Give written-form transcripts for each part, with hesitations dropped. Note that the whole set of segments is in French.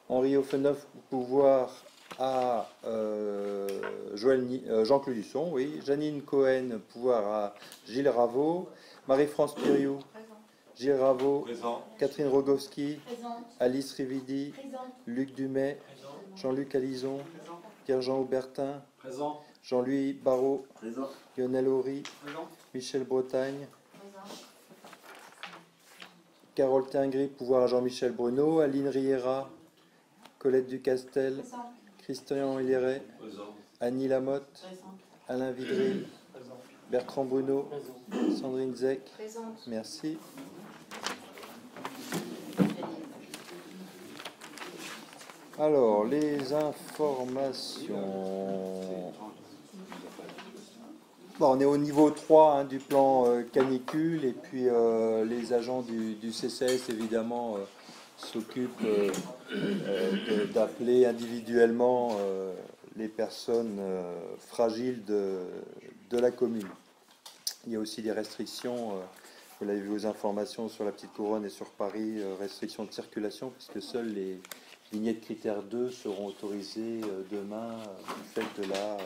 Henri Offenhoff, pouvoir à Jean-Claude Dusson, oui. Janine Cohen, pouvoir à Gilles Raveau. Marie-France Piriou, Gilles Raveau. Présent. Catherine Rogowski, Présente. Alice Rividi, Présente. Luc Dumais, Jean-Luc Alison, Pierre-Jean Aubertin, Présent. Jean-Louis Barrault, Présent. Lionel Horry, Présent. Michel Bretagne, Présente. Carole Tingry, pouvoir à Jean-Michel Bruno, Aline Riera, Colette Ducastel, Présente. Christian Hillieret, Présent. Annie Lamotte, Présente. Alain Vidril, Bertrand Bruno, Sandrine Zec. Présente. Merci. Alors, les informations. Bon, on est au niveau 3 du plan canicule, et puis les agents du CCS, évidemment, s'occupent d'appeler individuellement les personnes fragiles de la commune. Il y a aussi des restrictions, vous l'avez vu aux informations sur la Petite Couronne et sur Paris, restrictions de circulation, puisque seules les vignettes critères 2 seront autorisées demain du fait de la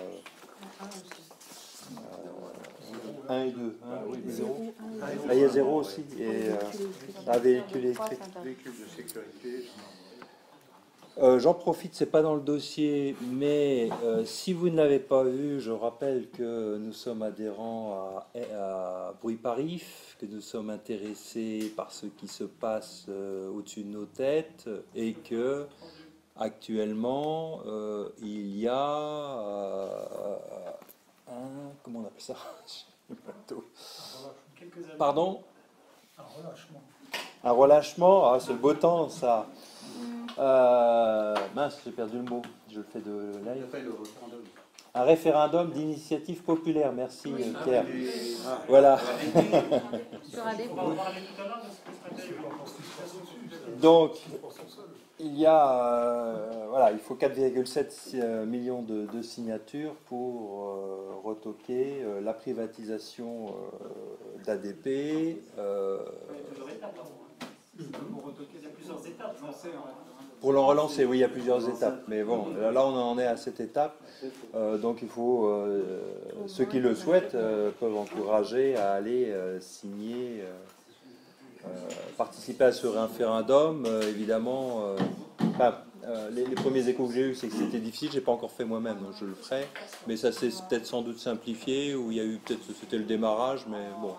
1 et 2. Hein, oui, 0. Ah, il y a 0 aussi. Et un véhicule électrique. Véhicule de sécurité. J'en profite, c'est pas dans le dossier, mais si vous ne l'avez pas vu, je rappelle que nous sommes adhérents à Bruit Parif, que nous sommes intéressés par ce qui se passe au-dessus de nos têtes, et que actuellement il y a comment on appelle ça? Pardon? Un relâchement. Un relâchement, ah, c'est le beau temps ça. Mince, j'ai perdu le mot. Je le fais de live. Un référendum d'initiative populaire. Merci Pierre. Voilà. Donc, il y a, voilà, il faut 4,7 millions de signatures pour retoquer la privatisation d'ADP. Pour le relancer, oui, il y a plusieurs étapes. Mais bon, là, on en est à cette étape. Donc, il faut, ceux qui le souhaitent peuvent encourager à aller signer, participer à ce référendum. Évidemment, les premiers échos que j'ai eus, c'est que c'était difficile. Je n'ai pas encore fait moi-même, donc je le ferai. Mais ça s'est peut-être sans doute simplifié, ou il y a eu peut-être, c'était le démarrage, mais bon.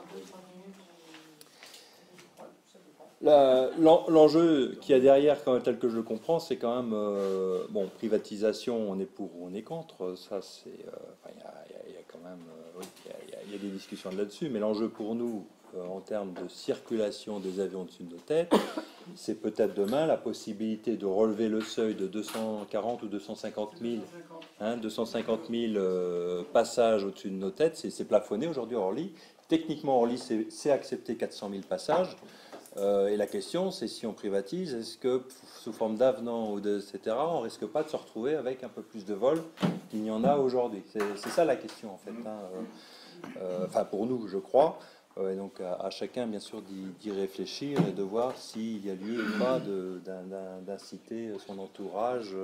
L'enjeu qu'il y a derrière, tel que je le comprends, c'est quand même, bon, privatisation, on est pour ou on est contre, ça c'est, il y a quand même, oui, il y a des discussions là-dessus, mais l'enjeu pour nous, en termes de circulation des avions au-dessus de nos têtes, c'est peut-être demain la possibilité de relever le seuil de 240 ou 250 000, 250 000 passages au-dessus de nos têtes, c'est plafonné aujourd'hui à Orly. Techniquement, Orly, c'est accepter 400 000 passages. Et la question, c'est si on privatise, est-ce que sous forme d'avenant ou etc., on risque pas de se retrouver avec un peu plus de vols qu'il n'y en a aujourd'hui? C'est ça la question en fait. Enfin pour nous, je crois. Et donc à chacun bien sûr d'y réfléchir et de voir s'il y a lieu ou pas d'inciter son entourage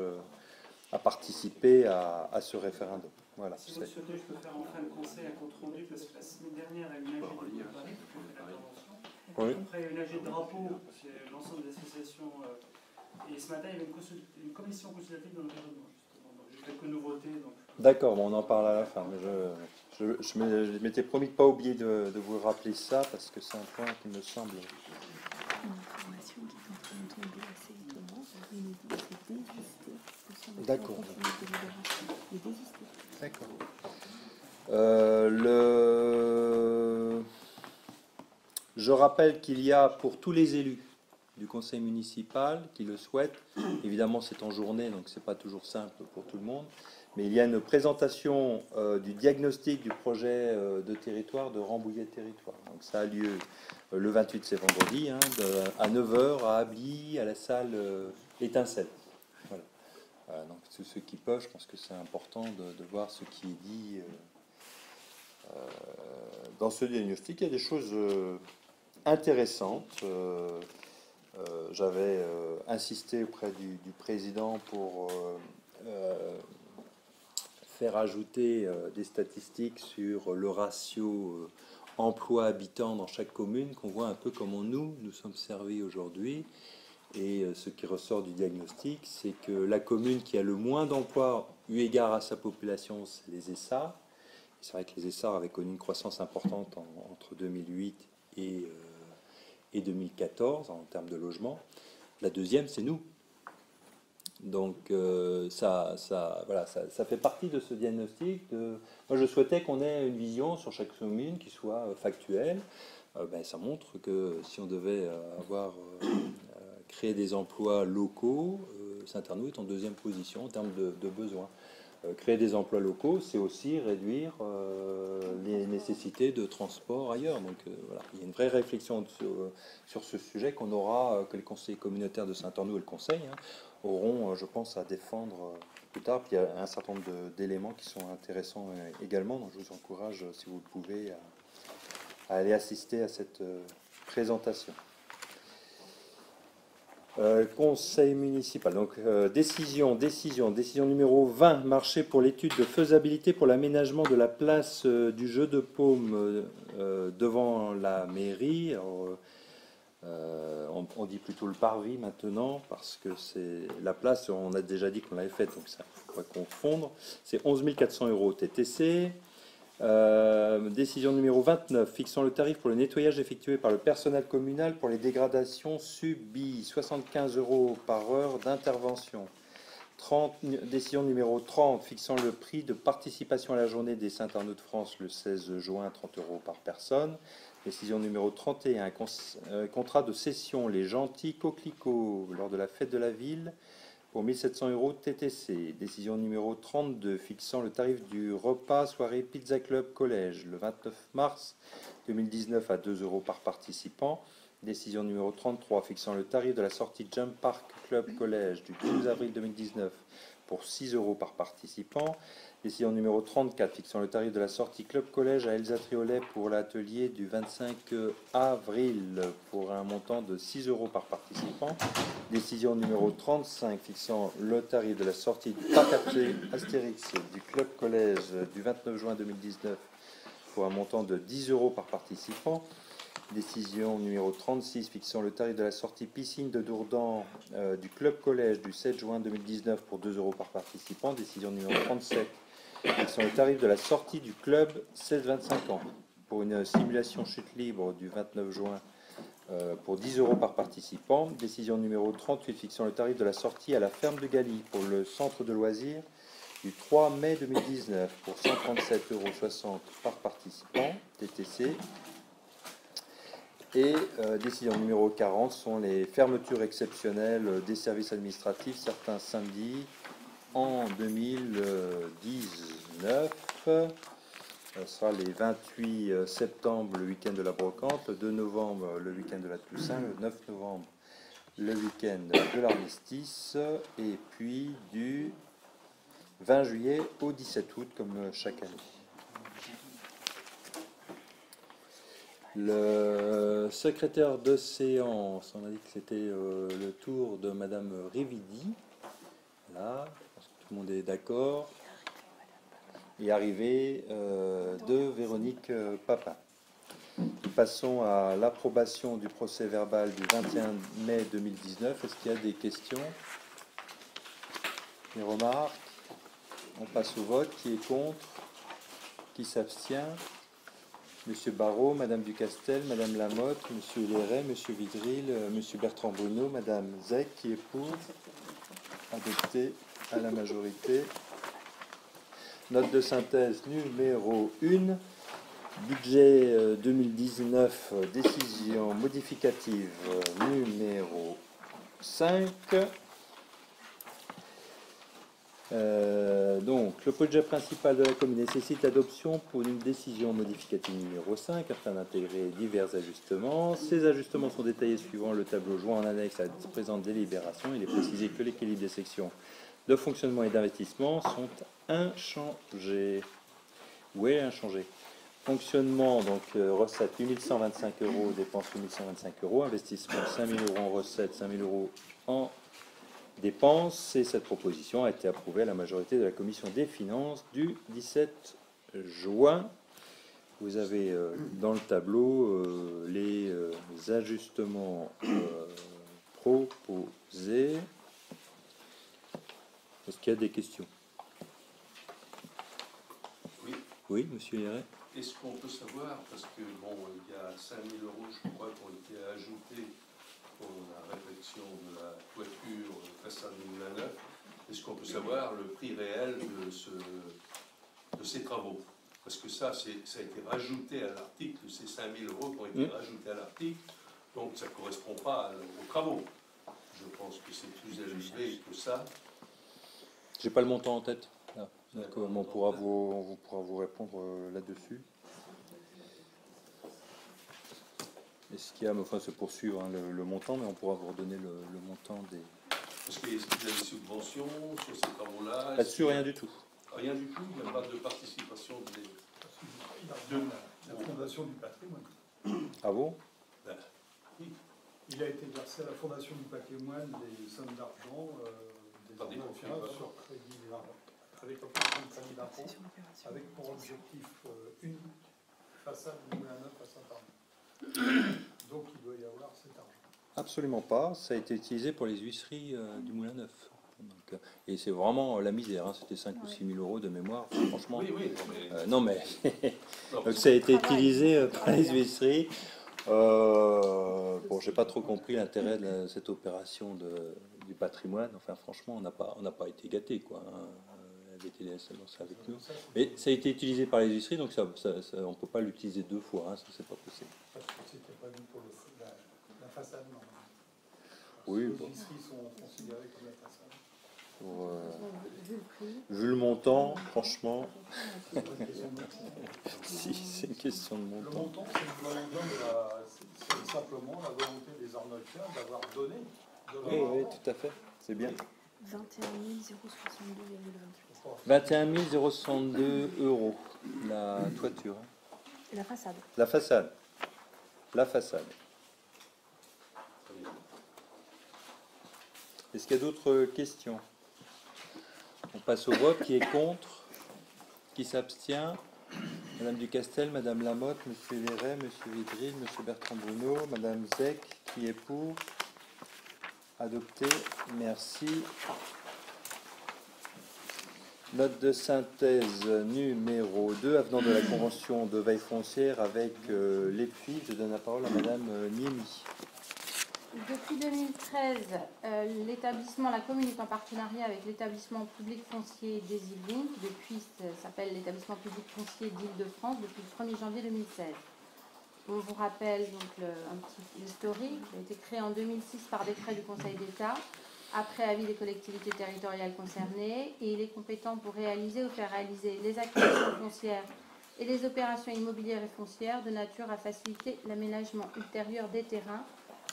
à participer à ce référendum. Voilà. Si vous le souhaitez, je peux faire en fin de conseil un compte rendu, parce que la semaine dernière, à une AG de Paris, Oui. après une AG de drapeau, c'est l'ensemble des associations, et ce matin, il y avait une commission consultative dans l'environnement, justement. Donc, j'ai quelques nouveautés. D'accord, bon, on en parle à la fin, mais je m'étais promis de ne pas oublier de vous rappeler ça, parce que c'est un point qui me semble... Une information qui est en train de tomber assez étonnante, il nous dit que c'est désisté. D'accord. Il est désisté. D'accord. Je rappelle qu'il y a pour tous les élus du conseil municipal qui le souhaitent, évidemment c'est en journée donc c'est pas toujours simple pour tout le monde, mais il y a une présentation du diagnostic du projet de territoire de Rambouillet Territoire. Donc ça a lieu le 28, c'est vendredi, à 9h à Ably, à la salle Étincelle. Voilà. Donc tous ceux qui peuvent, je pense que c'est important de voir ce qui est dit dans ce diagnostic. Il y a des choses intéressantes. j'avais insisté auprès du président pour faire ajouter des statistiques sur le ratio emploi-habitant dans chaque commune, qu'on voit un peu comment nous sommes servis aujourd'hui. Et ce qui ressort du diagnostic, c'est que la commune qui a le moins d'emplois eu égard à sa population, c'est les Essarts. C'est vrai que les Essarts avaient connu une croissance importante entre 2008 et 2014 en termes de logement. La deuxième, c'est nous. Donc ça fait partie de ce diagnostic. Moi, je souhaitais qu'on ait une vision sur chaque commune qui soit factuelle. Ça montre que si on devait avoir créé des emplois locaux, Saint-Arnoult est en deuxième position en termes de besoins. Créer des emplois locaux, c'est aussi réduire les nécessités de transport ailleurs. Donc voilà, il y a une vraie réflexion sur ce sujet qu'on aura, que les conseillers communautaires de Saint-Arnoult et le conseil auront, je pense, à défendre plus tard. Puis il y a un certain nombre d'éléments qui sont intéressants également. Donc je vous encourage, si vous le pouvez, à aller assister à cette présentation. Conseil municipal. Donc décision numéro 20, marché pour l'étude de faisabilité pour l'aménagement de la place du jeu de paume devant la mairie. Alors, on dit plutôt le parvis maintenant parce que c'est la place, on a déjà dit qu'on l'avait faite, donc ça ne faut pas confondre. C'est 11 400 € TTC. Décision numéro 29, fixant le tarif pour le nettoyage effectué par le personnel communal pour les dégradations subies, 75 € par heure d'intervention. Décision numéro 30, fixant le prix de participation à la journée des Saint-Arnoult de France le 16 juin, 30 € par personne. Décision numéro 31, contrat de cession Les Gentils Coquelicots lors de la fête de la ville pour 1700 € TTC. Décision numéro 32, fixant le tarif du repas soirée Pizza Club Collège le 29 mars 2019 à 2 € par participant. Décision numéro 33, fixant le tarif de la sortie Jump Park Club Collège du 12 avril 2019 pour 6 € par participant. Décision numéro 34, fixant le tarif de la sortie Club Collège à Elsa Triolet pour l'atelier du 25 avril pour un montant de 6 € par participant. Décision numéro 35, fixant le tarif de la sortie du parc Astérix du Club Collège du 29 juin 2019 pour un montant de 10 € par participant. Décision numéro 36, fixant le tarif de la sortie piscine de Dourdan du Club Collège du 7 juin 2019 pour 2 € par participant. Décision numéro 37, fixant le tarif de la sortie du club 16-25 ans pour une simulation chute libre du 29 juin pour 10 € par participant. Décision numéro 38, fixant le tarif de la sortie à la ferme de Galie pour le centre de loisirs du 3 mai 2019 pour 137,60 € par participant, TTC. Et décision numéro 40 sont les fermetures exceptionnelles des services administratifs, certains samedis en 2019. Ce sera les 28 septembre, le week-end de la Brocante, le 2 novembre, le week-end de la Toussaint, le 9 novembre, le week-end de l'Armistice, et puis du 20 juillet au 17 août, comme chaque année. Le secrétaire de séance, on a dit que c'était le tour de Madame Rividi. Là, tout le monde est d'accord. Et arrivée de Véronique Papin. Nous passons à l'approbation du procès verbal du 21 mai 2019. Est-ce qu'il y a des questions, des remarques? On passe au vote. Qui est contre? Qui s'abstient? Monsieur Barrault, Madame Ducastel, Madame Lamotte, Monsieur Léret, Monsieur Vidril, Monsieur Bertrand Bruno, Madame Zec, qui est pour, adopté à la majorité. Note de synthèse numéro 1, budget 2019, décision modificative numéro 5. Donc, le budget principal de la commune nécessite l'adoption pour une décision modificative numéro 5 afin d'intégrer divers ajustements. Ces ajustements sont détaillés suivant le tableau joint en annexe à la présente délibération. Il est précisé que l'équilibre des sections de fonctionnement et d'investissement sont inchangés. Où est inchangé? Fonctionnement, donc recette 8125 euros, dépenses 8125 euros, investissement 5000 euros en recettes, 5000 euros en dépenses. Et cette proposition a été approuvée à la majorité de la commission des finances du 17 juin. Vous avez dans le tableau les ajustements proposés. Est-ce qu'il y a des questions? Oui. Oui, monsieur Héret. Est-ce qu'on peut savoir, parce que bon, il y a 5000 euros, je crois, qui ont été ajoutés pour la réfection de la toiture façade du Moulin Neuf, est-ce qu'on peut savoir le prix réel de ces travaux? Parce que ça a été rajouté à l'article, ces 5000 euros qui ont été rajoutés à l'article, donc ça ne correspond pas aux travaux. Je pense que c'est plus élevé que ça. J'ai pas le montant en tête. Ah, donc, on pourra vous répondre là-dessus. Est-ce qu'il y a, enfin, c'est poursuivre hein, le montant, mais on pourra vous redonner le montant des. Est-ce qu'il y a des subventions sur ces travaux-là? Là-dessus, rien du tout. Rien du tout, il n'y a pas de participation La Fondation du patrimoine. Ah bon? Il a été versé à la Fondation du patrimoine des sommes d'argent, des emprunts sur crédit, avec opération de crédit d'impôt, avec pour objectif une façade du Moulin Neuf à Saint-Arnaud. Donc il doit y avoir cet argent. Absolument pas. Ça a été utilisé pour les huisseries du Moulin Neuf. Donc, et c'est vraiment la misère. Hein. C'était 5 ou 6 000 euros de mémoire. Franchement. Oui, oui. Non mais. Donc ça a été utilisé par les huisseries. Bon, j'ai pas trop compris l'intérêt de cette opération du patrimoine. Enfin, franchement, on n'a pas été gâtés, quoi. Hein. La VTDS a lancé avec nous. Mais ça a été utilisé par les huisseries, donc on ne peut pas l'utiliser deux fois. Hein, ça, c'est pas possible. Parce que c'était pas vu pour la façade, non. Oui. Les Bon. huisseries sont considérées comme la façade. Vu le montant, franchement, si c'est une question de Le montant. montant, c'est simplement la volonté des Arnautiens d'avoir donné de Oui, leur oui, argent. tout à fait, c'est bien. 21 062,28. 21 062 euros la toiture. Hein. Et la façade. La façade. La façade. Est-ce qu'il y a d'autres questions? On passe au vote. Qui est contre? Qui s'abstient? Madame Ducastel, Madame Lamotte, Monsieur Léret, Monsieur Vidril, Monsieur Bertrand Bruno, Madame Zec, qui est pour? Adopté. Merci. Note de synthèse numéro 2, avenant de la convention de veille foncière avec l'EPFI. Je donne la parole à Madame Niemi. Depuis 2013, la commune est en partenariat avec l'établissement public foncier des Yvelines, qui depuis s'appelle l'établissement public foncier d'Île-de-France depuis le 1er janvier 2016. On vous rappelle donc un petit historique. Il a été créé en 2006 par décret du Conseil d'État, après avis des collectivités territoriales concernées, et il est compétent pour réaliser ou faire réaliser les acquisitions foncières et les opérations immobilières et foncières de nature à faciliter l'aménagement ultérieur des terrains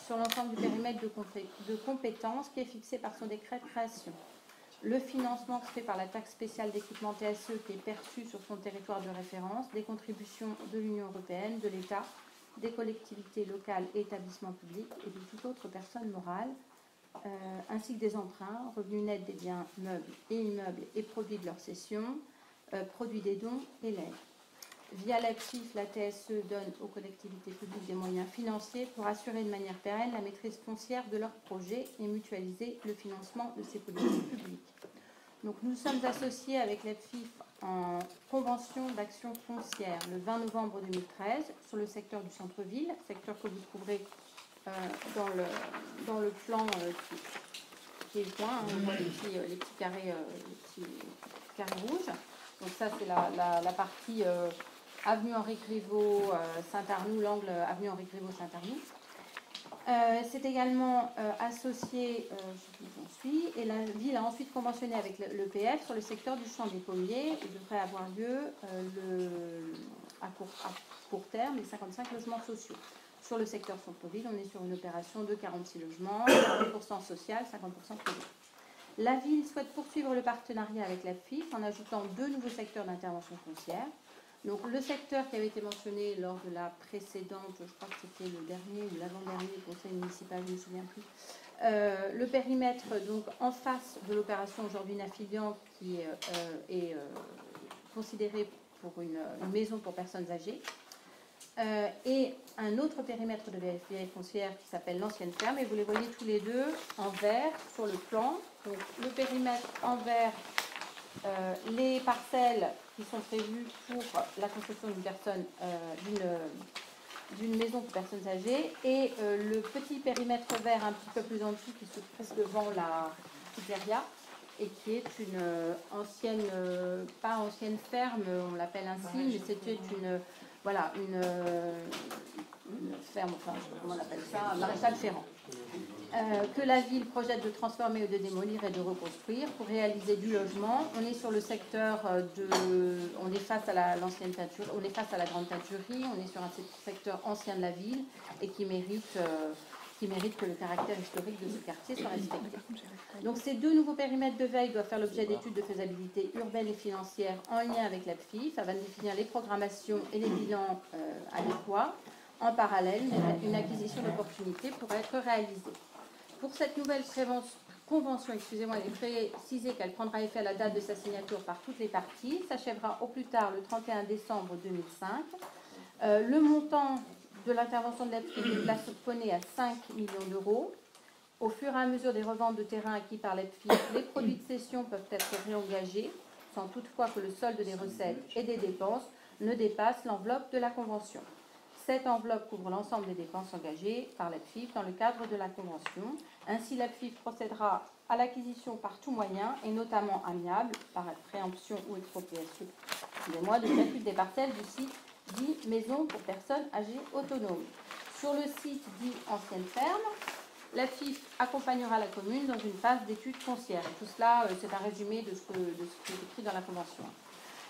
sur l'ensemble du périmètre de compétences qui est fixé par son décret de création. Le financement se fait par la taxe spéciale d'équipement TSE qui est perçue sur son territoire de référence, des contributions de l'Union européenne, de l'État, des collectivités locales et établissements publics et de toute autre personne morale, ainsi que des emprunts, revenus nets des biens meubles et immeubles et produits de leur cession, produits des dons et l'aide. Via l'APFIF, la TSE donne aux collectivités publiques des moyens financiers pour assurer de manière pérenne la maîtrise foncière de leurs projets et mutualiser le financement de ces politiques publiques. Donc, nous sommes associés avec l'APFIF en convention d'action foncière le 20 novembre 2013 sur le secteur du centre-ville, secteur que vous trouverez dans le plan qui est le point, hein, on voit les petits carrés rouges. Donc ça c'est la partie avenue Henri Griveaux, Saint-Arnoux, l'angle avenue Henri Griveaux, Saint-Arnoux. C'est également associé, j'en suis, et la ville a ensuite conventionné avec l'EPF sur le secteur du champ des pommiers. Il devrait avoir lieu à court terme les 55 logements sociaux. Sur le secteur centre-ville, on est sur une opération de 46 logements, 40% social, 50% privé. La ville souhaite poursuivre le partenariat avec la FIF en ajoutant 2 nouveaux secteurs d'intervention foncière. Donc le secteur qui avait été mentionné lors de la précédente, je crois que c'était le dernier ou l'avant-dernier conseil municipal, je ne me souviens plus. Le périmètre donc en face de l'opération aujourd'hui Nafivian qui est considéré pour une maison pour personnes âgées. Et un autre périmètre de vieille foncière qui s'appelle l'ancienne ferme, et vous les voyez tous les deux en vert sur le plan. Donc le périmètre en vert, les parcelles qui sont prévues pour la construction d'une maison pour personnes âgées, et le petit périmètre vert un petit peu plus en dessous qui se trouve devant la pizzeria et qui est une ancienne, pas ancienne ferme, on l'appelle ainsi, mais c'était une ferme, enfin, comment on appelle ça, maréchal Ferrand, que la ville projette de transformer ou de démolir et de reconstruire pour réaliser du logement. On est sur le secteur on est face à l'ancienne teinture, on est face à la grande teinturerie, on est sur un secteur ancien de la ville et qui mérite que le caractère historique de ce quartier soit respecté. Donc ces deux nouveaux périmètres de veille doivent faire l'objet d'études de faisabilité urbaine et financière en lien avec la PFIF afin de définir les programmations et les bilans adéquats. En parallèle, une acquisition d'opportunités pourra être réalisée. Pour cette nouvelle convention, il est précisé qu'elle prendra effet à la date de sa signature par toutes les parties, s'achèvera au plus tard le 31 décembre 2005. Le montant de l'intervention de la PFIF est plafonné à 5 millions d'euros. Au fur et à mesure des reventes de terrains acquis par la PFIF, les produits de cession peuvent être réengagés, sans toutefois que le solde des recettes et des dépenses ne dépasse l'enveloppe de la convention. Cette enveloppe couvre l'ensemble des dépenses engagées par la PFIF dans le cadre de la convention. Ainsi, la PFIF procédera à l'acquisition par tout moyen, et notamment amiable, par préemption ou expropriation, de chacune des parcelles du site dit maison pour personnes âgées autonomes. Sur le site dit ancienne ferme, la PFIF accompagnera la commune dans une phase d'études foncières. Tout cela, c'est un résumé de ce qui est écrit dans la convention.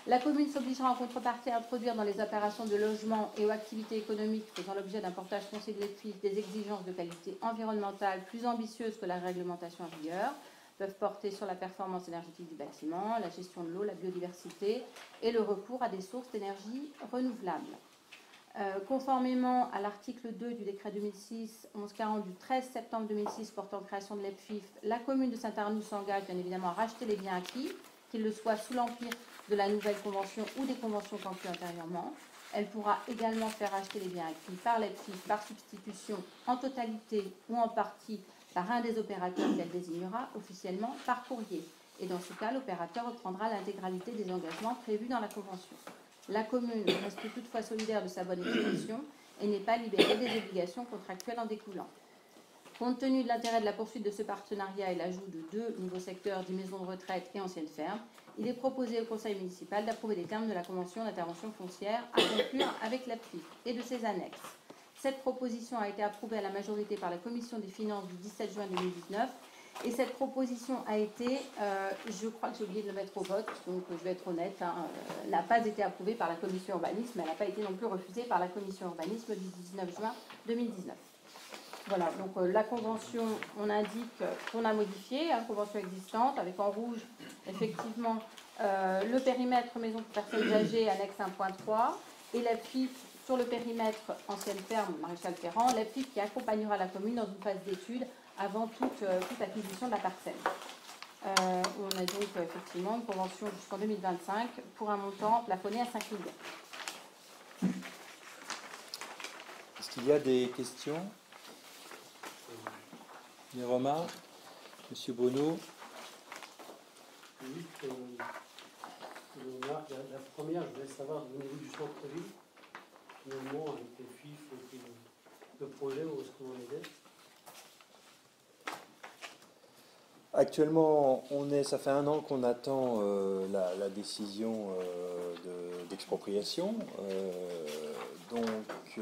La commune s'obligera en contrepartie à introduire dans les opérations de logement et aux activités économiques faisant l'objet d'un portage foncier de la PFIF des exigences de qualité environnementale plus ambitieuses que la réglementation en vigueur, peuvent porter sur la performance énergétique du bâtiment, la gestion de l'eau, la biodiversité et le recours à des sources d'énergie renouvelables. Conformément à l'article 2 du décret 2006-1140 du 13 septembre 2006 portant création de l'EPFIF, la commune de Saint-Arnoux s'engage bien évidemment à racheter les biens acquis, qu'ils le soient sous l'empire de la nouvelle convention ou des conventions conclues antérieurement. Elle pourra également faire racheter les biens acquis par l'EPFIF par substitution en totalité ou en partie par un des opérateurs qu'elle désignera officiellement par courrier. Et dans ce cas, l'opérateur reprendra l'intégralité des engagements prévus dans la convention. La commune reste toutefois solidaire de sa bonne exécution et n'est pas libérée des obligations contractuelles en découlant. Compte tenu de l'intérêt de la poursuite de ce partenariat et l'ajout de 2 nouveaux secteurs, des maisons de retraite et anciennes fermes, il est proposé au conseil municipal d'approuver les termes de la convention d'intervention foncière à conclure avec la PFIF et de ses annexes. Cette proposition a été approuvée à la majorité par la commission des finances du 17 juin 2019. Et cette proposition a été, je crois que j'ai oublié de le mettre au vote, donc je vais être honnête, n'a pas été approuvée par la commission urbanisme, mais elle n'a pas été non plus refusée par la commission urbanisme du 19 juin 2019. Voilà, donc la convention, on indique qu'on a modifié, une convention existante, avec en rouge, effectivement, le périmètre maison pour personnes âgées, annexe 1.3, et la PFIF sur le périmètre ancienne ferme, maréchal Ferrand, la PFIF qui accompagnera la commune dans une phase d'étude avant toute acquisition de la parcelle. On a donc effectivement une convention jusqu'en 2025 pour un montant plafonné à 5 millions. Est-ce qu'il y a des questions? Des remarques? Monsieur Bonneau? Oui, la première, je voulais savoir au niveau du centre-ville, finalement, avec les FIF, le projet, où est-ce qu'on en est? Actuellement, ça fait 1 an qu'on attend la décision d'expropriation. Donc,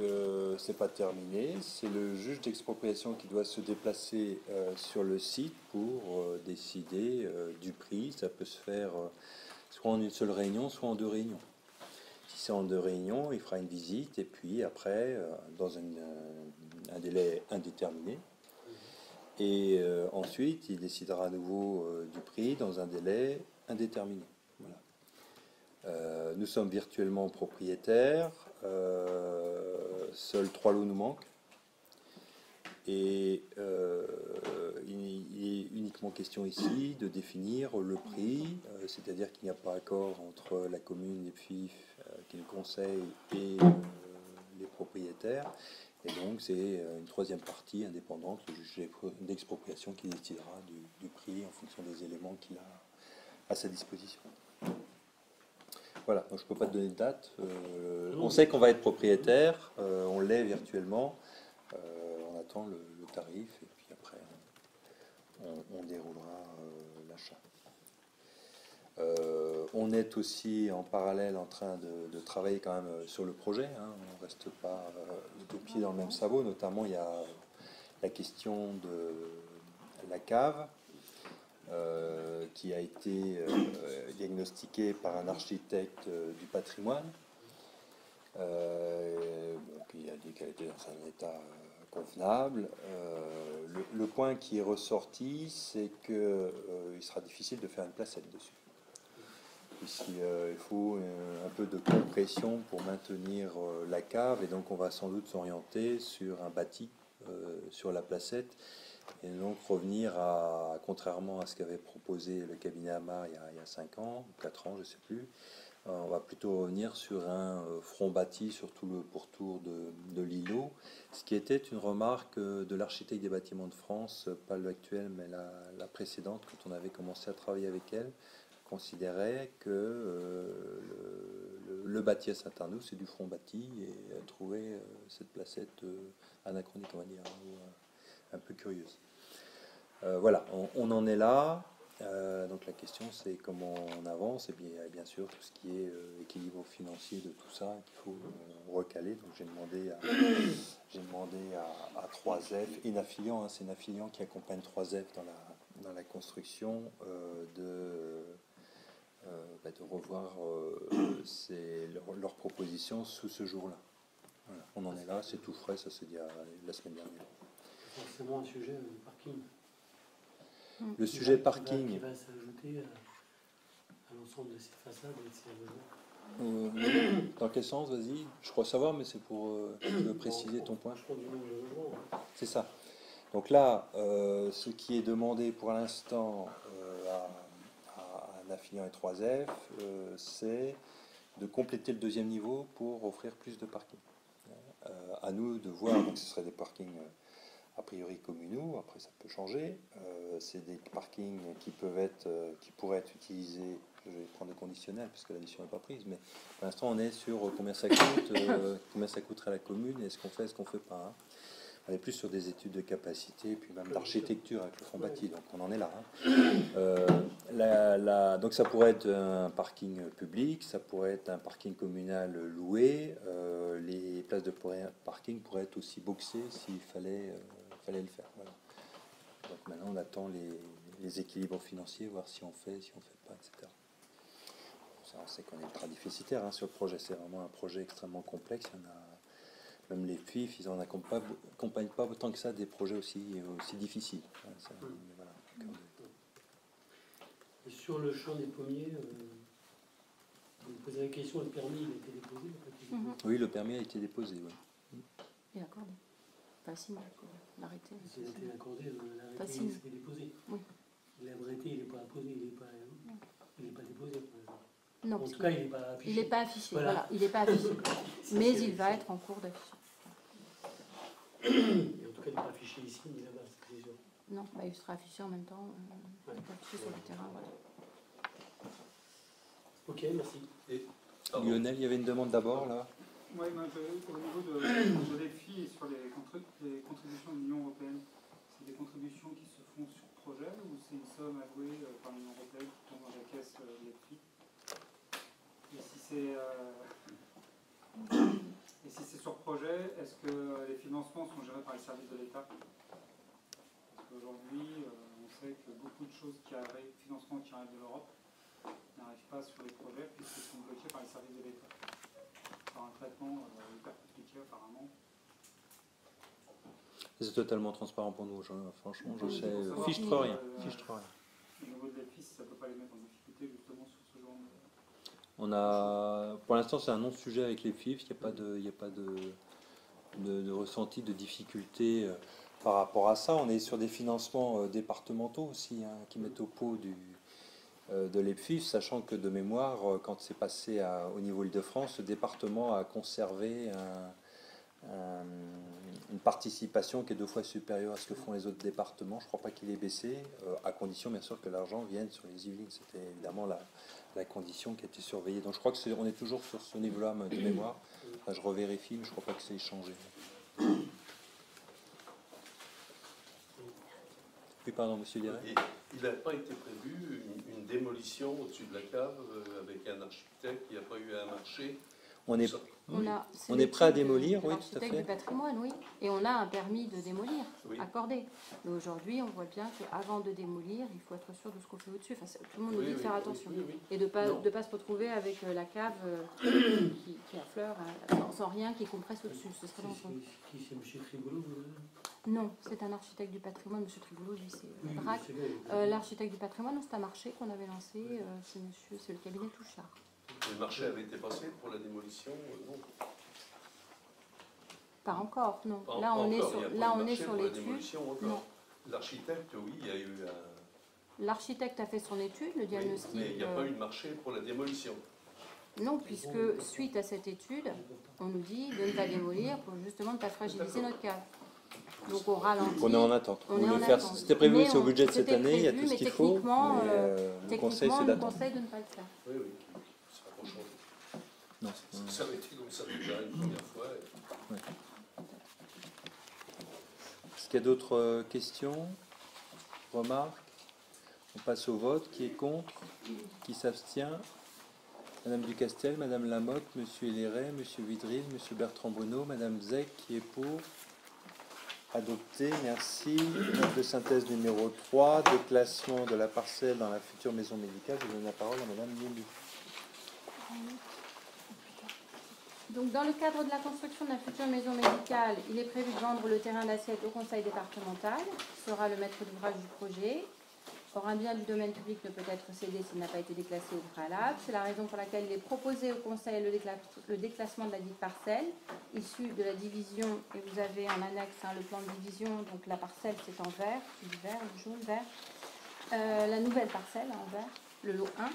c'est pas terminé. C'est le juge d'expropriation qui doit se déplacer sur le site pour décider du prix. Ça peut se faire soit en une seule réunion, soit en 2 réunions. Si c'est en 2 réunions, il fera une visite et puis après, dans un délai indéterminé. Et ensuite, il décidera à nouveau du prix dans un délai indéterminé. Voilà. Nous sommes virtuellement propriétaires. Seuls 3 lots nous manquent. Et il est uniquement question ici de définir le prix, c'est-à-dire qu'il n'y a pas accord entre la commune, les FIF, qui est le conseil, et les propriétaires. Et donc c'est une troisième partie indépendante, le juge d'expropriation, qui décidera du prix en fonction des éléments qu'il a à sa disposition. Voilà, donc je ne peux pas te donner de date. On sait qu'on va être propriétaire, on l'est virtuellement. On attend le tarif et puis après on déroulera l'achat. On est aussi en parallèle en train de travailler quand même sur le projet. Hein. On ne reste pas les deux pieds dans le même sabot. Notamment, il y a la question de la cave qui a été diagnostiquée par un architecte du patrimoine. Qui a dit qu'elle était dans un état convenable. Le point qui est ressorti, c'est qu'il sera difficile de faire une placette dessus. Il faut un peu de compression pour maintenir la cave, et donc on va sans doute s'orienter sur un bâti sur la placette, et donc revenir à, contrairement à ce qu'avait proposé le cabinet Amar il y a 5 ans, 4 ans, je ne sais plus, on va plutôt revenir sur un front bâti sur tout le pourtour de l'îlot, ce qui était une remarque de l'architecte des bâtiments de France, pas l'actuelle mais la précédente, quand on avait commencé à travailler avec elle, considérait que le bâti à Saint-Arnoux, c'est du front bâti, et trouver cette placette anachronique, on va dire, un peu curieuse. Voilà, on en est là. Donc la question, c'est comment on avance, et bien sûr tout ce qui est équilibre financier de tout ça qu'il faut recaler. Donc j'ai demandé à 3F, et Nafilian, hein, c'est Nafilian qui accompagne 3F dans la construction, de revoir leurs propositions sous ce jour-là. Voilà, on en est là, c'est tout frais, ça s'est dit la semaine dernière. Forcément un sujet, le parking. Le sujet parking. Qui va s'ajouter à l'ensemble de ces façades et de ces logements. Dans quel sens, vas-y? Je crois savoir, mais c'est pour préciser ton point. Je prends du nombre de logements. Hein. C'est ça. Donc là, ce qui est demandé pour l'instant à Nafilian et 3F, c'est de compléter le deuxième niveau pour offrir plus de parking. À nous de voir, donc ce serait des parkings a priori communaux, après ça peut changer. C'est des parkings qui pourraient être utilisés, je vais prendre le conditionnel parce que la décision n'est pas prise, mais pour l'instant on est sur combien ça coûte, combien ça coûterait à la commune, et est-ce qu'on fait, est-ce qu'on ne fait pas. Hein. On est plus sur des études de capacité, puis même d'architecture avec le fond bâti, donc on en est là. Hein. Donc ça pourrait être un parking public, ça pourrait être un parking communal loué, les places de parking pourraient être aussi boxées s'il fallait le faire. Voilà. Donc maintenant on attend les équilibres financiers, voir si on fait pas, etc. On sait qu'on est ultra déficitaire hein, sur le projet, c'est vraiment un projet extrêmement complexe. Il y en a, même les FIF, ils n'en accompagnent pas autant que ça des projets aussi difficiles. Voilà. Et sur le champ des pommiers, vous me posez la question, le permis il a été déposé ou pas été déposé? Oui, le permis a été déposé. Oui. Et accordé. Facile, l'arrêté. Il a été accordé, l'arrêté Facile. il été déposé. Oui. L'arrêté il n'est pas apposé, il n'est pas déposé. Non, en tout cas, il n'est pas affiché. Il n'est pas affiché, voilà. Il n'est pas affiché. Mais il va être en cours d'affichage. Et en tout cas, il n'est pas affiché ici ni là-bas, c'est sûr. Non, il sera affiché en même temps. Il est affiché sur le terrain. Voilà. Ok, merci. Lionel, il y avait une demande d'abord là. Oui, au niveau de l'EFI et sur les contributions de l'Union européenne, c'est des contributions qui se font sur projet ou c'est une somme allouée par l'Union européenne qui tombe dans la caisse de l'EFI? Et si c'est sur projet, est-ce que les financements sont gérés par les services de l'État? Parce qu'aujourd'hui, on sait que beaucoup de choses financements qui arrivent de l'Europe n'arrivent pas sur les projets puisqu'ils sont bloqués par les services de l'État. Par un traitement hyper compliqué apparemment. C'est totalement transparent pour nous, franchement, je sais. Fiche-toi rien. Au niveau de l'EFI, ça ne peut pas les mettre en difficulté justement sur ce genre Pour l'instant, c'est un non-sujet avec les FIF. Il n'y a pas de ressenti, de difficulté par rapport à ça. On est sur des financements départementaux aussi, hein, qui mettent au pot de l'EPFIF, sachant que de mémoire, quand c'est passé au niveau Île-de-France, le département a conservé une participation qui est 2 fois supérieure à ce que font les autres départements. Je ne crois pas qu'il ait baissé, à condition bien sûr que l'argent vienne sur les Yvelines. C'était évidemment la condition qui a été surveillée. Donc je crois qu'on est toujours sur ce niveau-là de mémoire. Enfin, je revérifie, mais je ne crois pas que c'est changé. Oui, pardon, monsieur Liret. Il n'a pas été prévu une démolition au-dessus de la cave avec un architecte, il n'y a pas eu un marché. On est prêt à démolir, oui, tout à fait. Du patrimoine, oui. Et on a un permis de démolir oui. accordé. Mais aujourd'hui, on voit bien qu'avant de démolir, il faut être sûr de ce qu'on fait au-dessus. Enfin, tout le monde nous dit de faire attention. Oui. Et de ne pas se retrouver avec la cave qui affleure sans rien qui compresse au-dessus. Ce serait dangereux. Qui c'est M. Triboulot? Non, c'est un architecte du patrimoine. M. Triboulot, lui, c'est Braque. L'architecte du patrimoine, c'est un marché qu'on avait lancé. C'est le cabinet Touchard. Le marché avait été passé pour la démolition? Non. Pas encore, non. Pas là, on encore. est sur l'étude. L'architecte, oui, il y a eu L'architecte a fait son étude, le diagnostic. Mais il n'y a pas eu de marché pour la démolition. Non, puisque suite à cette étude, on nous dit de ne pas démolir pour justement ne pas fragiliser notre cave. Donc on ralentit. On est en attente. C'était prévu aussi au budget de cette année, il y a tout ce qu'il faut. Le conseil, c'est d'attendre. Conseil de ne pas le faire. Oui, ça n'a pas changé. Non. Ça avait été comme ça déjà une première fois. Oui. Est-ce qu'il y a d'autres questions, remarques? On passe au vote. Qui est contre? Qui s'abstient? Madame Ducastel, Madame Lamotte, Monsieur Héléret, Monsieur Vidril, Monsieur Bertrand Bonneau, Madame Zec, qui est pour? Adopté, merci. Note de synthèse numéro 3, déclassement de la parcelle dans la future maison médicale. Je donne la parole à Madame Yéli. Donc, dans le cadre de la construction de la future maison médicale, il est prévu de vendre le terrain d'assiette au conseil départemental, qui sera le maître d'ouvrage du projet. Or, un bien du domaine public ne peut être cédé s'il n'a pas été déclassé au préalable. C'est la raison pour laquelle il est proposé au conseil le déclassement de la dite parcelle, issue de la division, et vous avez en annexe le plan de division, donc la parcelle c'est en vert, du vert, du jaune, vert. La nouvelle parcelle en vert, le lot 1.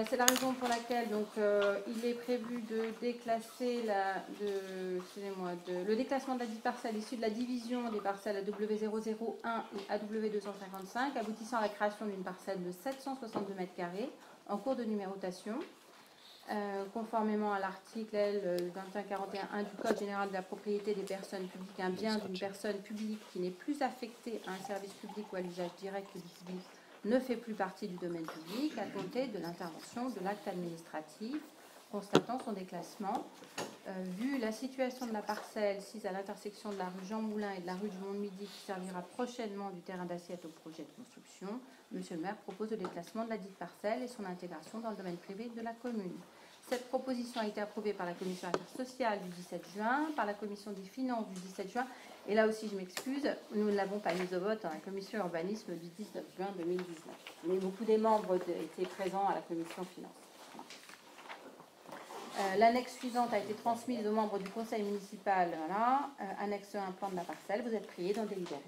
C'est la raison pour laquelle donc, il est prévu de déclasser le déclassement de la dite parcelle issue de la division des parcelles AW001 et AW255, aboutissant à la création d'une parcelle de 762 m² en cours de numérotation, conformément à l'article L 2141-1 du Code général de la propriété des personnes publiques. Un bien d'une personne publique qui n'est plus affecté à un service public ou à l'usage direct ou diffusif ne fait plus partie du domaine public à compter de l'intervention de l'acte administratif constatant son déclassement. Vu la situation de la parcelle sise à l'intersection de la rue Jean Moulin et de la rue du Monde-Midi qui servira prochainement du terrain d'assiette au projet de construction, Monsieur le maire propose le déclassement de la dite parcelle et son intégration dans le domaine privé de la commune. Cette proposition a été approuvée par la commission affaires sociales du 17 juin, par la commission des finances du 17 juin, et là aussi je m'excuse, nous ne l'avons pas mise au vote dans la commission urbanisme du 19 juin 2019. Mais beaucoup des membres étaient présents à la commission finances. L'annexe suivante a été transmise aux membres du conseil municipal. Voilà. Annexe 1, plan de la parcelle. Vous êtes priés d'en délibérer.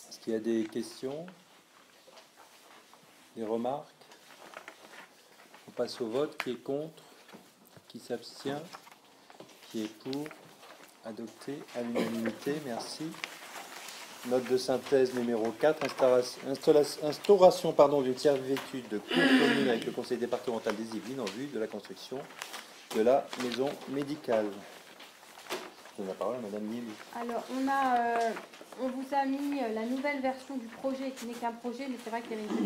Est-ce qu'il y a des questions? Des remarques? On passe au vote. Qui est contre? Qui s'abstient? Qui est pour? Adopté à l'unanimité. Merci. Note de synthèse numéro 4. Instauration d'une servitude de cours commune avec le conseil départemental des Yvelines en vue de la construction de la maison médicale. Je donne la parole à Madame Yéli. Alors, on vous a mis la nouvelle version du projet, qui n'est qu'un projet, mais c'est vrai qu'il y avait une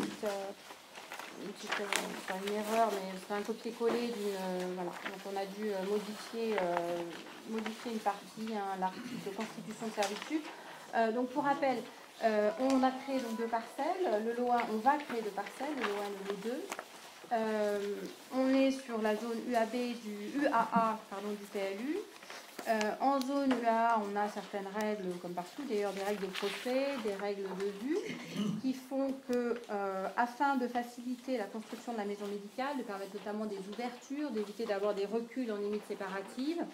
erreur, mais c'est un copier-coller d'une. Voilà. Donc, on a dû modifier une partie, l'article de constitution de servitude. Donc, pour rappel, on a créé donc 2 parcelles. Le lot 1, on va créer 2 parcelles, le lot 1 et le lot 2. On est sur la zone UAA du PLU. En zone UA, on a certaines règles, comme partout d'ailleurs, des règles de prospect, des règles de vue, qui font que, afin de faciliter la construction de la maison médicale, de permettre notamment des ouvertures, d'éviter d'avoir des reculs en limites séparatives,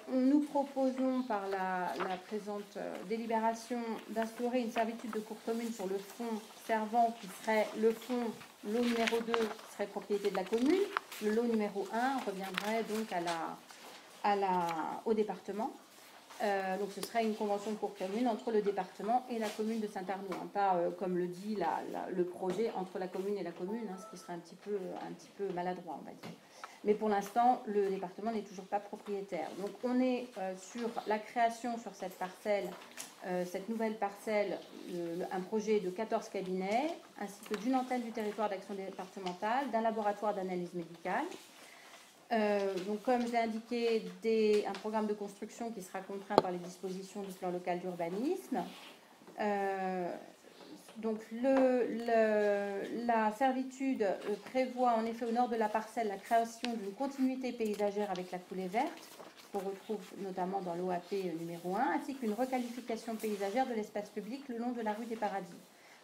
nous proposons par la présente délibération d'instaurer une servitude de cour commune sur le fonds servant, qui serait le fonds lot numéro 2, qui serait propriété de la commune. Le lot numéro 1 reviendrait donc au département. Donc ce serait une convention de cour commune entre le département et la commune de Saint-Arnaud, hein, pas comme le dit le projet entre la commune et la commune, hein, ce qui serait un petit peu maladroit, on va dire. Mais pour l'instant, le département n'est toujours pas propriétaire. Donc on est sur la création sur cette parcelle, cette nouvelle parcelle, un projet de 14 cabinets, ainsi que d'une antenne du territoire d'action départementale, d'un laboratoire d'analyse médicale. Donc, comme je l'ai indiqué, un programme de construction qui sera contraint par les dispositions du plan local d'urbanisme. Donc, la servitude prévoit en effet au nord de la parcelle la création d'une continuité paysagère avec la coulée verte, qu'on retrouve notamment dans l'OAP numéro 1, ainsi qu'une requalification paysagère de l'espace public le long de la rue des Paradis.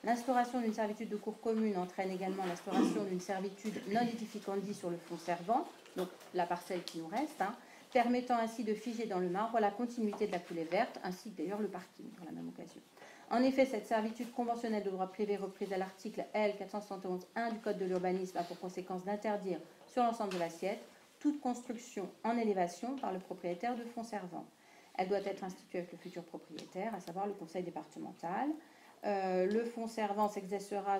L'instauration d'une servitude de cour commune entraîne également l'instauration d'une servitude non edificandi sur le fond servant, donc la parcelle qui nous reste, hein, permettant ainsi de figer dans le marbre la continuité de la coulée verte, ainsi que d'ailleurs le parking pour la même occasion. En effet, cette servitude conventionnelle de droit privé reprise à l'article L. 471-1 du Code de l'urbanisme a pour conséquence d'interdire sur l'ensemble de l'assiette toute construction en élévation par le propriétaire de fonds servant. Elle doit être instituée avec le futur propriétaire, à savoir le conseil départemental. Le fonds servant s'exercera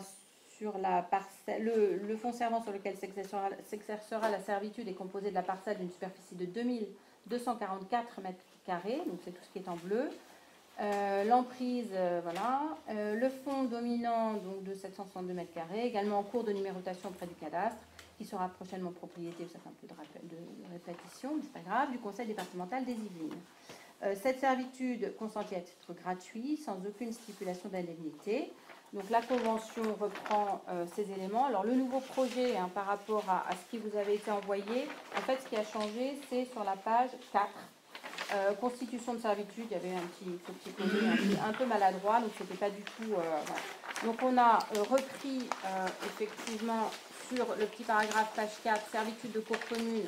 sur la parcelle. Le fonds servant sur lequel s'exercera la servitude est composé de la parcelle d'une superficie de 2244 mètres carrés, donc c'est tout ce qui est en bleu. L'emprise, voilà. Le fonds dominant donc de 762 mètres carrés, également en cours de numérotation auprès du cadastre, qui sera prochainement propriété, ça fait un peu de répétition, mais c'est pas grave, du conseil départemental des Yvelines. Cette servitude consentit à titre gratuit, sans aucune stipulation d'indemnité. Donc la convention reprend ces éléments. Alors le nouveau projet, hein, par rapport à ce qui vous avait été envoyé, en fait ce qui a changé, c'est sur la page 4. Constitution de servitude, il y avait ce petit côté un peu maladroit, donc c'était pas du tout... Voilà. Donc on a repris effectivement sur le petit paragraphe page 4, servitude de cour commune.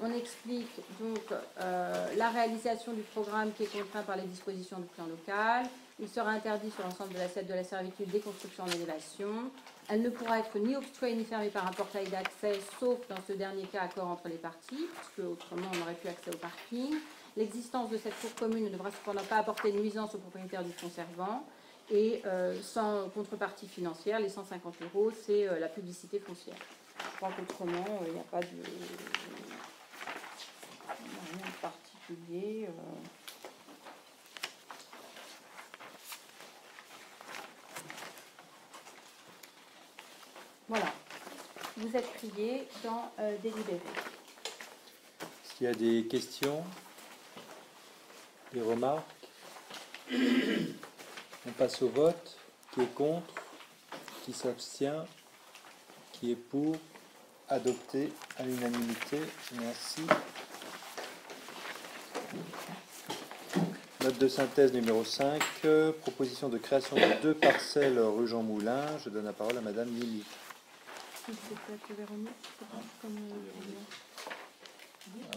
On explique donc la réalisation du programme qui est contraint par les dispositions du plan local. Il sera interdit sur l'ensemble de l'assiette de la servitude des constructions en élévation. Elle ne pourra être ni obstruée ni fermée par un portail d'accès, sauf dans ce dernier cas, accord entre les parties, puisque autrement on n'aurait plus accès au parking. L'existence de cette cour commune ne devra cependant pas apporter de nuisance au propriétaire du fonds servant. Et sans contrepartie financière, les 150 €, c'est la publicité foncière. Je crois qu'autrement, il n'y a pas de... rien de particulier. Voilà. Vous êtes priés d'en délibérer. Est-ce qu'il y a des questions? Des remarques? On passe au vote. Qui est contre? Qui s'abstient? Qui est pour? Adopté à l'unanimité. Merci. Note de synthèse numéro 5. Proposition de création de 2 parcelles rue Jean Moulin. Je donne la parole à Madame Nimi.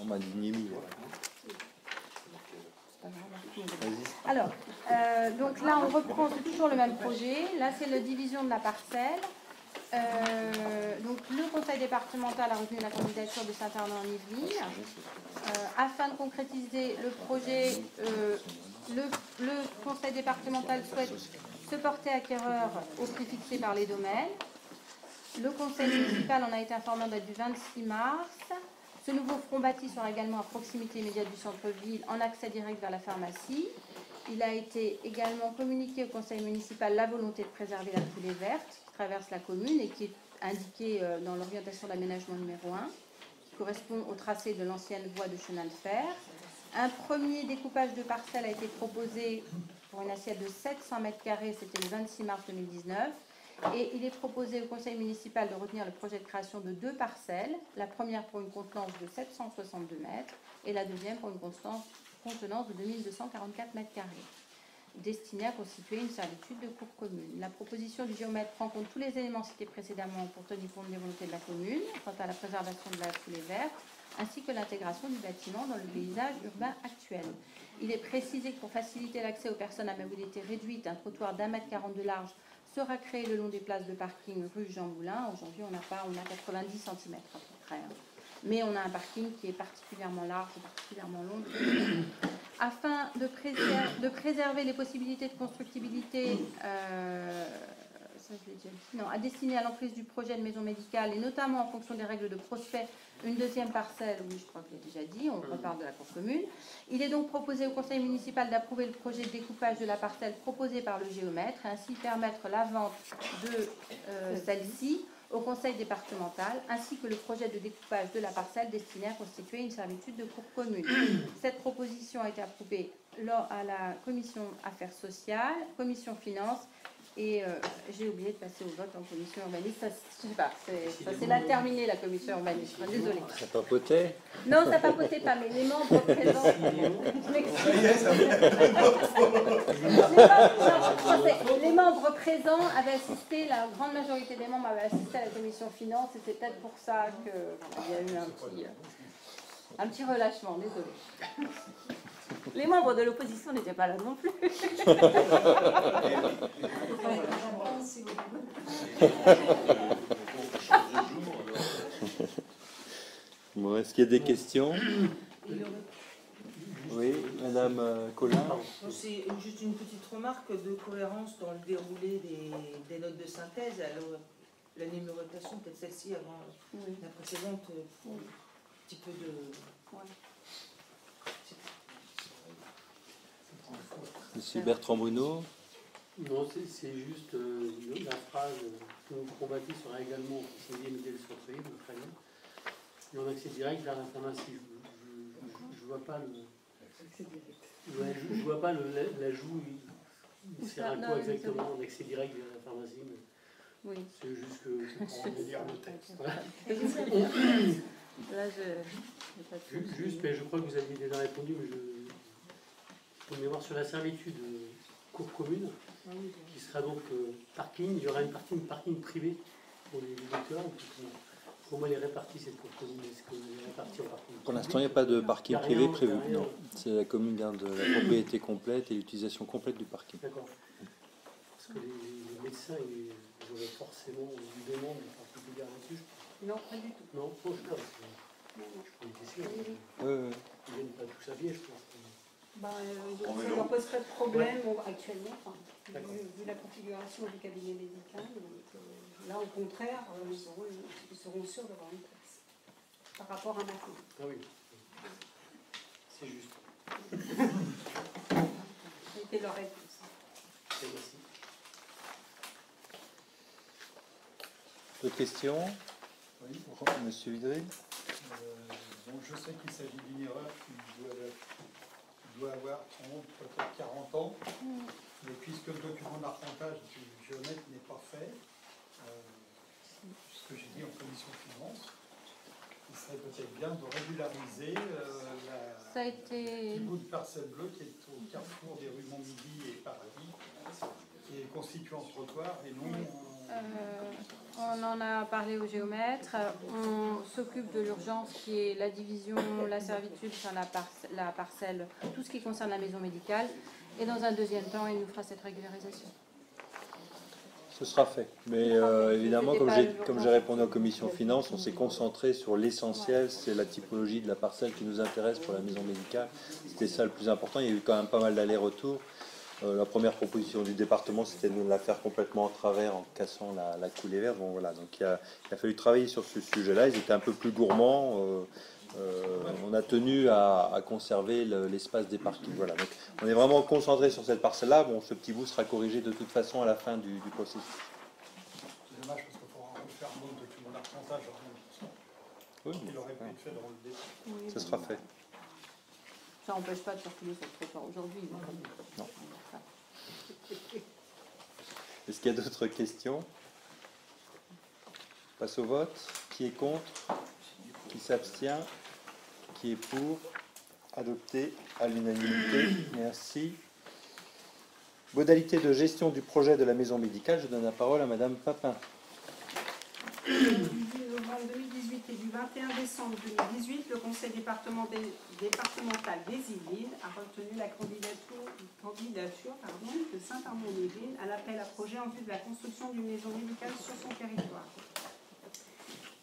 On m'a dit Nimi. Alors, donc là, on reprend toujours le même projet. Là, c'est la division de la parcelle. Donc, le conseil départemental a retenu la candidature de Saint-Arnaud-en-Yvelines. Afin de concrétiser le projet, le conseil départemental souhaite se porter acquéreur au prix fixé par les domaines. Le conseil municipal en a été informé en date du 26 mars. Ce nouveau front bâti sera également à proximité immédiate du centre-ville, en accès direct vers la pharmacie. Il a été également communiqué au conseil municipal la volonté de préserver la coulée verte qui traverse la commune et qui est indiquée dans l'orientation d'aménagement numéro 1, qui correspond au tracé de l'ancienne voie de chemin de fer. Un premier découpage de parcelles a été proposé pour une assiette de 700 mètres carrés, c'était le 26 mars 2019. Et il est proposé au conseil municipal de retenir le projet de création de 2 parcelles, la première pour une contenance de 762 mètres et la deuxième pour une contenance de 2244 mètres carrés, destinée à constituer une servitude de cour commune. La proposition du géomètre prend en compte tous les éléments cités précédemment pour tenir compte des volontés de la commune quant à la préservation de la coulée verte, ainsi que l'intégration du bâtiment dans le paysage urbain actuel. Il est précisé que pour faciliter l'accès aux personnes à mobilité réduite, un trottoir d'1,40 m de large sera créé le long des places de parking rue Jean Moulin. Aujourd'hui, on a 90 cm à peu près. Mais on a un parking qui est particulièrement large et particulièrement long. Afin de préserver les possibilités de constructibilité ça je l'ai déjà dit, non, à destiner à l'emprise du projet de maison médicale et notamment en fonction des règles de prospect, une deuxième parcelle, oui je crois que je l'ai déjà dit, on repart de la cour commune. Il est donc proposé au conseil municipal d'approuver le projet de découpage de la parcelle proposé par le géomètre et ainsi permettre la vente de celle-ci au conseil départemental, ainsi que le projet de découpage de la parcelle destinée à constituer une servitude de cour commune. Cette proposition a été approuvée à la commission affaires sociales, commission finances, et j'ai oublié de passer au vote en commission urbaniste. Ça, je sais pas, c'est là terminé la commission urbaniste. Désolée. Ça papotait? Non, ça papotait pas, mais les membres présents. Les membres présents avaient assisté, la grande majorité des membres avaient assisté à la commission finance, et c'est peut-être pour ça qu'il y a eu un petit relâchement. Désolée. Les membres de l'opposition n'étaient pas là non plus. Bon, est-ce qu'il y a des questions? Oui, Madame Collin. C'est juste une petite remarque de cohérence dans le déroulé des notes de synthèse. Alors, la numérotation, peut-être celle-ci avant la précédente, pour un petit peu de... Monsieur Bertrand Bruno. Non, c'est juste la phrase que vous combattez sera également conseiller modèle sur très bien. Et en accès direct vers la pharmacie. Je vois pas je vois pas l'ajout. Il sert à quoi exactement en accès direct vers la pharmacie? Oui. C'est juste que on va lire le texte. Là, juste, mais je crois que vous aviez déjà répondu, mais je vais voir sur la servitude cour commune, qui sera donc parking. Il y aura une parking privé pour les lecteurs. Comment elle est répartie cette cour commune? Est-ce qu'elle est répartie en parking? Pour l'instant, il n'y a pas de parking privé prévu. Non, c'est la commune garde la propriété complète et l'utilisation complète du parking. D'accord. Parce que les médecins, ils auraient forcément une demande particulière là-dessus. Non, pas du tout. Non, je pense. Je suis sûr. Ils ne viennent pas tous à pied, je pense. Ça ne leur pose pas de problème actuellement, vu la configuration du cabinet médical. Donc, là, au contraire, ils seront sûrs d'avoir une place par rapport à maintenant. Ah oui, c'est juste. C'était leur réponse. Merci. D'autres questions? Oui, Monsieur Vidry. Donc je sais qu'il s'agit d'une erreur qui doit avoir 30, peut-être 40 ans, mais puisque le document d'arpentage du géomètre n'est pas fait, ce que j'ai dit en commission finance, il serait peut-être bien de régulariser le bout de parcelle bleue qui est au carrefour des rues Montmidi et Paradis, qui est constitué en trottoir et non... On en a parlé au géomètre. On s'occupe de l'urgence qui est la division, la servitude, enfin la parcelle, tout ce qui concerne la maison médicale. Et dans un deuxième temps, il nous fera cette régularisation. Ce sera fait. Mais évidemment, comme j'ai répondu en commission finance, on s'est concentré sur l'essentiel, c'est la typologie de la parcelle qui nous intéresse pour la maison médicale. C'était ça le plus important. Il y a eu quand même pas mal d'allers-retours. La première proposition du département, c'était de la faire complètement en travers en cassant la coulée verte. Bon, voilà. Donc il a fallu travailler sur ce sujet-là. Ils étaient un peu plus gourmands. On a tenu à conserver l'espace des parkings. Voilà. Donc on est vraiment concentré sur cette parcelle-là. Bon, ce petit bout sera corrigé de toute façon à la fin du processus. C'est dommage parce qu'il faudra refaire un autre document d'arpentage. Oui, il aurait pu être fait dans le début. Oui, ça sera fait. Ça n'empêche pas de circuler sur le trottoir aujourd'hui. Non. Est-ce qu'il y a d'autres questions? passe au vote. Qui est contre? Qui s'abstient? Qui est pour? Adopté à l'unanimité. Merci. Modalité de gestion du projet de la maison médicale. Je donne la parole à Madame Papin. Du 10 novembre 2018 et du 21 décembre 2018, le Conseil départemental des Yvelines a retenu la candidature de Saint-Armand-en-Yvelines à l'appel à projet en vue de la construction d'une maison médicale sur son territoire.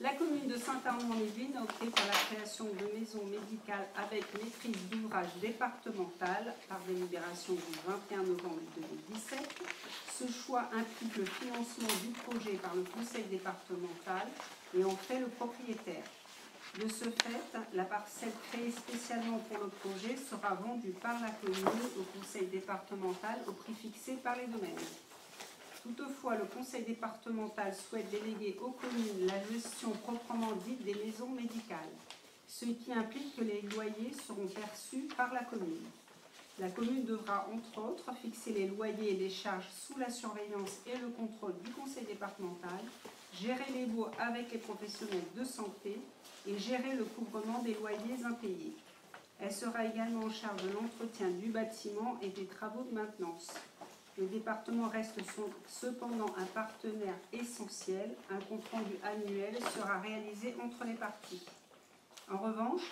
La commune de Saint-Armand-en-Yvelines a opté pour la création de maisons médicales avec maîtrise d'ouvrage départementale par délibération du 21 novembre 2017. Ce choix implique le financement du projet par le conseil départemental et en fait le propriétaire. De ce fait, la parcelle créée spécialement pour le projet sera vendue par la commune au conseil départemental au prix fixé par les domaines. Toutefois, le conseil départemental souhaite déléguer aux communes la gestion proprement dite des maisons médicales, ce qui implique que les loyers seront perçus par la commune. La commune devra, entre autres, fixer les loyers et les charges sous la surveillance et le contrôle du conseil départemental, gérer les baux avec les professionnels de santé et gérer le couvrement des loyers impayés. Elle sera également en charge de l'entretien du bâtiment et des travaux de maintenance. Le département reste cependant un partenaire essentiel. Un compte rendu annuel sera réalisé entre les parties. En revanche,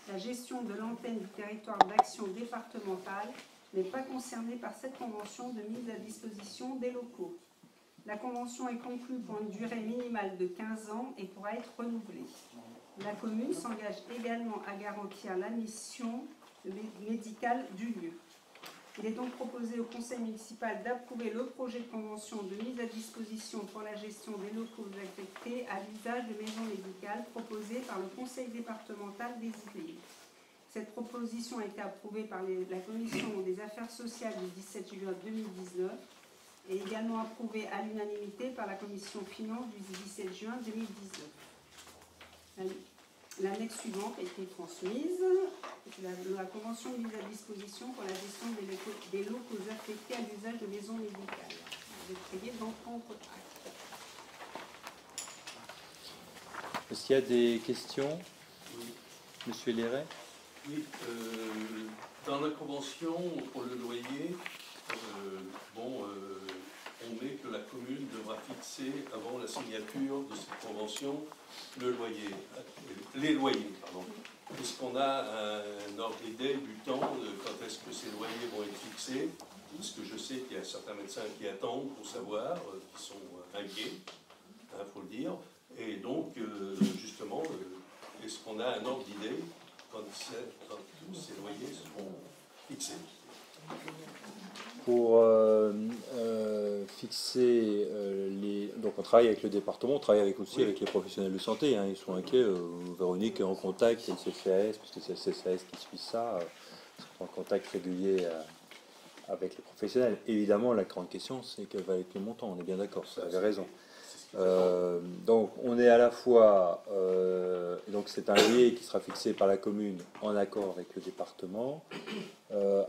la gestion de l'antenne du territoire d'action départementale n'est pas concernée par cette convention de mise à disposition des locaux. La convention est conclue pour une durée minimale de 15 ans et pourra être renouvelée. La commune s'engage également à garantir la mission médicale du lieu. Il est donc proposé au conseil municipal d'approuver le projet de convention de mise à disposition pour la gestion des locaux affectés à l'usage de maisons médicales proposée par le conseil départemental des Yvelines. Cette proposition a été approuvée par la commission des affaires sociales du 17 juillet 2019 et également approuvée à l'unanimité par la commission finance du 17 juin 2019. L'annexe suivante a été transmise. La convention mise à disposition pour la gestion des locaux affectés à l'usage de maisons médicales. Vous êtes prié d'en prendre acte. Est-ce qu'il y a des questions? Oui. Monsieur Léret? Oui, dans la convention pour le loyer, on met que la commune devra fixer avant la signature de cette convention les loyers. Est-ce qu'on a un ordre d'idée du temps de quand est-ce que ces loyers vont être fixés? Parce que je sais qu'il y a certains médecins qui attendent pour savoir, qui sont inquiets, il faut le dire. Et donc, justement, est-ce qu'on a un ordre d'idée quand ces loyers seront fixés? Pour fixer les... Donc on travaille avec le département, on travaille aussi avec les professionnels de santé, hein, ils sont inquiets. Véronique est en contact avec le CCAS, parce que c'est le CCAS qui suit ça, en contact régulier avec les professionnels. Évidemment, la grande question, c'est quel va être le montant, on est bien d'accord, vous avez raison. Donc on est à la fois, donc c'est un loyer qui sera fixé par la commune en accord avec le département,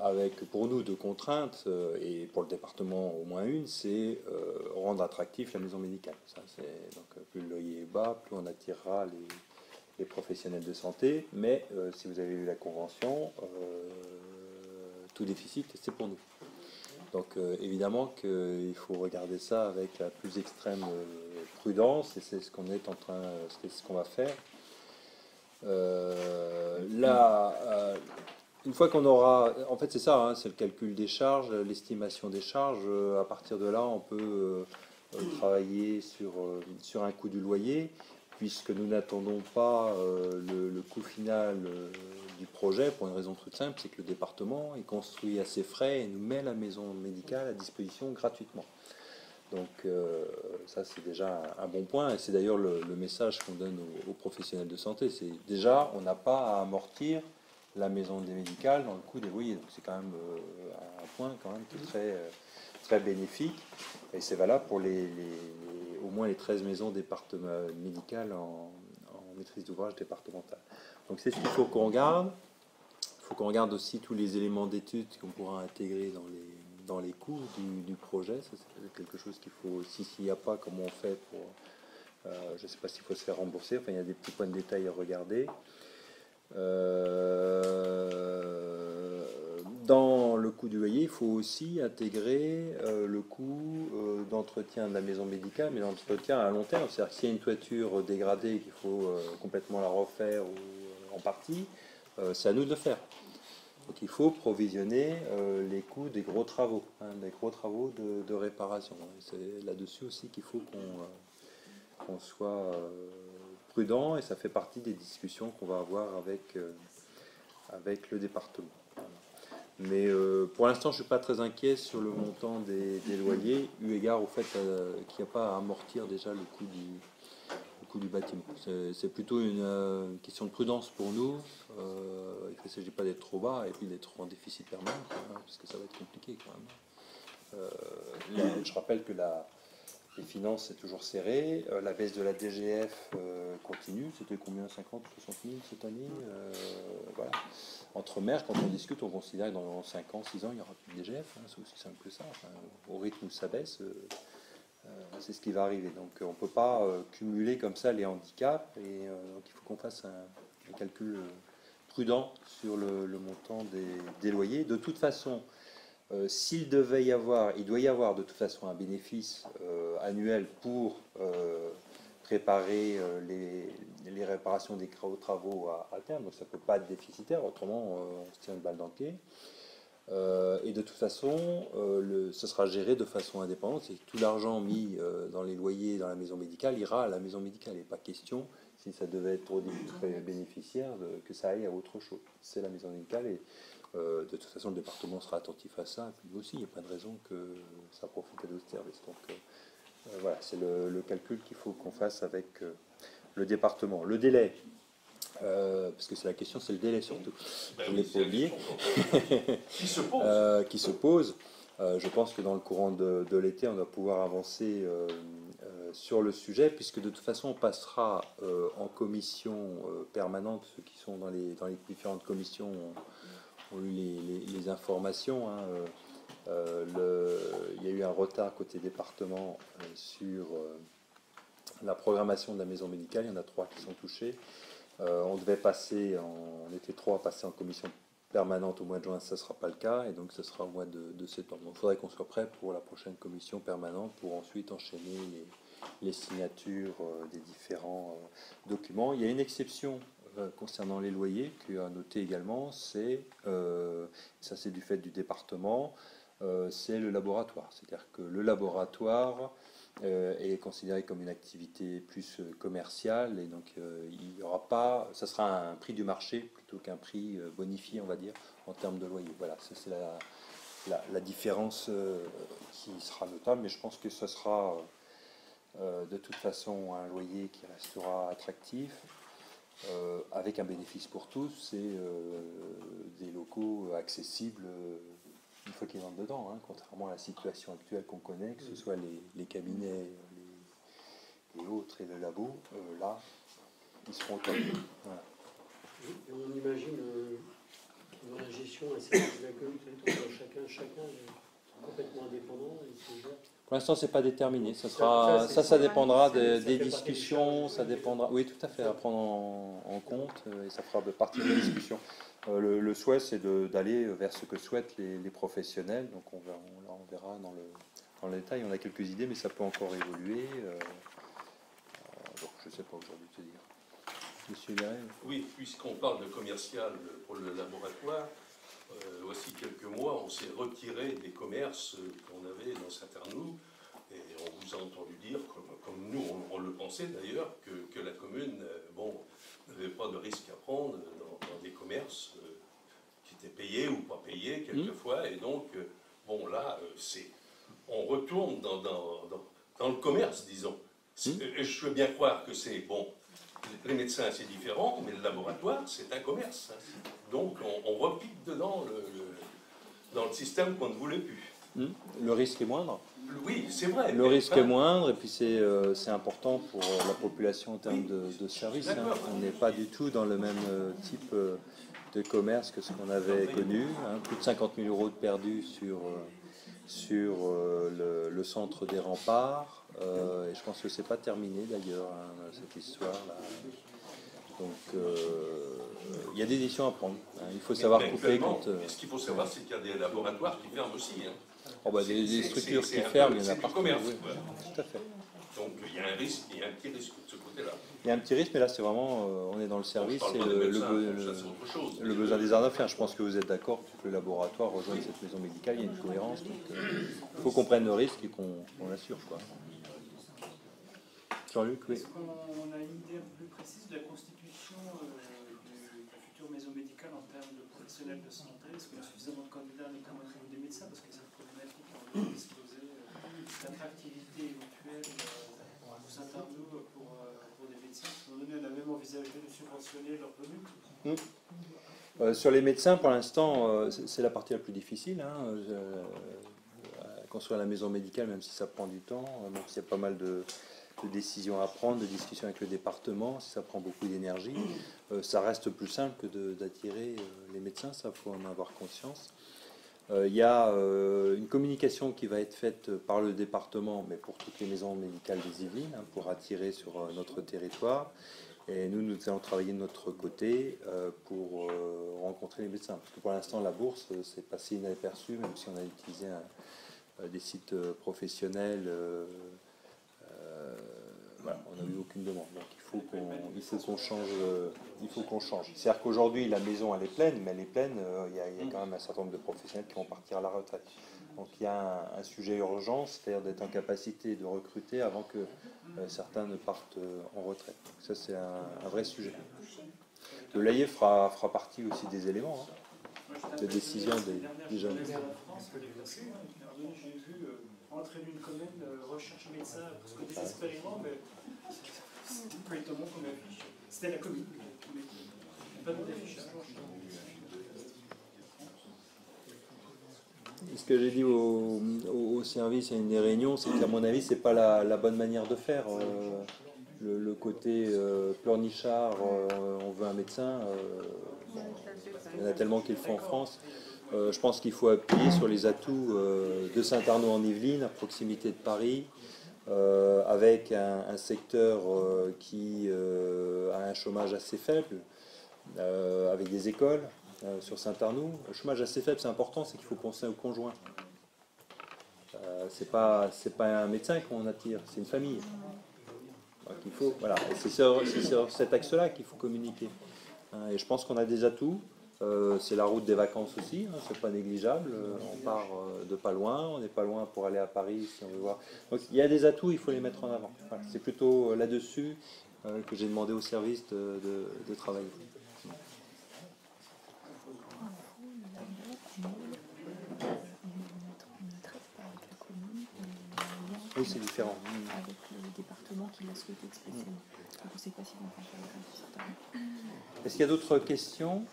avec pour nous deux contraintes, et pour le département au moins une, c'est rendre attractif la maison médicale. Ça, donc plus le loyer est bas, plus on attirera les professionnels de santé, mais si vous avez lu la convention, tout déficit c'est pour nous. Donc évidemment qu'il faut regarder ça avec la plus extrême prudence, et c'est ce qu'on est en train, c'est ce qu'on va faire. Une fois qu'on aura, en fait c'est ça, hein, c'est le calcul des charges, l'estimation des charges. À partir de là, on peut travailler sur un coût du loyer, puisque nous n'attendons pas le coût final du projet, pour une raison toute simple, c'est que le département est construit à ses frais et nous met la maison médicale à disposition gratuitement. Donc ça c'est déjà un bon point, et c'est d'ailleurs le message qu'on donne aux professionnels de santé, c'est déjà on n'a pas à amortir la maison médicale dans le coût des loyers, donc c'est quand même un point quand même qui est très, très bénéfique, et c'est valable pour au moins les 13 maisons médicales en maîtrise d'ouvrage départementale. Donc c'est ce qu'il faut qu'on regarde. Il faut qu'on regarde aussi tous les éléments d'études qu'on pourra intégrer dans les coûts du projet. Ça, c'est quelque chose qu'il faut, s'il n'y a pas, comment on fait pour je ne sais pas s'il faut se faire rembourser. Enfin, il y a des petits points de détail à regarder. Dans le coût du loyer, il faut aussi intégrer le coût d'entretien de la maison médicale, mais d'entretien à long terme. C'est-à-dire que s'il y a une toiture dégradée et qu'il faut complètement la refaire ou en partie, c'est à nous de le faire. Donc il faut provisionner les coûts des gros travaux, des gros travaux de réparation. C'est là-dessus aussi qu'il faut qu'on soit prudent, et ça fait partie des discussions qu'on va avoir avec le département. Mais pour l'instant, je ne suis pas très inquiet sur le montant des loyers, eu égard au fait qu'il n'y a pas à amortir déjà le coût du bâtiment. C'est plutôt une question de prudence pour nous. Il ne s'agit pas d'être trop bas et puis d'être en déficit permanent, parce que ça va être compliqué quand même. Je rappelle que les finances, c'est toujours serré. La baisse de la DGF continue. C'était combien, 50 ou 60 000 cette année? Voilà. Entre maires, quand on discute, on considère que dans 5 ans, 6 ans, il n'y aura plus de DGF. C'est aussi simple que ça. Enfin, au rythme où ça baisse, c'est ce qui va arriver. Donc on ne peut pas cumuler comme ça les handicaps. Et donc il faut qu'on fasse un calcul prudent sur le montant des loyers. De toute façon, s'il devait y avoir, il doit y avoir de toute façon un bénéfice annuel pour préparer les réparations des travaux à terme, donc ça ne peut pas être déficitaire, autrement on se tire une balle dans le pied. Et de toute façon, ce sera géré de façon indépendante, et tout l'argent mis dans les loyers dans la maison médicale ira à la maison médicale. Il n'est pas question, si ça devait être trop bénéficiaire, que ça aille à autre chose. C'est la maison médicale, et de toute façon, le département sera attentif à ça, et puis nous aussi, il n'y a pas de raison que ça profite à d'autres services. Donc voilà, c'est le calcul qu'il faut qu'on fasse avec le département. Le délai, parce que c'est la question, c'est le délai surtout. Je ne l'ai pas oublié. Qui se pose. Je pense que dans le courant de l'été, on va pouvoir avancer sur le sujet, puisque de toute façon, on passera en commission permanente. Ceux qui sont dans les différentes commissions ont eu les informations. Il y a eu un retard côté département sur la programmation de la maison médicale. Il y en a 3 qui sont touchés. On devait passer, on était 3 à passer en commission permanente au mois de juin, ça ne sera pas le cas, et donc ce sera au mois de septembre. Donc il faudrait qu'on soit prêt pour la prochaine commission permanente pour ensuite enchaîner les signatures des différents documents. Il y a une exception concernant les loyers qu'à noter également, c'est, ça c'est du fait du département, c'est le laboratoire. C'est-à-dire que le laboratoire est considéré comme une activité plus commerciale, et donc il n'y aura pas, ça sera un prix du marché plutôt qu'un prix bonifié, on va dire, en termes de loyer. Voilà, ça c'est la différence qui sera notable, mais je pense que ce sera de toute façon un loyer qui restera attractif, avec un bénéfice pour tous, et des locaux accessibles une fois qu'ils rentrent dedans, contrairement à la situation actuelle qu'on connaît, que ce soit les cabinets et autres, et le labo, là, ils seront au top. Voilà. Et on imagine dans la gestion un service d'accueil, chacun est complètement indépendant et se gère. Pour l'instant, c'est pas déterminé. Ça dépendra des discussions, ça dépendra. Oui, tout à fait, à prendre en compte, et ça fera partie des discussions. Le souhait, c'est d'aller vers ce que souhaitent les professionnels. Donc, on verra dans le détail. On a quelques idées, mais ça peut encore évoluer. Donc, je ne sais pas aujourd'hui te dire. Monsieur Léret. Oui, puisqu'on parle de commercial pour le laboratoire, voici quelques mois, on s'est retiré des commerces qu'on avait dans Saint-Arnoux, et on vous a entendu dire, comme nous on le pensait d'ailleurs, que la commune n'avait pas de risque à prendre dans des commerces qui étaient payés ou pas payés quelquefois, et donc là on retourne dans le commerce, disons. Et je veux bien croire que c'est les médecins c'est différent, mais le laboratoire c'est un commerce. Donc on repique dedans dans le système qu'on ne voulait plus. Le risque est moindre. Oui, c'est vrai. Le risque est moindre, et puis c'est important pour la population en termes de services. On n'est pas du tout dans le même type de commerce que ce qu'on avait connu. Plus de 50 000 € de perdus sur le centre des remparts. Et je pense que c'est pas terminé d'ailleurs, hein, cette histoire-là. Donc il y a des décisions à prendre. Hein. Il faut savoir couper quand. Ce qu'il faut savoir, c'est qu'il y a des laboratoires qui ferment aussi. Hein. Oh bah, des structures qui ferment, il y en a partout. partout. Commerce, Oui. Tout à fait. Donc il y a un risque, il y a un petit risque de ce côté-là. Il y a un petit risque, mais là c'est vraiment, on est dans le service et le besoin des arts d'affaires. Je pense que vous êtes d'accord que le laboratoire rejoigne cette maison médicale, il y a une cohérence. Donc il faut qu'on prenne le risque et qu'on l'assure. Jean-Luc, oui. Est-ce qu'on a une idée un peu plus précise de la constitution de la future maison médicale en termes de professionnels de santé? Est-ce qu'il y a suffisamment de candidats, notamment au niveau des médecins, parce que cette problématique on disposer d'attractivité éventuelle aux Saint-Arnaud pour des médecins? À un moment donné, on a même envisagé de subventionner leur venue. Sur les médecins, pour l'instant, c'est la partie la plus difficile. Hein, construire la maison médicale, même si ça prend du temps, même s'il y a pas mal de décisions à prendre, de discussions avec le département, si ça prend beaucoup d'énergie, ça reste plus simple que d'attirer les médecins, ça faut en avoir conscience. Il y a une communication qui va être faite par le département, mais pour toutes les maisons médicales des Yvelines, hein, pour attirer sur notre territoire. Et nous allons travailler de notre côté pour rencontrer les médecins. Parce que pour l'instant, la bourse, c'est passé inaperçu, même si on a utilisé des sites professionnels. Voilà, on n'a eu aucune demande. Donc il faut qu'on change. C'est-à-dire qu'aujourd'hui, la maison, elle est pleine, mais elle est pleine, il y a quand même un certain nombre de professionnels qui vont partir à la retraite. Donc il y a un sujet urgent, c'est-à-dire d'être en capacité de recruter avant que certains ne partent en retraite. Donc ça, c'est un vrai sujet. Le Laïe fera partie aussi des éléments de décision des jeunes. J'ai vu entrer d'une commune recherche médecin presque désespérément, mais c'est pas étonnant qu'on affiche. C'était la commune. Pas d'affichage. Ce que j'ai dit au service à une des réunions, c'est qu'à mon avis, c'est pas la bonne manière de faire. Le côté pleurnichard, on veut un médecin, il y en a tellement qu'il faut en France. Je pense qu'il faut appuyer sur les atouts de Saint-Arnaud en Yvelines, à proximité de Paris, avec un secteur qui a un chômage assez faible, avec des écoles. Sur Saint-Arnaud, le chômage assez faible, c'est important, c'est qu'il faut penser au conjoint. C'est pas un médecin qu'on attire, c'est une famille. Donc il faut, voilà, c'est sur cet axe-là qu'il faut communiquer. Et je pense qu'on a des atouts. C'est la route des vacances aussi, hein, c'est pas négligeable. On part de pas loin, on n'est pas loin pour aller à Paris si on veut voir. Donc il y a des atouts, il faut les mettre en avant. Voilà, c'est plutôt là-dessus que j'ai demandé au service de travailler. Oui, c'est différent. Avec le département qui l'a souhaité expressément. Donc on ne sait pas si on peut faire. Est-ce qu'il y a d'autres questions?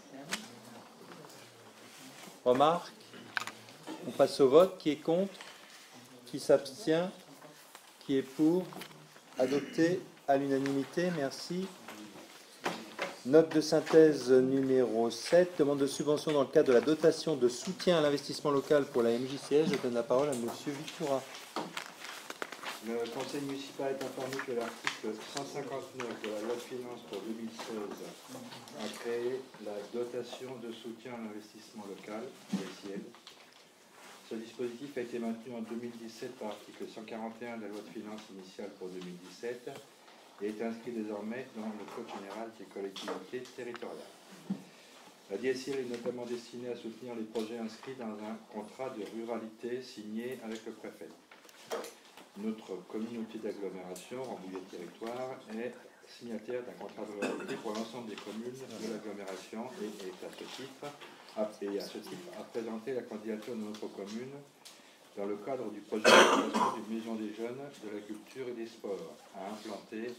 Remarques? On passe au vote. Qui est contre? Qui s'abstient? Qui est pour? Adopté à l'unanimité. Merci. Note de synthèse numéro 7. Demande de subvention dans le cadre de la dotation de soutien à l'investissement local pour la MJCS. Je donne la parole à M. Victoura. Le Conseil municipal est informé que l'article 159 de la loi de finances pour 2016 a créé la dotation de soutien à l'investissement local, DSIL. Ce dispositif a été maintenu en 2017 par l'article 141 de la loi de finances initiale pour 2017 et est inscrit désormais dans le Code général des collectivités territoriales. La DSIL est notamment destinée à soutenir les projets inscrits dans un contrat de ruralité signé avec le préfet. Notre communauté d'agglomération, Rambouillet Territoire, est signataire d'un contrat de ruralité pour l'ensemble des communes de l'agglomération et à ce titre a présenté la candidature de notre commune dans le cadre du projet de création d'une maison des jeunes, de la culture et des sports à implanter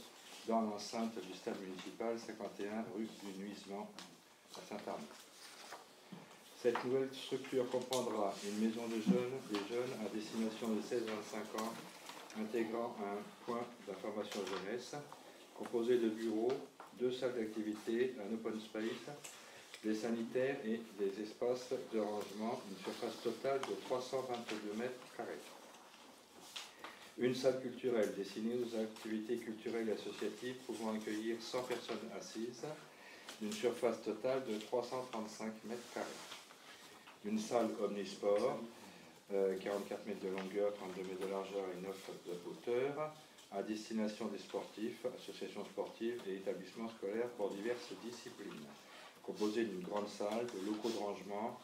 dans l'enceinte du stade municipal 51 rue du Nuisement à Saint-Arnaud. Cette nouvelle structure comprendra une maison des jeunes à destination de 16-25 ans, intégrant un point d'information jeunesse, composé de bureaux, 2 salles d'activité, un open space, des sanitaires et des espaces de rangement, une surface totale de 322 mètres carrés. Une salle culturelle destinée aux activités culturelles et associatives pouvant accueillir 100 personnes assises, d'une surface totale de 335 m². Une salle omnisport, 44 mètres de longueur, 32 mètres de largeur et 9 de hauteur, à destination des sportifs, associations sportives et établissements scolaires pour diverses disciplines, composée d'une grande salle, de locaux de rangement,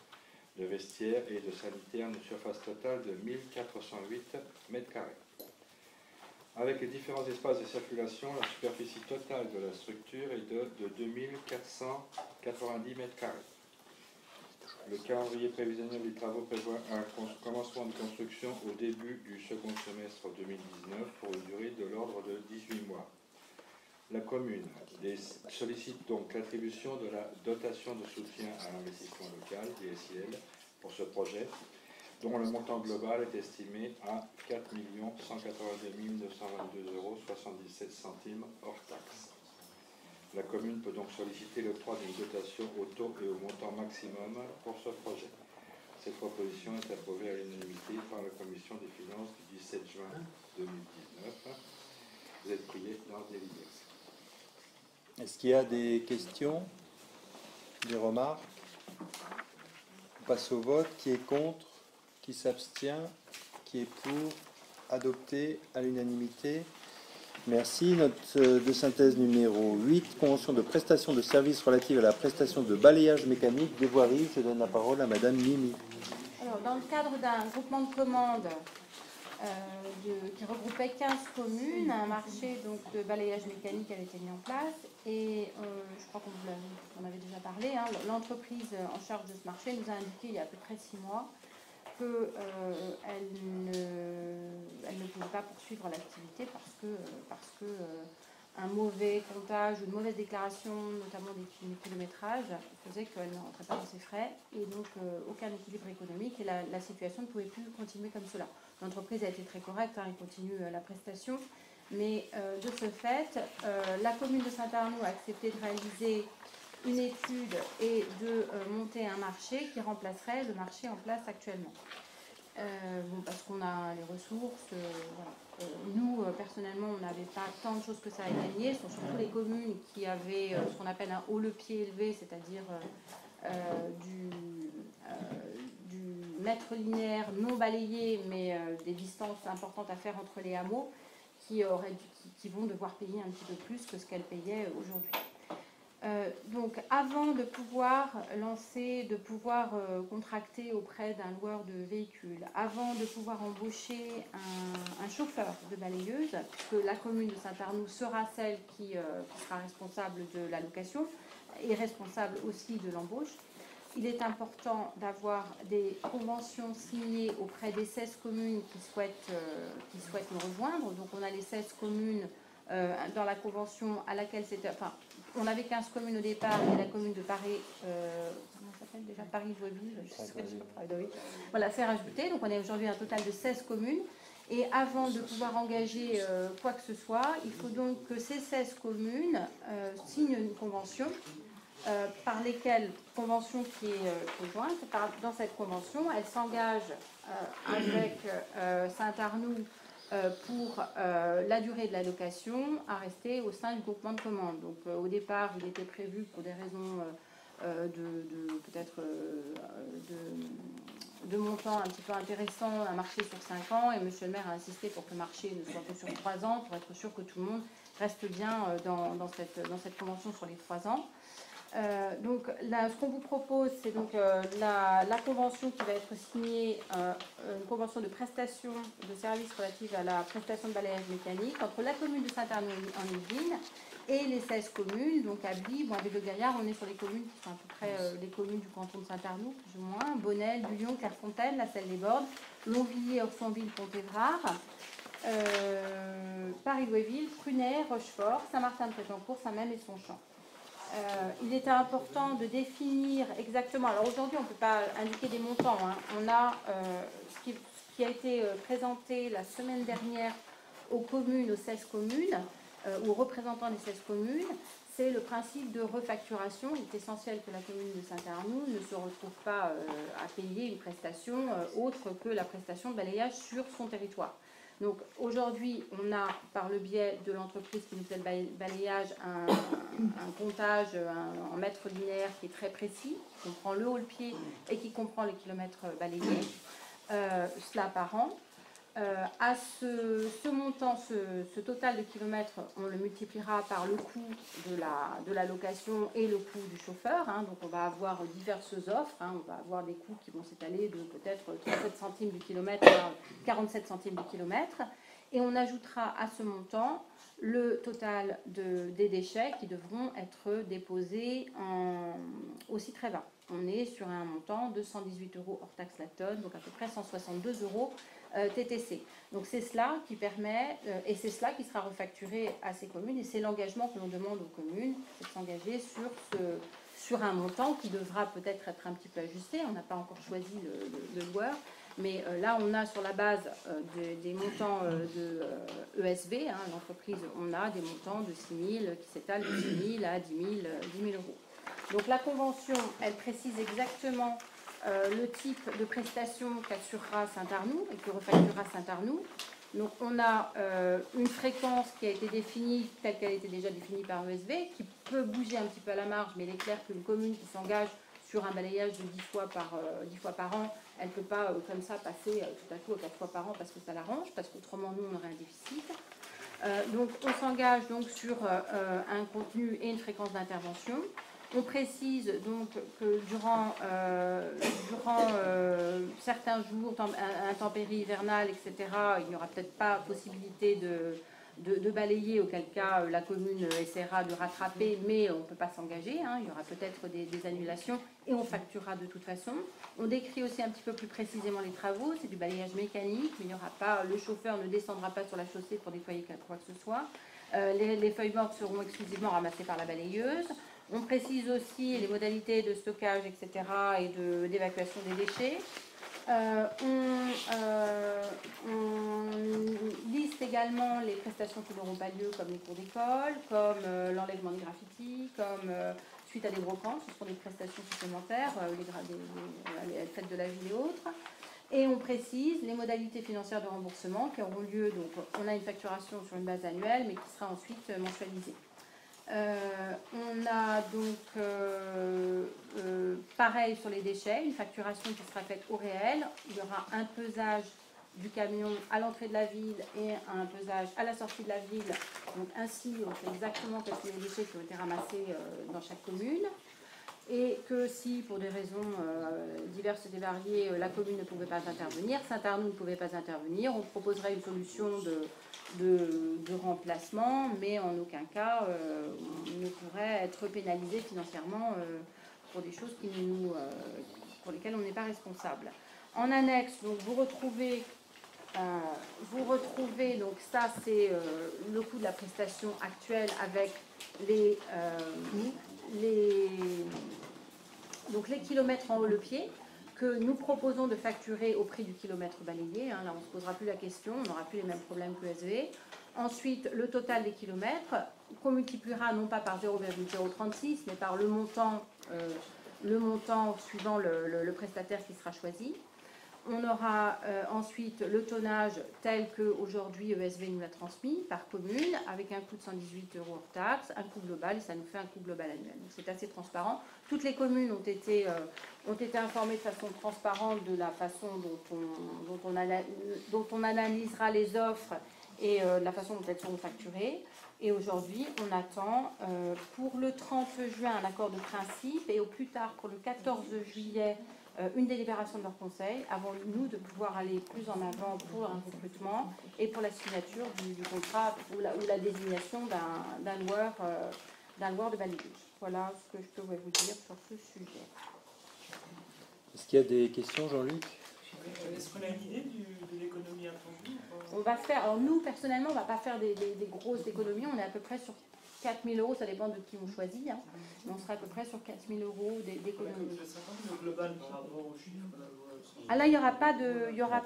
de vestiaires et de sanitaires, une surface totale de 1408 m². Avec les différents espaces de circulation, la superficie totale de la structure est de 2490 m². Le calendrier prévisionnel des travaux prévoit un commencement de construction au début du second semestre 2019 pour une durée de l'ordre de 18 mois. La commune sollicite donc l'attribution de la dotation de soutien à l'investissement local, DSIL, pour ce projet, dont le montant global est estimé à 4 182 922,77 € hors taxes. La commune peut donc solliciter l'octroi d'une dotation au taux et au montant maximum pour ce projet. Cette proposition est approuvée à l'unanimité par la commission des finances du 17 juin 2019. Vous êtes priés d'en délibérer. Est-ce qu'il y a des questions, des remarques? On passe au vote. Qui est contre? Qui s'abstient? Qui est pour? Adopté à l'unanimité. Merci. Note de synthèse numéro 8, convention de prestation de services relative à la prestation de balayage mécanique des voiries. Je donne la parole à Madame Mimi. Alors, dans le cadre d'un groupement de commandes qui regroupait 15 communes, un marché donc, de balayage mécanique avait été mis en place et je crois qu'on en avait déjà parlé. Hein, l'entreprise en charge de ce marché nous a indiqué il y a à peu près 6 mois qu'elle ne pouvait pas poursuivre l'activité parce que un mauvais comptage ou une mauvaise déclaration, notamment des kilométrages, faisait qu'elle ne rentrait pas dans ses frais et donc aucun équilibre économique et la situation ne pouvait plus continuer comme cela. L'entreprise a été très correcte, hein, elle continue la prestation, mais de ce fait, la commune de Saint-Arnoult a accepté de réaliser une étude et de monter un marché qui remplacerait le marché en place actuellement. Parce qu'on a les ressources, voilà. Nous, personnellement, on n'avait pas tant de choses que ça à gagner. Ce sont surtout les communes qui avaient ce qu'on appelle un haut le pied élevé, c'est-à-dire du mètre linéaire non balayé, mais des distances importantes à faire entre les hameaux, qui vont devoir payer un petit peu plus que ce qu'elles payaient aujourd'hui. Donc, avant de pouvoir contracter auprès d'un loueur de véhicules, avant de pouvoir embaucher un chauffeur de balayeuse, puisque la commune de Saint-Arnoult sera celle qui sera responsable de la location et responsable aussi de l'embauche, il est important d'avoir des conventions signées auprès des 16 communes qui souhaitent nous rejoindre. Donc, on a les 16 communes dans la convention à laquelle c'était... Enfin, on avait 15 communes au départ, et la commune de Paris... comment ça s'appelle déjà? Paris-Vauxville. Voilà, c'est rajouté. Donc, on est aujourd'hui un total de 16 communes. Et avant de pouvoir engager quoi que ce soit, il faut donc que ces 16 communes signent une convention par lesquelles, convention qui est jointe, dans cette convention, elle s'engage avec Saint-Arnoult pour la durée de la location à rester au sein du groupement de commandes. Donc au départ, il était prévu pour des raisons de montant un petit peu intéressant, un marché sur 5 ans, et M. le maire a insisté pour que le marché ne soit que sur 3 ans, pour être sûr que tout le monde reste bien dans cette convention sur les 3 ans. Donc là, ce qu'on vous propose, c'est donc la convention qui va être signée, une convention de prestation de services relative à la prestation de balayage mécanique entre la commune de Saint-Arnoult en Yvelines et les 16 communes, donc à Bly, Boinville-le-Gaillard, on est sur les communes qui sont à peu près les communes du canton de Saint-Arnoult, plus ou moins, Bonnel, Bullion, Clairefontaine, La Celle-les-Bordes, Longvilliers, Orfonville, Pont-Évrard, Paris-Louisville, Prunay, Rochefort, Saint-Martin-de-Prétencourt, Saint-Même et Sonchamp. Il était important de définir exactement, alors aujourd'hui on ne peut pas indiquer des montants, hein. On a ce qui a été présenté la semaine dernière aux communes, aux 16 communes, aux représentants des 16 communes, c'est le principe de refacturation. Il est essentiel que la commune de Saint-Arnoult ne se retrouve pas à payer une prestation autre que la prestation de balayage sur son territoire. Donc aujourd'hui, on a par le biais de l'entreprise qui nous fait le balayage un comptage en mètres linéaires qui est très précis, qui comprend le haut, le pied et qui comprend les kilomètres balayés, cela par an. À ce montant, ce total de kilomètres, on le multipliera par le coût de la location et le coût du chauffeur. Donc on va avoir diverses offres. On va avoir des coûts qui vont s'étaler de peut-être 37 centimes du kilomètre à 47 centimes du kilomètre. Et on ajoutera à ce montant le total des déchets qui devront être déposés aussi très bas. On est sur un montant de 118 € hors taxe la tonne, donc à peu près 162 € TTC. Donc c'est cela qui permet, et c'est cela qui sera refacturé à ces communes, et c'est l'engagement que l'on demande aux communes, c'est de s'engager sur un montant qui devra peut-être être un petit peu ajusté. On n'a pas encore choisi le loueur, mais là on a sur la base des montants de ESV, l'entreprise, on a des montants de 6 000 qui s'étalent de 6 000 à 10 000 euros. Donc la convention, elle précise exactement le type de prestation qu'assurera Saint-Arnoux et que refacturera Saint-Arnoux. Donc on a une fréquence qui a été définie telle qu'elle était déjà définie par ESV, qui peut bouger un petit peu à la marge, mais il est clair qu'une commune qui s'engage sur un balayage de 10 fois par an, elle ne peut pas comme ça passer tout à coup à 4 fois par an parce que ça l'arrange, parce qu'autrement nous on aurait un déficit. Donc on s'engage donc sur un contenu et une fréquence d'intervention. On précise donc que durant certains jours, intempéries hivernales, etc., il n'y aura peut-être pas possibilité de balayer, auquel cas la commune essaiera de rattraper, mais on ne peut pas s'engager. Il y aura peut-être des annulations et on facturera de toute façon. On décrit aussi un petit peu plus précisément les travaux. C'est du balayage mécanique, mais il n'y aura pas, le chauffeur ne descendra pas sur la chaussée pour nettoyer quoi que ce soit. Les feuilles mortes seront exclusivement ramassées par la balayeuse. On précise aussi les modalités de stockage, etc. et d'évacuation des déchets. On liste également les prestations qui n'auront pas lieu, comme les cours d'école, comme l'enlèvement des graffitis, comme suite à des brocantes. Ce seront des prestations supplémentaires, les fêtes de la ville et autres. Et on précise les modalités financières de remboursement qui auront lieu. Donc, on a une facturation sur une base annuelle, mais qui sera ensuite mensualisée. On a donc pareil sur les déchets, une facturation qui sera faite au réel. Il y aura un pesage du camion à l'entrée de la ville et un pesage à la sortie de la ville. Donc ainsi, on sait exactement quels sont les déchets qui ont été ramassés dans chaque commune. Et que si, pour des raisons diverses et variées, la commune ne pouvait pas intervenir, Saint-Arnoux ne pouvait pas intervenir, on proposerait une solution de remplacement, mais en aucun cas on ne pourrait être pénalisé financièrement pour des choses pour lesquelles on n'est pas responsable. En annexe, donc, vous retrouvez donc ça c'est le coût de la prestation actuelle avec les kilomètres en haut le pied que nous proposons de facturer au prix du kilomètre balayé. Là, on ne se posera plus la question, on n'aura plus les mêmes problèmes que ESV. Ensuite, le total des kilomètres qu'on multipliera non pas par 0,036, mais par le montant suivant le prestataire qui sera choisi. On aura ensuite le tonnage tel qu'aujourd'hui ESV nous l'a transmis par commune, avec un coût de 118 € hors taxe, un coût global, et ça nous fait un coût global annuel. Donc c'est assez transparent. Toutes les communes ont été informées de façon transparente de la façon dont on analysera les offres et la façon dont elles seront facturées. Et aujourd'hui, on attend pour le 30 juin un accord de principe et au plus tard pour le 14 juillet une délibération de leur conseil, avant nous de pouvoir aller plus en avant pour un recrutement et pour la signature du contrat ou la désignation d'un loueur de balayage. Voilà ce que je peux vous dire sur ce sujet. Est-ce qu'il y a des questions, Jean-Luc? Est-ce qu'on a une idée de l'économie attendue? On va faire, alors nous personnellement, on ne va pas faire des grosses économies, on est à peu près sur 4 000 €, ça dépend de qui on choisit, mais on sera à peu près sur 4 000 € d'économies. Le global par rapport aux chiffres. Ah là, il n'y aura pas de. Il y aura.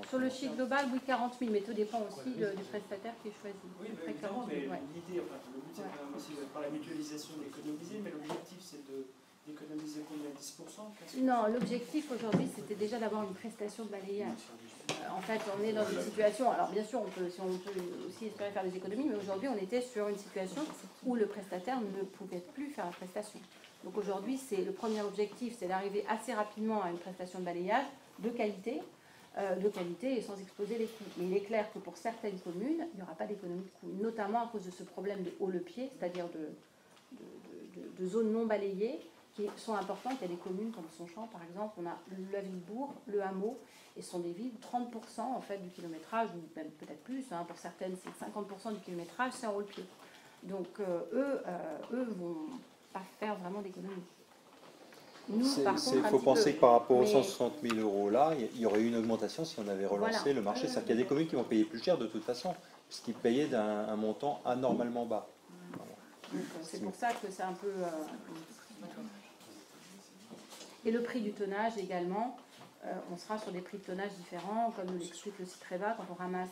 Sur le chiffre global, oui, 40 000, mais tout dépend aussi du prestataire qui est choisi. Oui, évidemment, mais l'idée, le but, c'est quand même aussi par la mutualisation d'économiser, mais l'objectif, c'est de d'économiser combien, 10%, 15%? Non, l'objectif aujourd'hui, c'était déjà d'avoir une prestation de balayage. En fait, on est dans une situation, alors bien sûr, on peut aussi espérer faire des économies, mais aujourd'hui, on était sur une situation où le prestataire ne pouvait plus faire la prestation. Donc aujourd'hui, le premier objectif, c'est d'arriver assez rapidement à une prestation de balayage de qualité et sans exploser les coûts. Mais il est clair que pour certaines communes, il n'y aura pas d'économie de coûts, notamment à cause de ce problème de haut-le-pied, c'est-à-dire de zones non balayées, qui sont importantes. Il y a des communes comme Sonchamp, par exemple, on a la ville-bourg, le hameau, et ce sont des villes, 30% en fait du kilométrage, ou même peut-être plus, pour certaines c'est 50% du kilométrage, c'est en haut-le-pied. Donc eux vont pas faire vraiment d'économie. Il faut penser que par rapport aux 160 000 euros là, il y aurait eu une augmentation si on avait relancé le marché. C'est-à-dire qu'il y a des communes qui vont payer plus cher de toute façon, puisqu'ils payaient d'un montant anormalement bas. Donc c'est pour ça que c'est un peu... Et le prix du tonnage également, on sera sur des prix de tonnage différents, comme nous l'explique le site Reva, quand on ramasse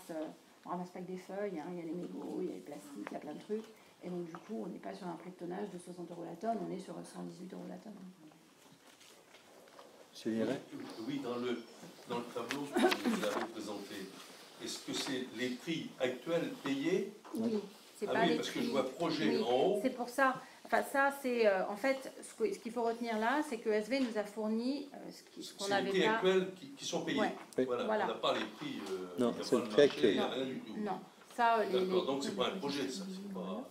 pas que des feuilles, il y a les mégots, il y a les plastiques, il y a plein de trucs. Et donc du coup, on n'est pas sur un prix de tonnage de 60 euros la tonne, on est sur 118 euros la tonne. Monsieur Liret ? Oui, dans le tableau que vous avez présenté, est-ce que c'est les prix actuels payés? Oui, c'est pas oui, les parce prix. Que je vois projet oui, en haut. C'est pour ça. Enfin, ça, c'est en fait ce qu'il faut retenir là, c'est que SV nous a fourni ce qu'on avait là. C'est les prix actuels qui sont payés. Ouais. Oui. Voilà. On n'a pas les prix. Non, c'est le prix actuel. Rien du tout. Non, ça. D'accord. Donc c'est pas un projet, ça. C'est pas.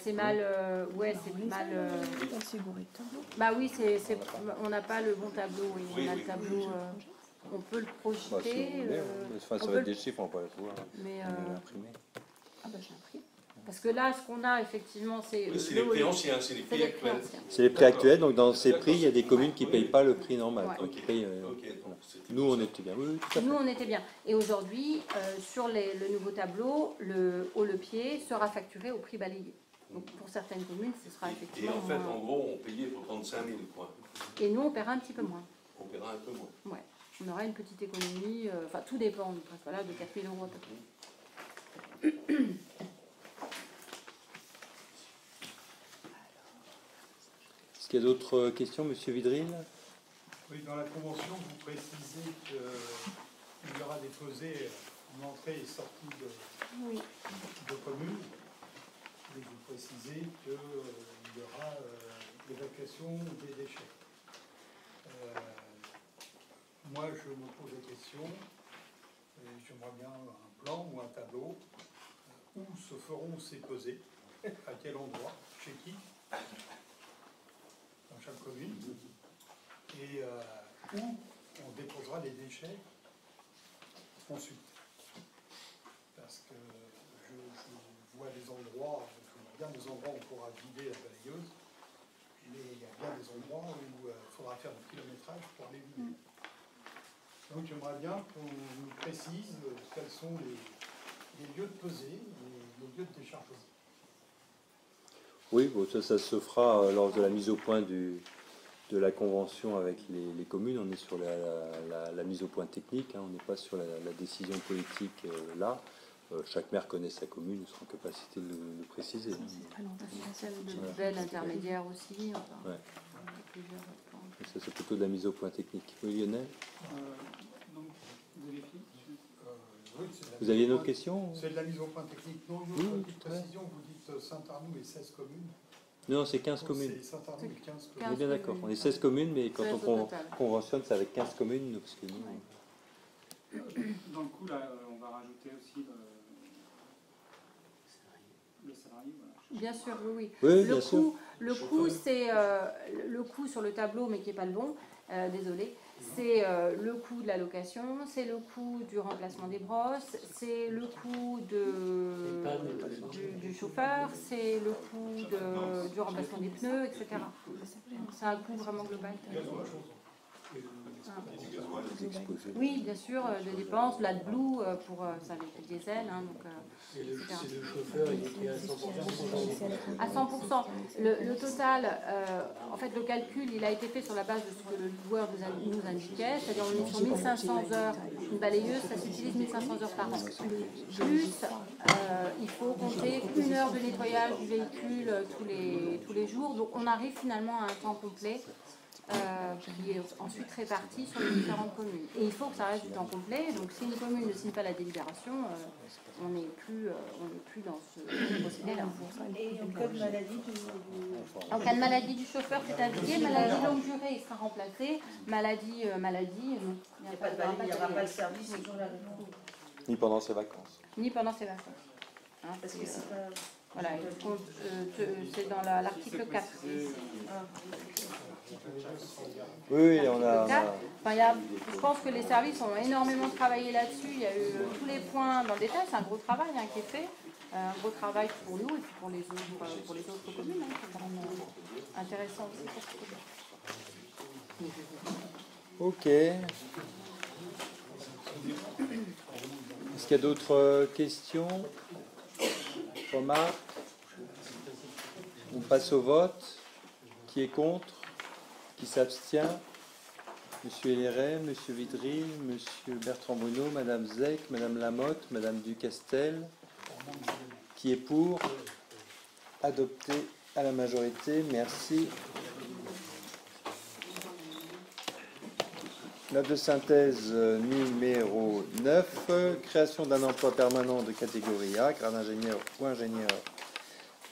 C'est mal, c'est mal. Bah oui, on n'a pas le bon tableau. Oui. On a le tableau. On peut le projeter. Bah, si vous voulez, enfin, ça va être des chiffres, on va pas les voir. Mais l'imprimer. Ah bah j'ai imprimé. Parce que là, ce qu'on a effectivement, c'est. Oui, c'est les prix anciens, c'est les prix actuels. C'est les prix actuels. Donc dans ces prix, il y a des communes qui ne payent pas le prix normal. Ouais. Qui payent, nous, on était bien. Oui, tout à fait. Nous, on était bien. Et aujourd'hui, sur le nouveau tableau, le haut-le-pied sera facturé au prix balayé. Donc pour certaines communes, ce sera effectivement. Et en fait, en gros, on payait pour 35 000 points. Et nous, on paiera un petit peu moins. On paiera un peu moins. Ouais. On aura une petite économie, enfin tout dépend, voilà, de 4 000 euros à peu près. Est-ce qu'il y a d'autres questions, Monsieur Vidril? Oui, dans la convention, vous précisez qu'il y aura déposé en entrée et sortie de communes. Et vous précisez qu'il y aura l'évacuation des déchets. Moi, je me pose la question, et j'aimerais bien un plan ou un tableau, où se feront ces pesées, à quel endroit, chez qui, dans chaque commune, et où on déposera les déchets ensuite. Parce que je vois des endroits, je vois bien des endroits où on pourra vider la balayeuse, mais il y a bien des endroits où il faudra faire du kilométrage pour les vider. Donc j'aimerais bien qu'on nous précise quels sont les lieux de pesée, les lieux de déchargement. Oui, bon, ça se fera lors de la mise au point de la convention avec les communes. On est sur la mise au point technique, on n'est pas sur la décision politique là. Chaque maire connaît sa commune, nous serons en capacité de le préciser. Celle de Belle intermédiaire aussi. Enfin, ouais. Ça, c'est plutôt de la mise au point technique. Oui, Lionel? Oui, vous aviez une autre question? C'est de la mise au point technique. Non, une autre petite précision, vous dites Saint-Arnoux et 16 communes. Non, c'est 15 communes. C'est Saint-Arnoux et 15 communes. On est bien d'accord. On est 16 communes, mais quand on conventionne, c'est avec 15 communes. Parce que nous, dans le coup, là, on va rajouter aussi le salarié. Voilà. Bien sûr, oui. Oui, bien sûr. Le coût, c'est le coût sur le tableau, mais qui n'est pas le bon. Désolé. C'est le coût de la location, c'est le coût du remplacement des brosses, c'est le coût du chauffeur, c'est le coût du remplacement des pneus, etc. C'est un coût vraiment global. Oui, bien sûr, des dépenses, l'AdBlue pour ça, le diesel. Hein, donc, et le chauffeur, il était à 100%. À 100%. Le total, en fait, le calcul, il a été fait sur la base de ce que le loueur nous indiquait, c'est-à-dire on est sur 1500 heures. Une balayeuse, ça s'utilise 1500 heures par an. Plus, il faut compter 1 heure de nettoyage du véhicule tous les jours. Donc, on arrive finalement à un temps complet. Qui est ensuite réparti sur les différentes communes. Et il faut que ça reste du temps complet. Donc si une commune ne signe pas la délibération, on n'est plus dans ce procédé-là. Et en cas de maladie En cas de maladie du chauffeur, c'est indiqué. Maladie longue durée, il sera remplacé. Maladie, il n'y aura pas de service ce jour-là. Ni pendant ses vacances. Ni pendant ses vacances. Hein, parce que c'est pas... Voilà, c'est dans l'article 4. Oui, on a... Je pense que les services ont énormément travaillé là-dessus. Il y a eu tous les points dans le détail. C'est un gros travail qui est fait. Un gros travail pour nous et puis pour les autres communes. C'est vraiment intéressant aussi pour ce commun. Ok. Est-ce qu'il y a d'autres questions? Remarques? On passe au vote. Qui est contre? Qui s'abstient? Monsieur Héléret, Monsieur Vidry, Monsieur Bertrand Bruno, Madame Zec, Madame Lamotte, Madame Ducastel. Qui est pour? Adopté à la majorité. Merci. Note de synthèse numéro 9. Création d'un emploi permanent de catégorie A, grade ingénieur ou ingénieur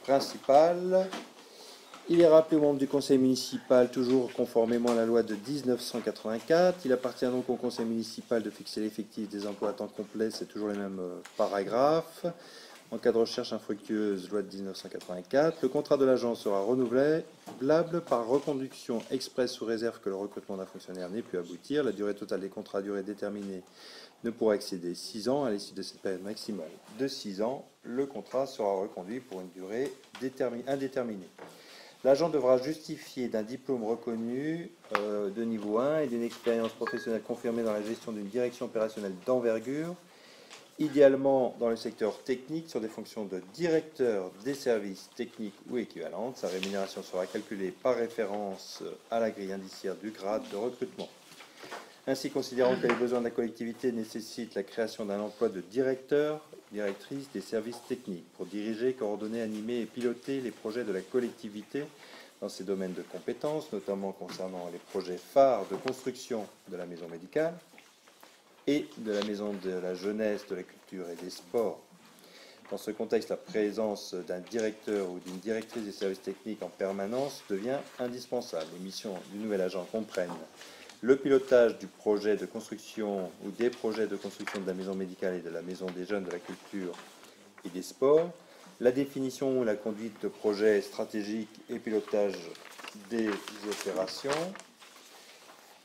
principal. Il est rappelé aux membres du conseil municipal, toujours conformément à la loi de 1984. Il appartient donc au conseil municipal de fixer l'effectif des emplois à temps complet, c'est toujours les mêmes paragraphes. En cas de recherche infructueuse, loi de 1984, le contrat de l'agent sera renouvelable par reconduction expresse sous réserve que le recrutement d'un fonctionnaire n'ait pu aboutir. La durée totale des contrats à durée déterminée ne pourra excéder 6 ans. À l'issue de cette période maximale de 6 ans, le contrat sera reconduit pour une durée indéterminée. L'agent devra justifier d'un diplôme reconnu de niveau 1 et d'une expérience professionnelle confirmée dans la gestion d'une direction opérationnelle d'envergure, idéalement dans le secteur technique sur des fonctions de directeur des services techniques ou équivalentes. Sa rémunération sera calculée par référence à la grille indiciaire du grade de recrutement. Ainsi, considérant que les besoins de la collectivité nécessitent la création d'un emploi de directeur, directrice des services techniques pour diriger, coordonner, animer et piloter les projets de la collectivité dans ses domaines de compétences, notamment concernant les projets phares de construction de la maison médicale et de la maison de la jeunesse, de la culture et des sports. Dans ce contexte, la présence d'un directeur ou d'une directrice des services techniques en permanence devient indispensable. Les missions du nouvel agent comprennent le pilotage du projet de construction ou des projets de construction de la maison médicale et de la maison des jeunes, de la culture et des sports, la définition ou la conduite de projets stratégiques et pilotage des opérations,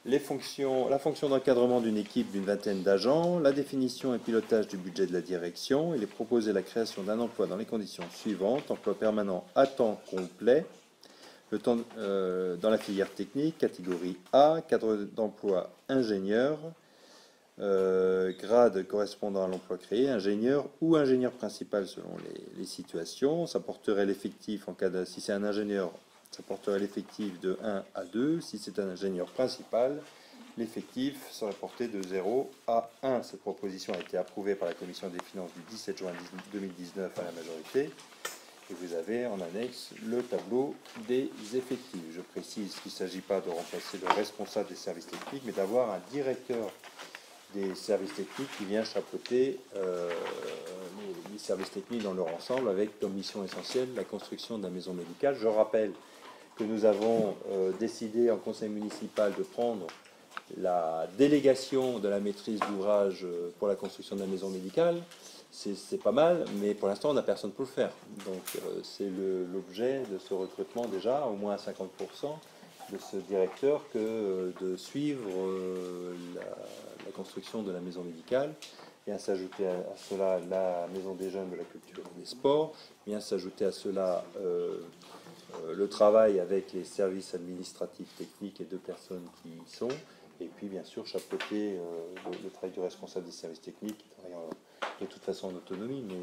la fonction d'encadrement d'une équipe d'une vingtaine d'agents, la définition et pilotage du budget de la direction. Il est proposé la création d'un emploi dans les conditions suivantes: emploi permanent à temps complet, dans la filière technique, catégorie A, cadre d'emploi ingénieur, grade correspondant à l'emploi créé, ingénieur ou ingénieur principal selon les situations. Ça porterait l'effectif, si c'est un ingénieur, ça porterait l'effectif de 1 à 2. Si c'est un ingénieur principal, l'effectif serait porté de 0 à 1. Cette proposition a été approuvée par la commission des finances du 17 juin 2019 à la majorité. Et vous avez en annexe le tableau des effectifs. Je précise qu'il ne s'agit pas de remplacer le responsable des services techniques, mais d'avoir un directeur des services techniques qui vient chapeauter les services techniques dans leur ensemble, avec comme mission essentielle la construction de la maison médicale. Je rappelle que nous avons décidé en conseil municipal de prendre la délégation de la maîtrise d'ouvrage pour la construction de la maison médicale. C'est pas mal, mais pour l'instant, on n'a personne pour le faire. Donc, c'est l'objet de ce recrutement déjà, au moins à 50% de ce directeur, que de suivre la construction de la maison médicale. Vient s'ajouter à cela la maison des jeunes, de la culture et des sports. Vient s'ajouter à cela le travail avec les services administratifs techniques et 2 personnes qui y sont. Et puis, bien sûr, chapeauter le travail du responsable des services techniques, qui travaille de toute façon en autonomie, mais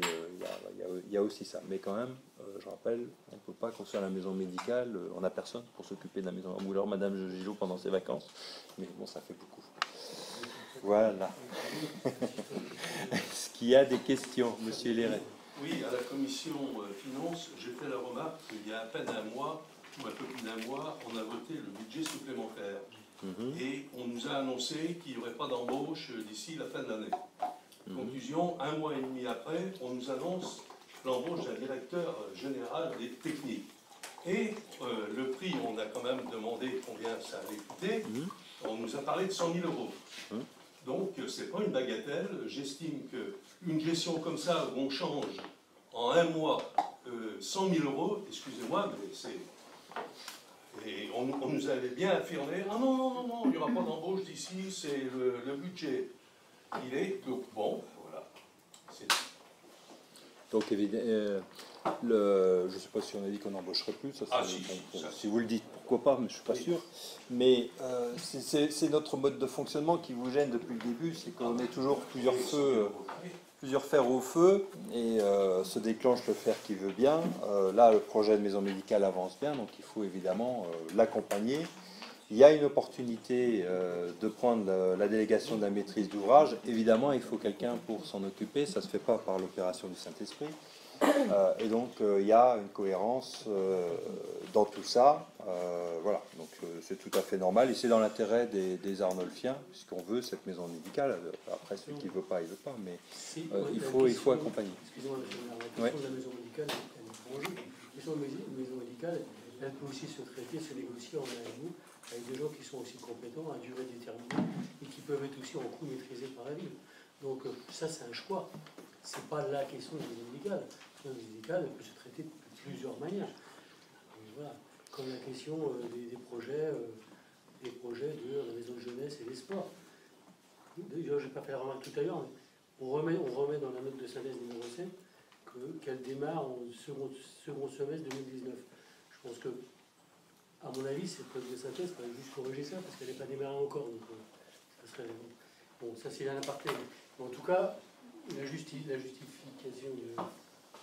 il y a aussi ça. Mais quand même, je rappelle, on ne peut pas construire la maison médicale, on n'a personne pour s'occuper de la maison. Ou alors Madame Gillot pendant ses vacances, mais bon, ça fait beaucoup. Voilà. Est-ce qu'il y a des questions, Monsieur Léret? Oui, à la commission finances, j'ai fait la remarque qu'il y a à peine un mois, ou un peu plus d'un mois, on a voté le budget supplémentaire. Et on nous a annoncé qu'il n'y aurait pas d'embauche d'ici la fin de l'année. Conclusion, un mois et demi après, on nous annonce l'embauche d'un directeur général des techniques. Et le prix, on a quand même demandé combien ça allait coûter. On nous a parlé de 100 000 euros. Donc, ce n'est pas une bagatelle. J'estime qu'une gestion comme ça, où on change en un mois 100 000 euros, excusez-moi, mais c'est... Et on nous avait bien affirmé, ah non, non, non, non, il n'y aura pas d'embauche d'ici, c'est le budget. Il est, donc bon, voilà. Donc, évidemment, je ne sais pas si on a dit qu'on n'embaucherait plus, ça, si vous le dites, pourquoi pas, mais je ne suis pas sûr. Mais c'est notre mode de fonctionnement qui vous gêne depuis le début, c'est qu'on met toujours plusieurs fers au feu, et se déclenche le fer qui veut bien. Là, le projet de maison médicale avance bien, donc il faut évidemment l'accompagner. Il y a une opportunité de prendre la délégation de la maîtrise d'ouvrage. Évidemment, il faut quelqu'un pour s'en occuper. Ça ne se fait pas par l'opération du Saint-Esprit. Et donc, il y a une cohérence dans tout ça. Voilà, donc c'est tout à fait normal. Et c'est dans l'intérêt des Arnolfiens, puisqu'on veut cette maison médicale. Après, celui qui ne veut pas, il ne veut pas. Mais il faut accompagner. Excusez-moi, la question de la maison médicale, elle est pour La question de la maison médicale, elle peut aussi se traiter, se négocier en avec vous, avec des gens qui sont aussi compétents à durée déterminée et qui peuvent être aussi en coût maîtrisés par la ville. Donc ça, c'est un choix. Ce n'est pas la question de la maison médicale. La maison médicale, elle peut se traiter de plusieurs manières. Donc, voilà. Comme la question des projets de la maison de jeunesse et des sports. Déjà, je n'ai pas fait la remarque tout à l'heure, mais on remet dans la note de synthèse numéro 7 qu'elle démarre en second semestre 2019. Je pense que, à mon avis, cette note de synthèse, il faudrait juste corriger ça, parce qu'elle n'est pas démarrée encore. Donc, ça serait... Bon, ça c'est un aparté. Mais en tout cas, la justification de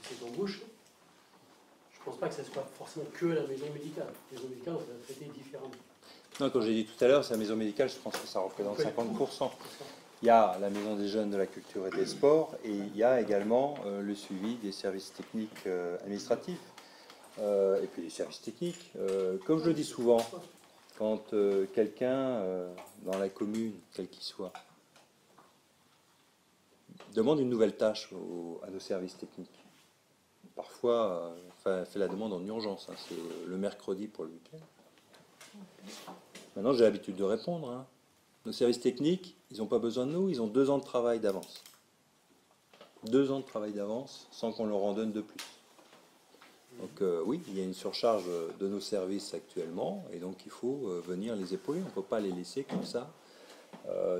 cette embauche, je ne pense pas que ce soit forcément que la maison médicale. La maison médicale, on va la traiter différemment. Non, comme j'ai dit tout à l'heure, c'est la maison médicale, je pense que ça représente 50%. Il y a la maison des jeunes, de la culture et des sports, et il y a également le suivi des services techniques administratifs. Et puis les services techniques. Comme je le dis souvent, quand quelqu'un dans la commune, quel qu'il soit, demande une nouvelle tâche à nos services techniques, parfois fait la demande en urgence, hein, c'est le mercredi pour le week-end. Maintenant, j'ai l'habitude de répondre. Hein. Nos services techniques, ils n'ont pas besoin de nous, ils ont 2 ans de travail d'avance. 2 ans de travail d'avance sans qu'on leur en donne de plus. Donc oui, il y a une surcharge de nos services actuellement, et donc il faut venir les épauler. On ne peut pas les laisser comme ça,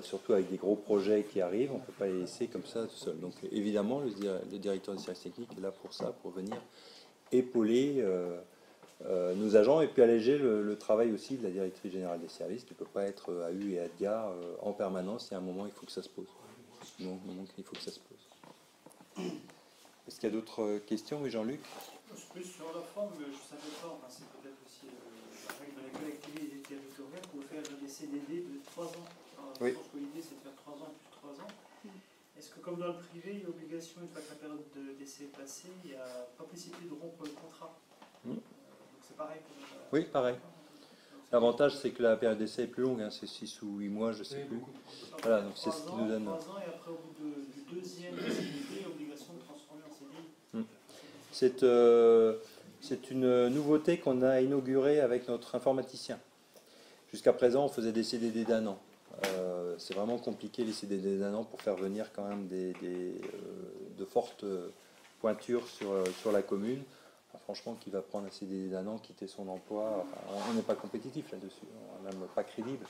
surtout avec des gros projets qui arrivent, on ne peut pas les laisser comme ça tout seul. Donc évidemment, le directeur des services techniques est là pour ça, pour venir épauler nos agents, et puis alléger le travail aussi de la directrice générale des services, qui ne peut pas être à U et à DIA en permanence. Il y a un moment, il faut que ça se pose. Donc, il faut que ça se pose. Est-ce qu'il y a d'autres questions? Oui, Jean-Luc? Plus sur la forme, je ne savais pas, enfin, c'est peut-être aussi la règle dans les collectivités territoriales pour faire des CDD de 3 ans. Alors, oui. Je pense que l'idée c'est de faire 3 ans plus 3 ans. Est-ce que comme dans le privé, il y a obligation, une fois que la période d'essai est passée, il y a pas possibilité de rompre le contrat? Donc c'est pareil pour oui, pareil. L'avantage, c'est que la période d'essai est plus longue, hein, c'est 6 ou 8 mois, je ne sais plus. Voilà, donc c'est ce qui nous donne... 3 ans, et après, au bout du deuxième CDD, obligation de transformer en CDI. C'est une nouveauté qu'on a inaugurée avec notre informaticien. Jusqu'à présent, on faisait des CDD d'1 an. C'est vraiment compliqué les CDD d'1 an pour faire venir quand même de fortes pointures sur la commune. Enfin, franchement, qui va prendre un CDD d'1 an, quitter son emploi, enfin, on n'est pas compétitif là-dessus, on n'est même pas crédible.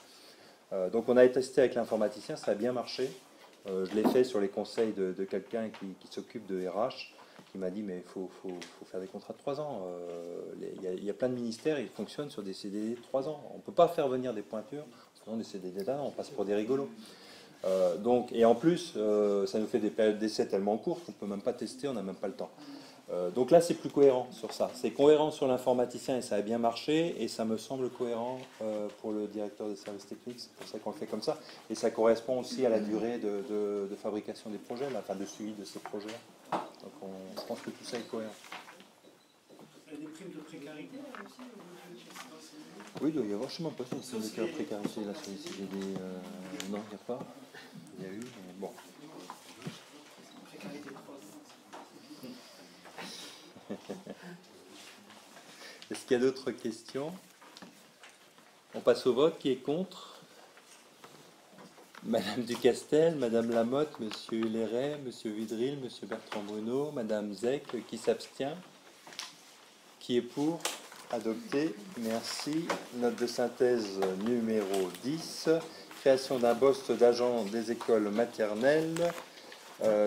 Donc on a testé avec l'informaticien, ça a bien marché. Je l'ai fait sur les conseils de quelqu'un qui s'occupe de RH, qui m'a dit mais il faut faire des contrats de 3 ans. Il y a plein de ministères, ils fonctionnent sur des CDD de 3 ans. On ne peut pas faire venir des pointures, On essaie d'aider là, on passe pour des rigolos. Donc, et en plus, ça nous fait des périodes d'essai tellement courtes qu'on ne peut même pas tester, on n'a même pas le temps. Donc là, c'est plus cohérent sur ça. C'est cohérent sur l'informaticien et ça a bien marché. Et ça me semble cohérent pour le directeur des services techniques. C'est pour ça qu'on le fait comme ça. Et ça correspond aussi à la durée de fabrication des projets, là, enfin de suivi de ces projets-là. Donc je pense que tout ça est cohérent. Il y a des primes de précarité aussi Oui, il doit y avoir, je ne sais même pas si c'est une prime de précarité là sur les CDD. Non, il n'y a pas. Il y a eu, mais bon. Est-ce qu'il y a d'autres questions? On passe au vote. Qui est contre? Madame Ducastel, Madame Lamotte, Monsieur Huléret, Monsieur Vidril, Monsieur Bertrand Bruno, Madame Zec. Qui s'abstient? Qui est pour? Adopté. Merci. Note de synthèse numéro 10. Création d'un poste d'agent des écoles maternelles.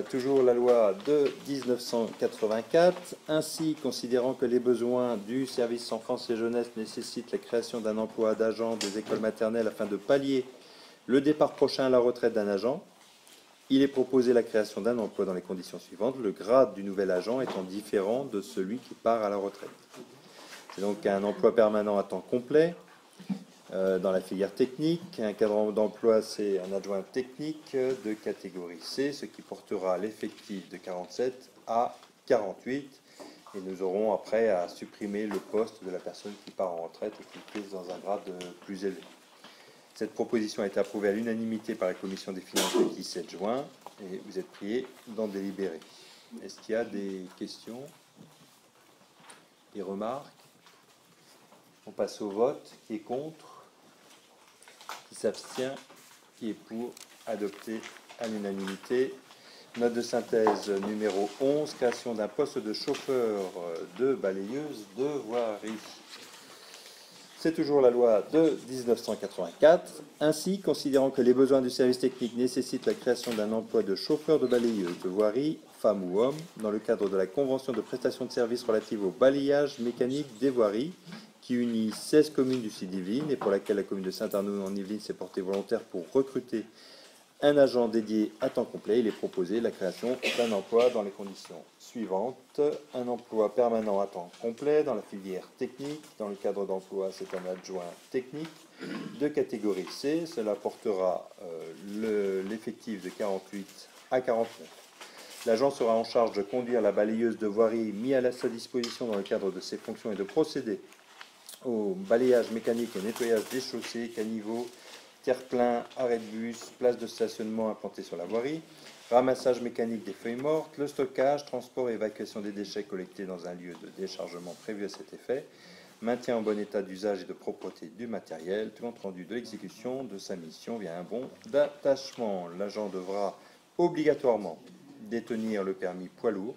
Toujours la loi de 1984. Ainsi, considérant que les besoins du service enfance et jeunesse nécessitent la création d'un emploi d'agent des écoles maternelles afin de pallier le départ prochain à la retraite d'un agent, il est proposé la création d'un emploi dans les conditions suivantes, le grade du nouvel agent étant différent de celui qui part à la retraite. C'est donc un emploi permanent à temps complet dans la filière technique. Un cadre d'emploi, c'est un adjoint technique de catégorie C, ce qui portera l'effectif de 47 à 48. Et nous aurons après à supprimer le poste de la personne qui part en retraite et qui est dans un grade plus élevé. Cette proposition a été approuvée à l'unanimité par la commission des finances le 17 juin et vous êtes priés d'en délibérer. Est-ce qu'il y a des questions, des remarques? On passe au vote. Qui est contre? Qui s'abstient? Qui est pour? Adopté à l'unanimité. Note de synthèse numéro 11. Création d'un poste de chauffeur de balayeuse de voirie. C'est toujours la loi de 1984. Ainsi, considérant que les besoins du service technique nécessitent la création d'un emploi de chauffeur de balayeuse de voirie, femme ou homme, dans le cadre de la convention de prestation de services relative au balayage mécanique des voiries, qui unit 16 communes du Sud-Yvelines et pour laquelle la commune de Saint-Arnaud en Yvelines s'est portée volontaire pour recruter un agent dédié à temps complet, il est proposé la création d'un emploi dans les conditions suivantes. Un emploi permanent à temps complet dans la filière technique. Dans le cadre d'emploi, c'est un adjoint technique de catégorie C. Cela portera l'effectif de 48 à 49. L'agent sera en charge de conduire la balayeuse de voirie mise à sa disposition dans le cadre de ses fonctions et de procéder au balayage mécanique et nettoyage des chaussées, caniveaux, terre-plein, arrêt de bus, place de stationnement implantée sur la voirie, ramassage mécanique des feuilles mortes, le stockage, transport et évacuation des déchets collectés dans un lieu de déchargement prévu à cet effet, maintien en bon état d'usage et de propreté du matériel, compte rendu de l'exécution de sa mission via un bon d'attachement. L'agent devra obligatoirement détenir le permis poids lourd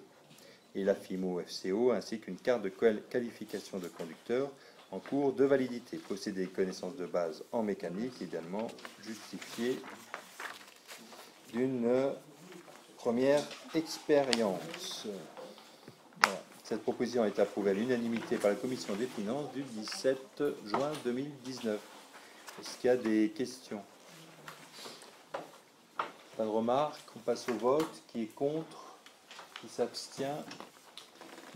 et la FIMO-FCO ainsi qu'une carte de qualification de conducteur en cours de validité, posséder connaissances de base en mécanique, idéalement justifiées d'une première expérience. Voilà. Cette proposition a été approuvée à l'unanimité par la commission des finances du 17 juin 2019. Est-ce qu'il y a des questions? Pas de remarques, on passe au vote. Qui est contre? Qui s'abstient?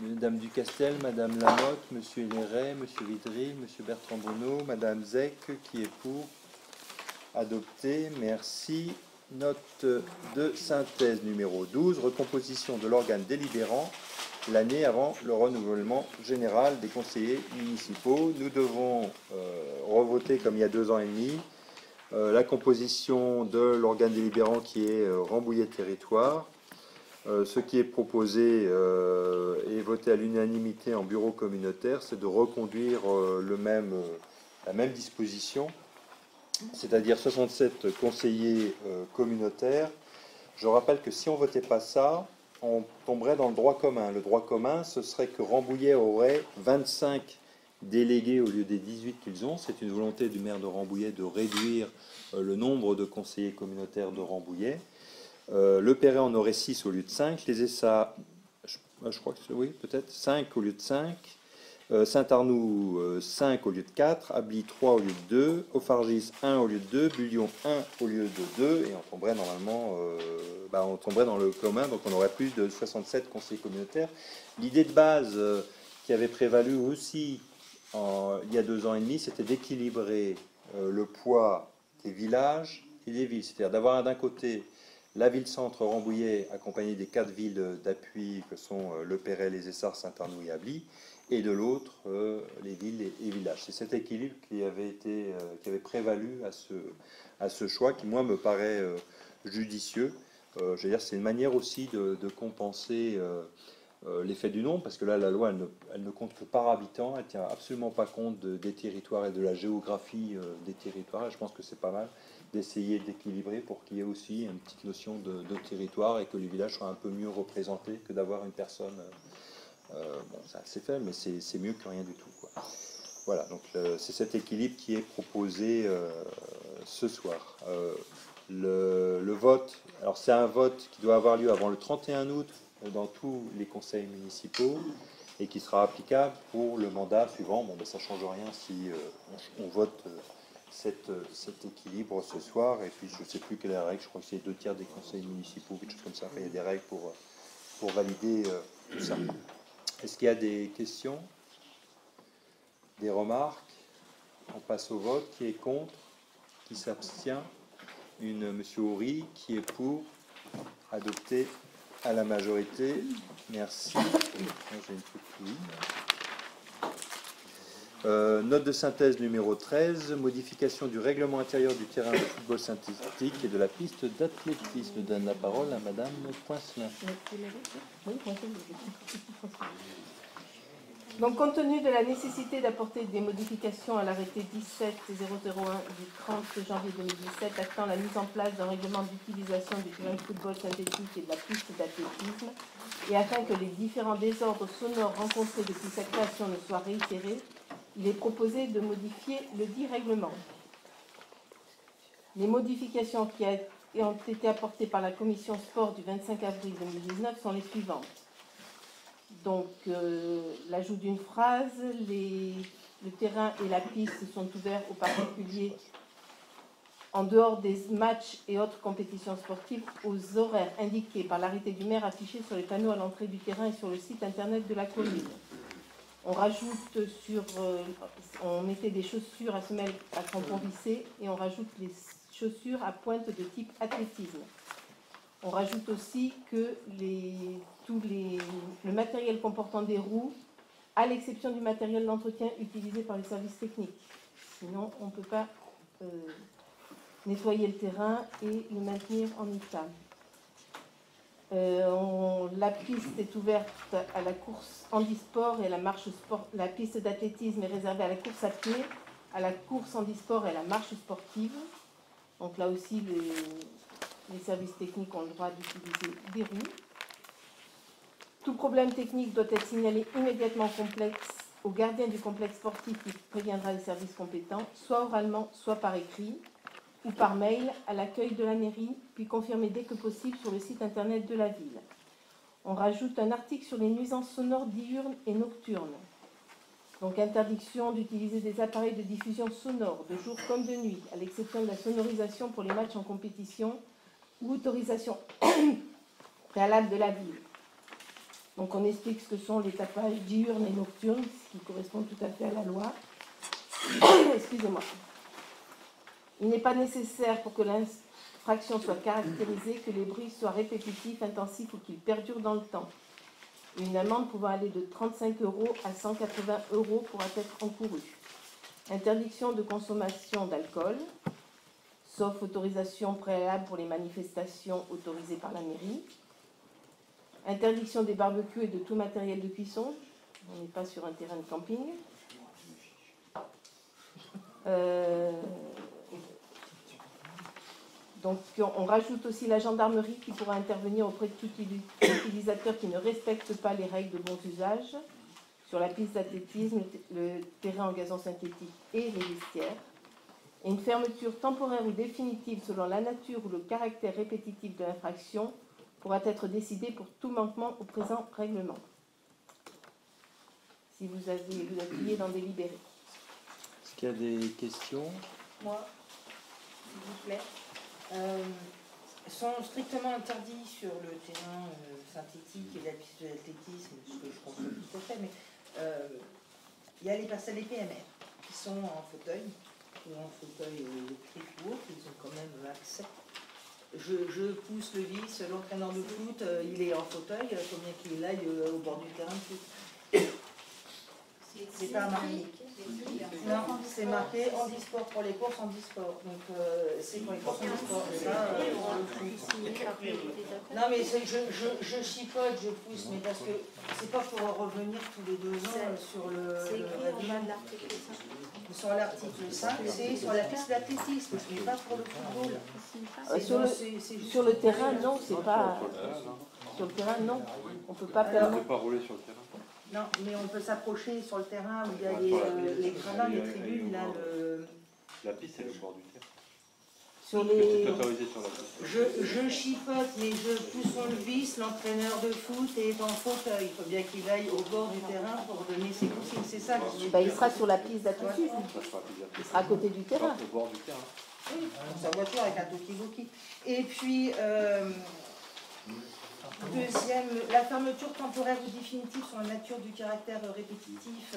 Madame Ducastel, Madame Lamotte, Monsieur Héléret, Monsieur Vidril, Monsieur Bertrand Bruno, Madame Zec, qui est pour? Adopté, merci. Note de synthèse numéro 12, recomposition de l'organe délibérant l'année avant le renouvellement général des conseillers municipaux. Nous devons revoter, comme il y a 2 ans et demi, la composition de l'organe délibérant qui est Rambouillet Territoire. Ce qui est proposé et voté à l'unanimité en bureau communautaire, c'est de reconduire la même disposition, c'est-à-dire 67 conseillers communautaires. Je rappelle que si on ne votait pas ça, on tomberait dans le droit commun. Le droit commun, ce serait que Rambouillet aurait 25 délégués au lieu des 18 qu'ils ont. C'est une volonté du maire de Rambouillet de réduire le nombre de conseillers communautaires de Rambouillet. Le Perret en aurait 6 au lieu de 5. Les ESA, je crois que oui, peut-être 5 au lieu de 5. Saint-Arnoux 5 au lieu de 4, Ably 3 au lieu de 2, Auffargis 1 au lieu de 2, Bullion 1 au lieu de 2, et on tomberait normalement on tomberait dans le commun, donc on aurait plus de 67 conseillers communautaires. L'idée de base qui avait prévalu aussi il y a 2 ans et demi, c'était d'équilibrer le poids des villages et des villes, c'est-à-dire d'avoir d'un côté la ville-centre Rambouillet accompagnée des 4 villes d'appui que sont Le Perret, les Essarts, Saint-Arnoux et Ably, et de l'autre les villes et villages. C'est cet équilibre qui avait prévalu à ce choix qui, moi, me paraît judicieux. Je veux dire, c'est une manière aussi de compenser l'effet du nombre, parce que là, la loi, elle ne compte que par habitant, elle ne tient absolument pas compte des territoires et de la géographie des territoires, et je pense que c'est pas mal d'essayer d'équilibrer pour qu'il y ait aussi une petite notion de territoire et que les villages soient un peu mieux représentés que d'avoir une personne... bon, c'est assez faible, mais c'est mieux que rien du tout, quoi. Voilà, donc c'est cet équilibre qui est proposé ce soir. Le vote, alors c'est un vote qui doit avoir lieu avant le 31 août dans tous les conseils municipaux et qui sera applicable pour le mandat suivant. Bon, ben, ça ne change rien si on vote cet équilibre ce soir. Et puis je ne sais plus quelle est la règle, je crois que c'est 2/3 des conseils municipaux, quelque chose comme ça. Enfin, il y a des règles pour valider tout ça. Est-ce qu'il y a des questions? Des remarques? On passe au vote. Qui est contre? Qui s'abstient? Monsieur Houry, qui est pour adopter à la majorité. Merci. J'ai une petite note de synthèse numéro 13, modification du règlement intérieur du terrain de football synthétique et de la piste d'athlétisme. Je donne la parole à Madame Poincelin. Donc, compte tenu de la nécessité d'apporter des modifications à l'arrêté 17001 du 30 janvier 2017 actant la mise en place d'un règlement d'utilisation du terrain de football synthétique et de la piste d'athlétisme, et afin que les différents désordres sonores rencontrés depuis sa création ne soient réitérés, il est proposé de modifier le dit règlement. Les modifications qui ont été apportées par la commission sport du 25 avril 2019 sont les suivantes. Donc, l'ajout d'une phrase, le terrain et la piste sont ouverts aux particuliers en dehors des matchs et autres compétitions sportives aux horaires indiqués par l'arrêté du maire affiché sur les panneaux à l'entrée du terrain et sur le site internet de la commune. On rajoute on mettait des chaussures à semelles à crampons vissés et on rajoute les chaussures à pointe de type athlétisme. On rajoute aussi que le matériel comportant des roues, à l'exception du matériel d'entretien utilisé par les services techniques. Sinon, on ne peut pas nettoyer le terrain et le maintenir en état. La piste est ouverte à la course handisport et à la marche sport. La piste d'athlétisme est réservée à la course à pied, à la course handisport et à la marche sportive. Donc là aussi, les services techniques ont le droit d'utiliser des roues. Tout problème technique doit être signalé immédiatement au gardien du complexe sportif qui préviendra les services compétents, soit oralement, soit par écrit, ou par mail à l'accueil de la mairie, puis confirmé dès que possible sur le site internet de la ville. On rajoute un article sur les nuisances sonores diurnes et nocturnes. Donc interdiction d'utiliser des appareils de diffusion sonore, de jour comme de nuit, à l'exception de la sonorisation pour les matchs en compétition ou autorisation préalable de la ville. Donc on explique ce que sont les tapages diurnes et nocturnes, ce qui correspond tout à fait à la loi. Excusez-moi. Il n'est pas nécessaire pour que l'infraction soit caractérisée que les bruits soient répétitifs, intensifs ou qu'ils perdurent dans le temps. Une amende pouvant aller de 35 € à 180 € pourra être encourue. Interdiction de consommation d'alcool, sauf autorisation préalable pour les manifestations autorisées par la mairie. Interdiction des barbecues et de tout matériel de cuisson. On n'est pas sur un terrain de camping. Donc on rajoute aussi la gendarmerie qui pourra intervenir auprès de tout utilisateur qui ne respecte pas les règles de bon usage sur la piste d'athlétisme, le terrain en gazon synthétique et les vestiaires. Et une fermeture temporaire ou définitive selon la nature ou le caractère répétitif de l'infraction pourra être décidée pour tout manquement au présent règlement. si vous appuyez dans délibérer. Est-ce qu'il y a des questions? Moi, s'il vous plaît. Sont strictement interdits sur le terrain synthétique et la piste d'athlétisme, ce que je comprends tout à fait, mais il y a les personnes, les PMR, qui sont en fauteuil, ou en fauteuil électrique ou autre, ils ont quand même accès. Je pousse le vis, l'entraîneur de foot, il est en fauteuil, il faut bien qu'il aille au bord du terrain de foot. C'est pas marqué. Non, c'est marqué handisport pour les courses handisport. Donc c'est pour les courses handisport. Non mais je chipote, je pousse, mais parce que c'est pas pour revenir tous les 2 ans sur le. C'est écrit en bas de l'article 5. Sur l'article 5, c'est sur la piste d'athlétisme, mais pas pour le football. Sur le terrain, non, c'est pas. Sur le terrain, non. On peut pas permettre. On ne peut pas rouler sur le terrain. Non, mais on peut s'approcher sur le terrain où il y a les gradins, les tribunes, là, La piste, c'est le bord du terrain. Sur les... Je chipote, mais je pousse son vis, l'entraîneur de foot est en fauteuil. Il faut bien qu'il aille au bord du terrain pour donner ses consignes. C'est ça que je dis. Il sera sur la piste d'athlétisme. Il sera à côté du terrain. Au bord du terrain. Oui, sa voiture avec un toki-boki. Et puis... Deuxième, la fermeture temporaire ou définitive sur la nature du caractère répétitif,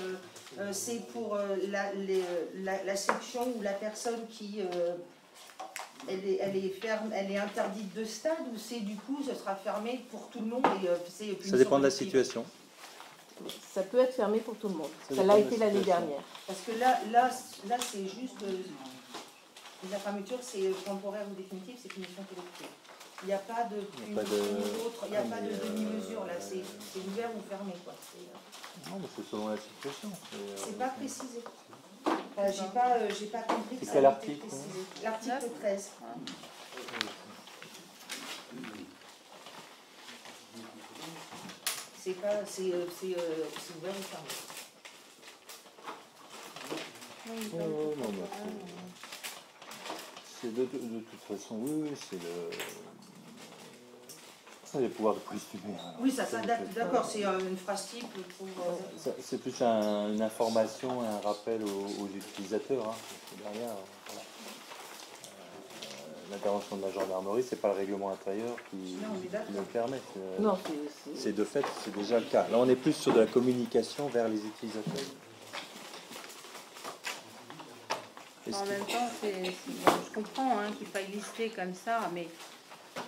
c'est pour la section ou la personne qui elle est interdite de stade, ou c'est du coup ce sera fermé pour tout le monde et ça dépend de la situation. Ça peut être fermé pour tout le monde. Ça l'a été l'année dernière. Parce que là c'est juste la fermeture, c'est temporaire ou définitive, c'est punition collective. Il n'y a pas de demi-mesure là, c'est ouvert ou fermé quoi. Non, mais c'est selon la situation. C'est pas précisé. J'ai pas compris. C'est quel article? L'article 13. C'est ouvert ou fermé. C'est de toute façon, oui, c'est le. Ça, les pouvoirs de police publique. Oui, ça s'adapte, d'accord, c'est une phrase type pour. C'est plus une information et un rappel aux utilisateurs. Hein. Derrière, l'intervention de la gendarmerie, c'est pas le règlement intérieur qui le permet. C'est de fait, c'est déjà le cas. Là, on est plus sur de la communication vers les utilisateurs. En même temps, je comprends qu'il faille lister comme ça, mais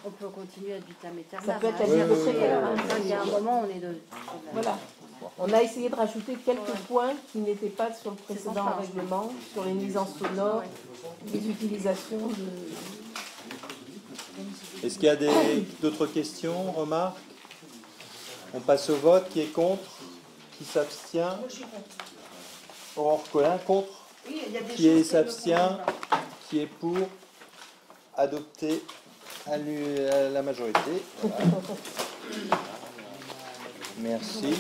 on peut continuer à vitam aeternam. Ça peut être à dire de préfère. Il y a un moment, on est de... Voilà. On a essayé de rajouter quelques points qui n'étaient pas sur le précédent règlement, sur les nuisances sonores, les utilisations de... Est-ce qu'il y a d'autres questions, remarques? On passe au vote. Qui est contre? Qui s'abstient? Aurore Collin, contre? Oui, il y a des qui s'abstient? Qui est pour? Adopté à la majorité. Voilà. Merci.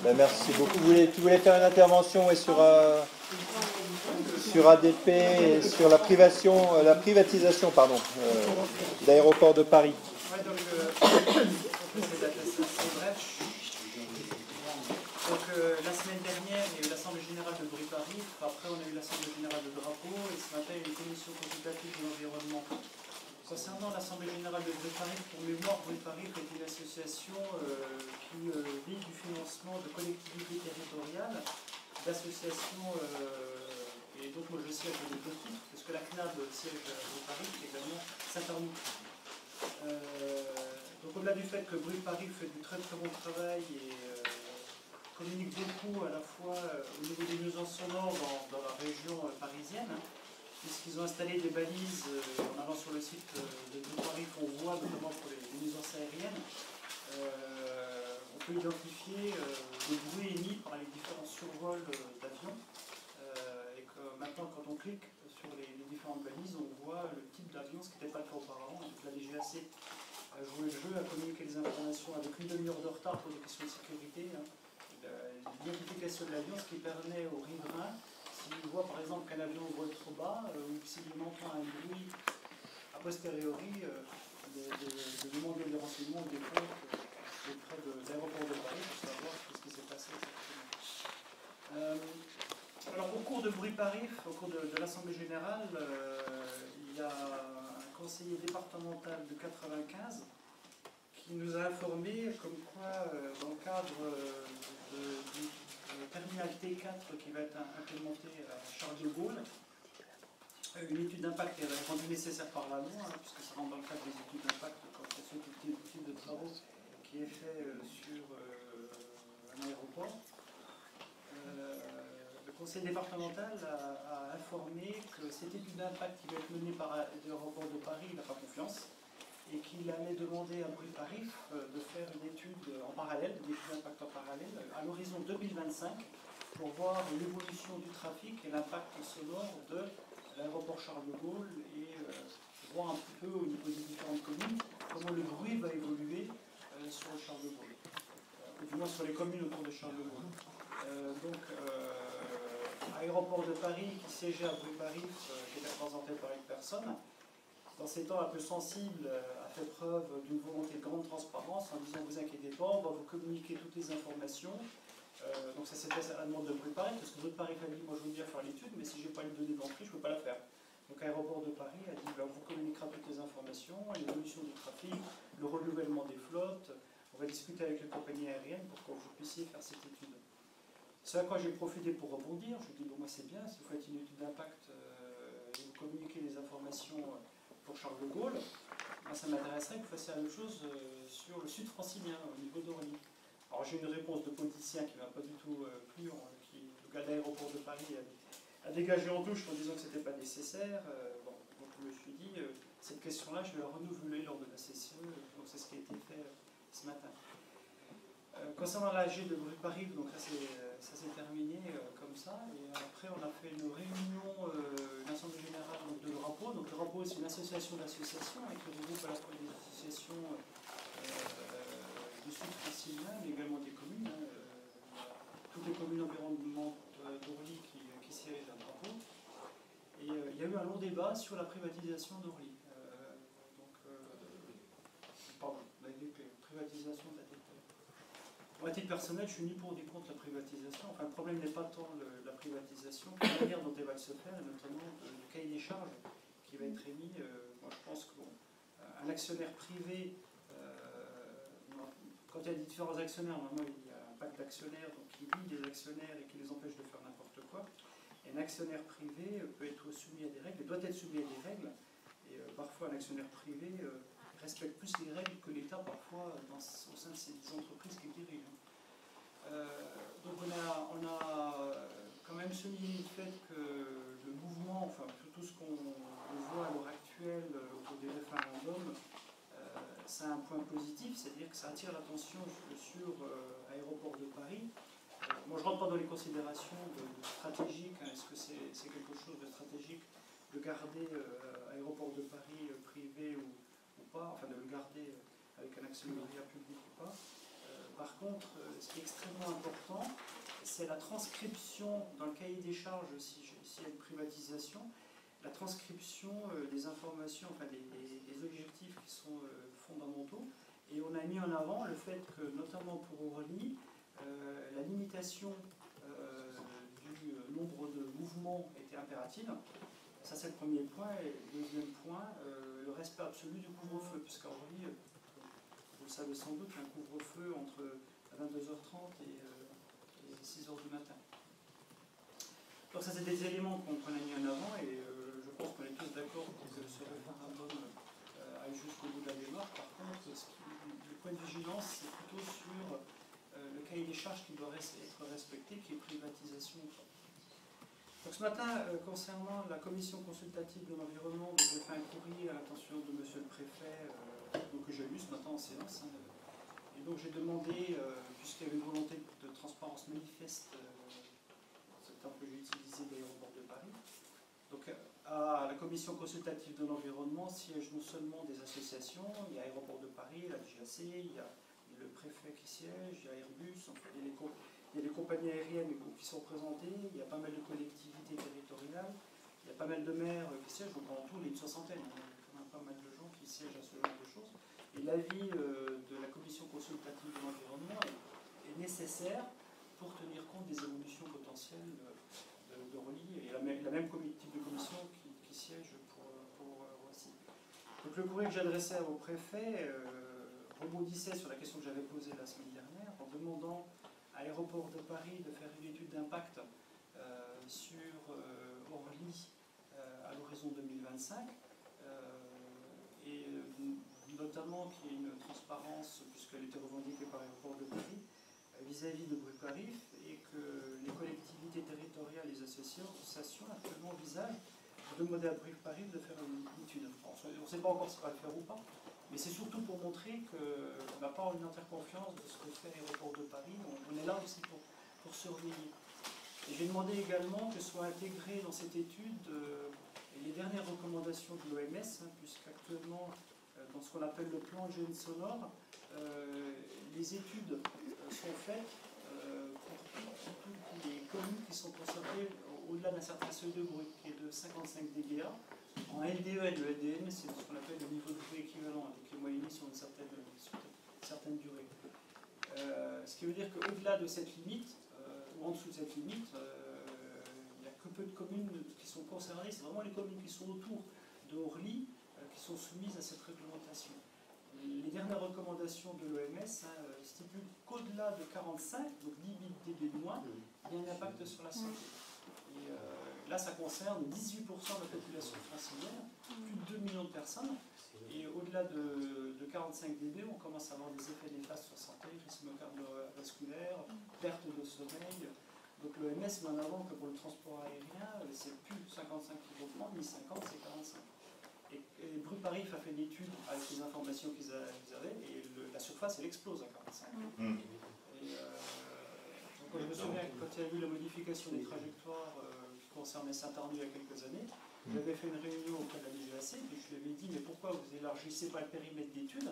Ben, merci beaucoup. Tu voulais faire une intervention sur ADP et sur la privatisation d'aéroports de Paris. Ouais, donc, c'est assez bref. Donc la semaine dernière, il y a eu l'Assemblée Générale de Bruit Paris, après on a eu l'Assemblée Générale de Drapeau, et ce matin il y a eu une commission consultative de l'environnement. Concernant l'Assemblée Générale de Bruit Paris, pour mémoire, Bruit Paris est une association qui vit du financement de collectivités territoriales, d'associations, et donc moi je siège de deux titres, parce que la CNAB siège à Bruit Paris, qui est également Saint-Arnoux. Donc au-delà du fait que Bruit Paris fait du très très bon travail et communique beaucoup à la fois au niveau des nuisances sonores dans la région parisienne, puisqu'ils ont installé des balises en allant sur le site de Paris qu'on voit notamment pour les nuisances aériennes. On peut identifier le bruit émis par les différents survols d'avions et que maintenant quand on clique sur les différentes balises on voit le type d'avion, ce qui n'était pas le cas auparavant. Donc la DGAC a joué le jeu, a communiqué les informations avec une demi-heure de retard pour des questions de sécurité. L'identification de l'avion, ce qui permet aux riverains, s'ils voient par exemple qu'un avion vole trop bas, ou s'ils entendent un bruit a posteriori, de demander des renseignements ou des comptes auprès de l'aéroport de Paris, pour Bruy-Parif, au cours de l'Assemblée Générale, il y a un conseiller départemental de 95 qui nous a informé comme quoi, dans le cadre du terminal T4 qui va être implémenté à Charles de Gaulle, une étude d'impact est rendue nécessaire par la loi, puisque ça rentre dans le cadre des études d'impact quand on fait tout type de travaux qui est fait sur un aéroport. Le conseil départemental a informé que cette étude d'impact qui va être menée par l'aéroport de Paris, il n'a pas confiance, et qu'il allait demander à Bruy-Parif de faire une étude en parallèle, une étude d'impact en parallèle, à l'horizon 2025, pour voir l'évolution du trafic et l'impact sonore de l'aéroport Charles de Gaulle et voir un petit peu au niveau des différentes communes comment le bruit va évoluer sur le Charles de Gaulle, ou du moins sur les communes autour de Charles de Gaulle. Aéroport de Paris qui siégeait à Bruy-Parif, qui était représenté par une personne, dans ces temps un peu sensibles, a fait preuve d'une volonté de grande transparence en disant vous inquiétez pas, on va vous communiquer toutes les informations. Donc ça s'est fait à la demande de Bruy-Parif, parce que Bruy-Parif a dit moi je veux bien faire l'étude, mais si je n'ai pas les données d'entrée, je ne peux pas la faire. Donc Aéroport de Paris a dit on vous communiquera toutes les informations, l'évolution du trafic, le renouvellement des flottes, on va discuter avec les compagnies aériennes pour que vous puissiez faire cette étude. C'est à quoi j'ai profité pour rebondir, je dis bon moi c'est bien, si vous faites une étude d'impact et vous communiquez les informations pour Charles de Gaulle, moi ça m'intéresserait que vous fassiez la même chose sur le sud francilien, au niveau d'Orly. Alors j'ai une réponse de politicien qui ne m'a pas du tout plu, le gars d'aéroport de Paris a dégagé en touche en disant que ce n'était pas nécessaire. Donc je me suis dit, cette question-là, je vais la renouveler lors de la CCE, donc c'est ce qui a été fait ce matin. Concernant l'AG de Bruy-Parif, donc ça s'est terminé comme ça, et après on a fait une réunion, une assemblée générale donc, de l'Eurapo. Donc l'Eurapo c'est une association d'associations qui regroupe à la fois des associations du sud francilien, mais également des communes, toutes les communes environnantes d'Orly qui siègent à l'Eurapo. Et il y a eu un long débat sur la privatisation d'Orly. Pardon, la privatisation de la DP. À titre personnel, je suis ni pour ni contre la privatisation. Enfin, le problème n'est pas tant la privatisation que la manière dont elle va se faire, et notamment le cahier des charges qui va être émis. Moi, je pense qu'un actionnaire privé, quand il y a différents actionnaires, normalement, il y a un pacte d'actionnaires qui lie les actionnaires et qui les empêche de faire n'importe quoi. Et un actionnaire privé peut être soumis à des règles, et doit être soumis à des règles. Et parfois, un actionnaire privé respecte plus les règles que l'État, parfois, au sein de ces entreprises qu'il dirige. Donc on a quand même souligné le fait que le mouvement, enfin tout ce qu'on voit à l'heure actuelle autour des référendums, c'est un point positif, c'est-à-dire que ça attire l'attention sur Aéroport de Paris. Moi je ne rentre pas dans les considérations stratégiques, est-ce que c'est quelque chose de stratégique de garder Aéroport de Paris privé ou pas, enfin de le garder avec un actionnariat public ou pas. Par contre, ce qui est extrêmement important, c'est la transcription dans le cahier des charges, s'il y a une privatisation, la transcription des informations, enfin des objectifs qui sont fondamentaux. Et on a mis en avant le fait que, notamment pour Orly, la limitation du nombre de mouvements était impérative. Ça, c'est le premier point. Et le deuxième point, le respect absolu du couvre-feu, puisqu'à Orly, vous le savez sans doute, il y a un couvre-feu entre 22h30 et 6h du matin. Donc ça, c'est des éléments qu'on a mis en avant et je pense qu'on est tous d'accord pour que ce référendum aille jusqu'au bout de la démarche. Par contre, le point de vigilance, c'est plutôt sur le cahier des charges qui doit être respecté, qui est privatisation ou pas. Donc ce matin, concernant la commission consultative de l'environnement, j'ai fait un courrier à l'attention de monsieur le préfet, que j'ai lu ce matin en séance. Et donc j'ai demandé, puisqu'il y avait une volonté de transparence manifeste, c'est un peu utilisé d'aéroport de Paris, donc à la commission consultative de l'environnement siègent non seulement des associations, il y a Aéroport de Paris, la DGAC, il y a le préfet qui siège, il y a Airbus, enfin, il y a les compagnies aériennes qui sont représentées, il y a pas mal de collectivités territoriales, il y a pas mal de maires qui siègent, donc en tout il y a une soixantaine, il y a quand même pas mal de gens qui siègent à ce genre de choses. Et l'avis de la commission consultative de l'environnement est nécessaire pour tenir compte des évolutions potentielles de d'Orly et la même type de commission qui siège pour Roissy. Donc le courrier que j'adressais au préfet rebondissait sur la question que j'avais posée la semaine dernière en demandant à l'aéroport de Paris de faire une étude d'impact sur Orly à l'horizon 2025 et notamment qu'il y ait une transparence, puisqu'elle était revendiquée par l'aéroport de Paris, vis-à-vis de Bruparif, et que les collectivités territoriales, les associations actuellement envisagent de demander à Bruparif de faire une étude. On ne sait pas encore si ça va le faire ou pas, mais c'est surtout pour montrer qu'on n'a pas une interconfiance de ce que fait l'aéroport de Paris. On est là aussi pour surveiller. Et j'ai demandé également que soient intégrées dans cette étude les dernières recommandations de l'OMS, puisqu'actuellement, dans ce qu'on appelle le plan gène sonore, les études sont faites pour toutes les communes qui sont concernées au-delà d'un certain seuil de bruit, qui est de 55 dBA. En LDE et le LDM, c'est ce qu'on appelle le niveau de bruit équivalent, avec les moyennes sur une certaine durée. Ce qui veut dire qu'au-delà de cette limite, ou en dessous de cette limite, il n'y a que peu de communes qui sont concernées. C'est vraiment les communes qui sont autour de Orly qui sont soumises à cette réglementation. Les dernières recommandations de l'OMS stipulent qu'au-delà de 45, donc 10 dB de moins, il y a un impact sur la santé. Et là, ça concerne 18% de la population francilienne, plus de 2 millions de personnes. Et au-delà de 45 dB, on commence à avoir des effets néfastes sur la santé, rythme cardiovasculaire, perte de sommeil. Donc l'OMS met en avant que pour le transport aérien, c'est plus 55 kg de moins, ni 50, c'est 45. Et Bruparif a fait une étude avec les informations qu'ils avaient, et la surface, elle explose à 45. Et donc, je me souviens que quand il y a eu la modification des trajectoires qui concernaient Saint-Arnaud il y a quelques années, j'avais fait une réunion auprès de la DGAC, et je lui avais dit, mais pourquoi vous élargissez pas le périmètre d'études,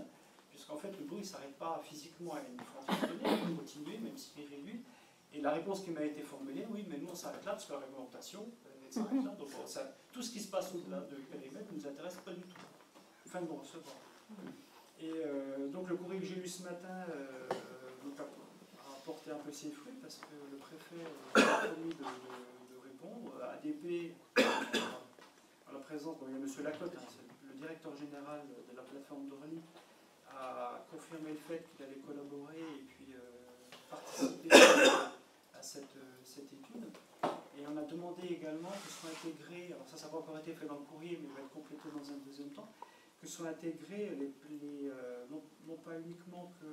puisqu'en fait le bruit ne s'arrête pas physiquement à une frontière donnée, il peut continuer, même s'il est réduit. Et la réponse qui m'a été formulée, oui, mais nous on s'arrête là, parce que la réglementation s'arrête là, donc tout ce qui se passe au-delà du périmètre ne nous intéresse pas du tout. Fin de recevoir. Et donc le courrier que j'ai lu ce matin a porté un peu ses fruits, parce que le préfet a promis de répondre. ADP, à la présence, il y a M. Lacotte, le directeur général de la plateforme d'Orly, a confirmé le fait qu'il allait collaborer et puis participer à cette étude. Et on a demandé également que soient intégrés, alors ça n'a pas encore été fait dans le courrier, mais va être complété dans un deuxième temps, que soient intégrés non pas uniquement que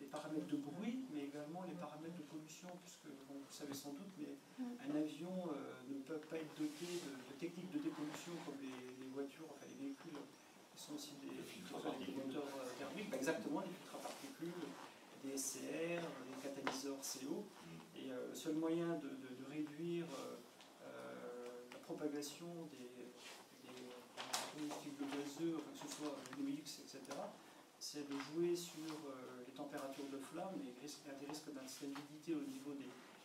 les paramètres de bruit, mais également les paramètres de pollution, puisque bon, vous savez sans doute, mais un avion ne peut pas être doté de techniques de dépollution comme les voitures, enfin les véhicules qui sont aussi des moteurs thermiques, exactement, des filtres à particules, des SCR, des catalyseurs CO. Et le seul moyen de réduire la propagation des combustibles gazeux, que ce soit NOx, etc., c'est de jouer sur les températures de flamme, et il y a des risques d'instabilité au niveau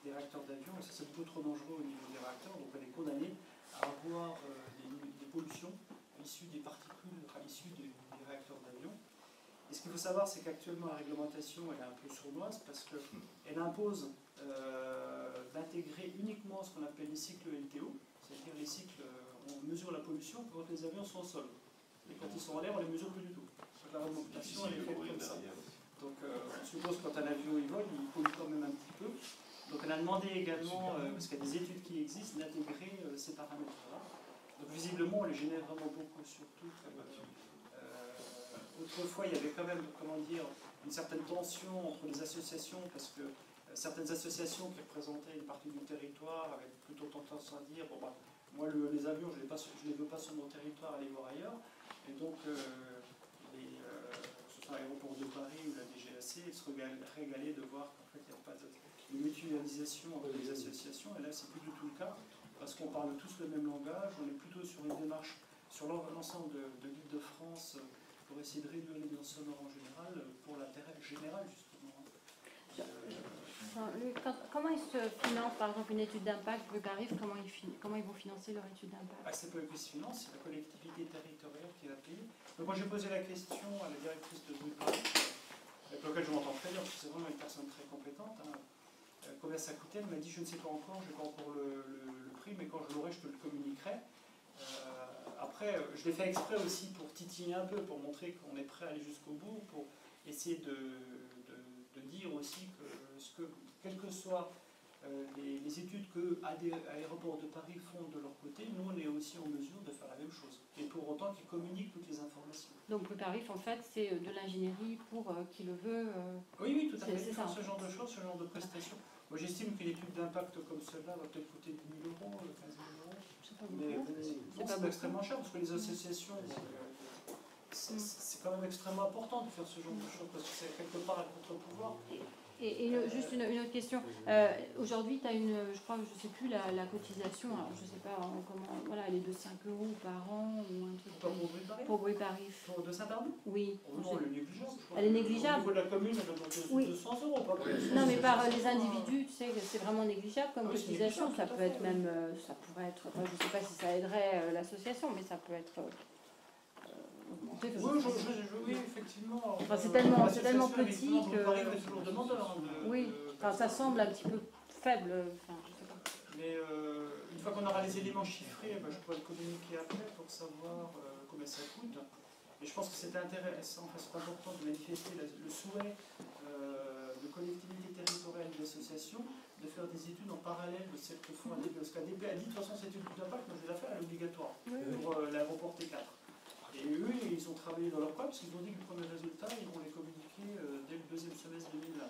des réacteurs d'avion, et ça c'est beaucoup trop dangereux au niveau des réacteurs, donc on est condamné à avoir des pollutions issues des particules, enfin issues des réacteurs d'avion. Et ce qu'il faut savoir, c'est qu'actuellement la réglementation elle est un peu sournoise, parce qu'elle impose d'intégrer uniquement ce qu'on appelle les cycles LTO, c'est-à-dire les cycles, on mesure la pollution quand les avions sont au sol. Et quand ils sont en l'air, on ne les mesure plus du tout. Donc la réglementation, elle est faite comme ça. Donc on suppose que quand un avion il vole, il pollue quand même un petit peu. Donc on a demandé également, parce qu'il y a des études qui existent, d'intégrer ces paramètres-là. Donc visiblement, on les génère vraiment beaucoup, surtout autrefois, il y avait quand même, comment dire, une certaine tension entre les associations, parce que certaines associations qui représentaient une partie du territoire avaient plutôt tendance à dire, bon, bah, moi les avions, je ne les veux pas sur mon territoire, aller voir ailleurs. Et donc, ce soit l'aéroport de Paris ou la DGAC, se régalaient de voir qu'en fait, il n'y a pas de mutualisation entre les associations. Et là, c'est plus du tout le cas, parce qu'on parle tous le même langage. On est plutôt sur une démarche sur l'ensemble de l'Île-de-France pour essayer de réduire les nuisances sonores en général, pour l'intérêt général, justement. Jean-Luc, comment ils se financent, par exemple, une étude d'impact, Bruparif, comment ils vont financer leur étude d'impact? C'est pas eux qui se financent, c'est la collectivité territoriale qui va payer. Donc moi j'ai posé la question à la directrice de Bruparif, avec laquelle je m'entends très bien, parce que c'est vraiment une personne très compétente. combien ça coûtait. Elle m'a dit, je ne sais pas encore, je n'ai pas encore le prix, mais quand je l'aurai, je te le communiquerai. Après, je l'ai fait exprès aussi pour titiller un peu, pour montrer qu'on est prêt à aller jusqu'au bout, pour essayer de dire aussi que, quelles que soient les études que Aéroports de Paris font de leur côté, nous on est aussi en mesure de faire la même chose. Et pour autant qu'ils communiquent toutes les informations. Donc le tarif en fait c'est de l'ingénierie pour qui le veut. Oui, tout à fait. C'est ça, ce genre de choses, ce genre de prestations. Moi j'estime qu'une étude d'impact comme celle-là va peut-être coûter 10 000 euros, 15 000 euros. C'est extrêmement cher parce que les associations, c'est quand même extrêmement important de faire ce genre de choses parce que c'est quelque part un contre-pouvoir. Et juste une autre question. Aujourd'hui, tu as je crois, je sais plus la cotisation, alors je sais pas comment, voilà, elle est de 5 € par an ou un truc. Pour Bruy-Paris. Pour de Saint-Arnaud? Oui. Non, elle est négligeable. Elle est négligeable. Au niveau de la commune, elle est de 200 €, pas plus. Non, mais par les individus, tu sais, c'est vraiment négligeable comme cotisation. Ça peut être même, ça pourrait être, enfin, je sais pas si ça aiderait l'association, mais ça peut être. Oui, effectivement. Enfin, c'est tellement petit que. C'est toujours demandeur. Oui, enfin, ça semble un petit peu faible. Enfin, je sais pas. Mais une fois qu'on aura les éléments chiffrés, je pourrais le communiquer après pour savoir combien ça coûte. Et je pense que c'est intéressant, c'est important de manifester le souhait de collectivités territoriales et d'associations de faire des études en parallèle de celles que font ADP. Parce qu'ADP a dit de toute façon cette étude d'impact, je vais la faire, elle est obligatoire pour l'aéroport T4. Et eux, ils ont travaillé dans leur coin parce qu'ils ont dit que le premier résultat, ils vont les communiquer dès le deuxième semestre 2020.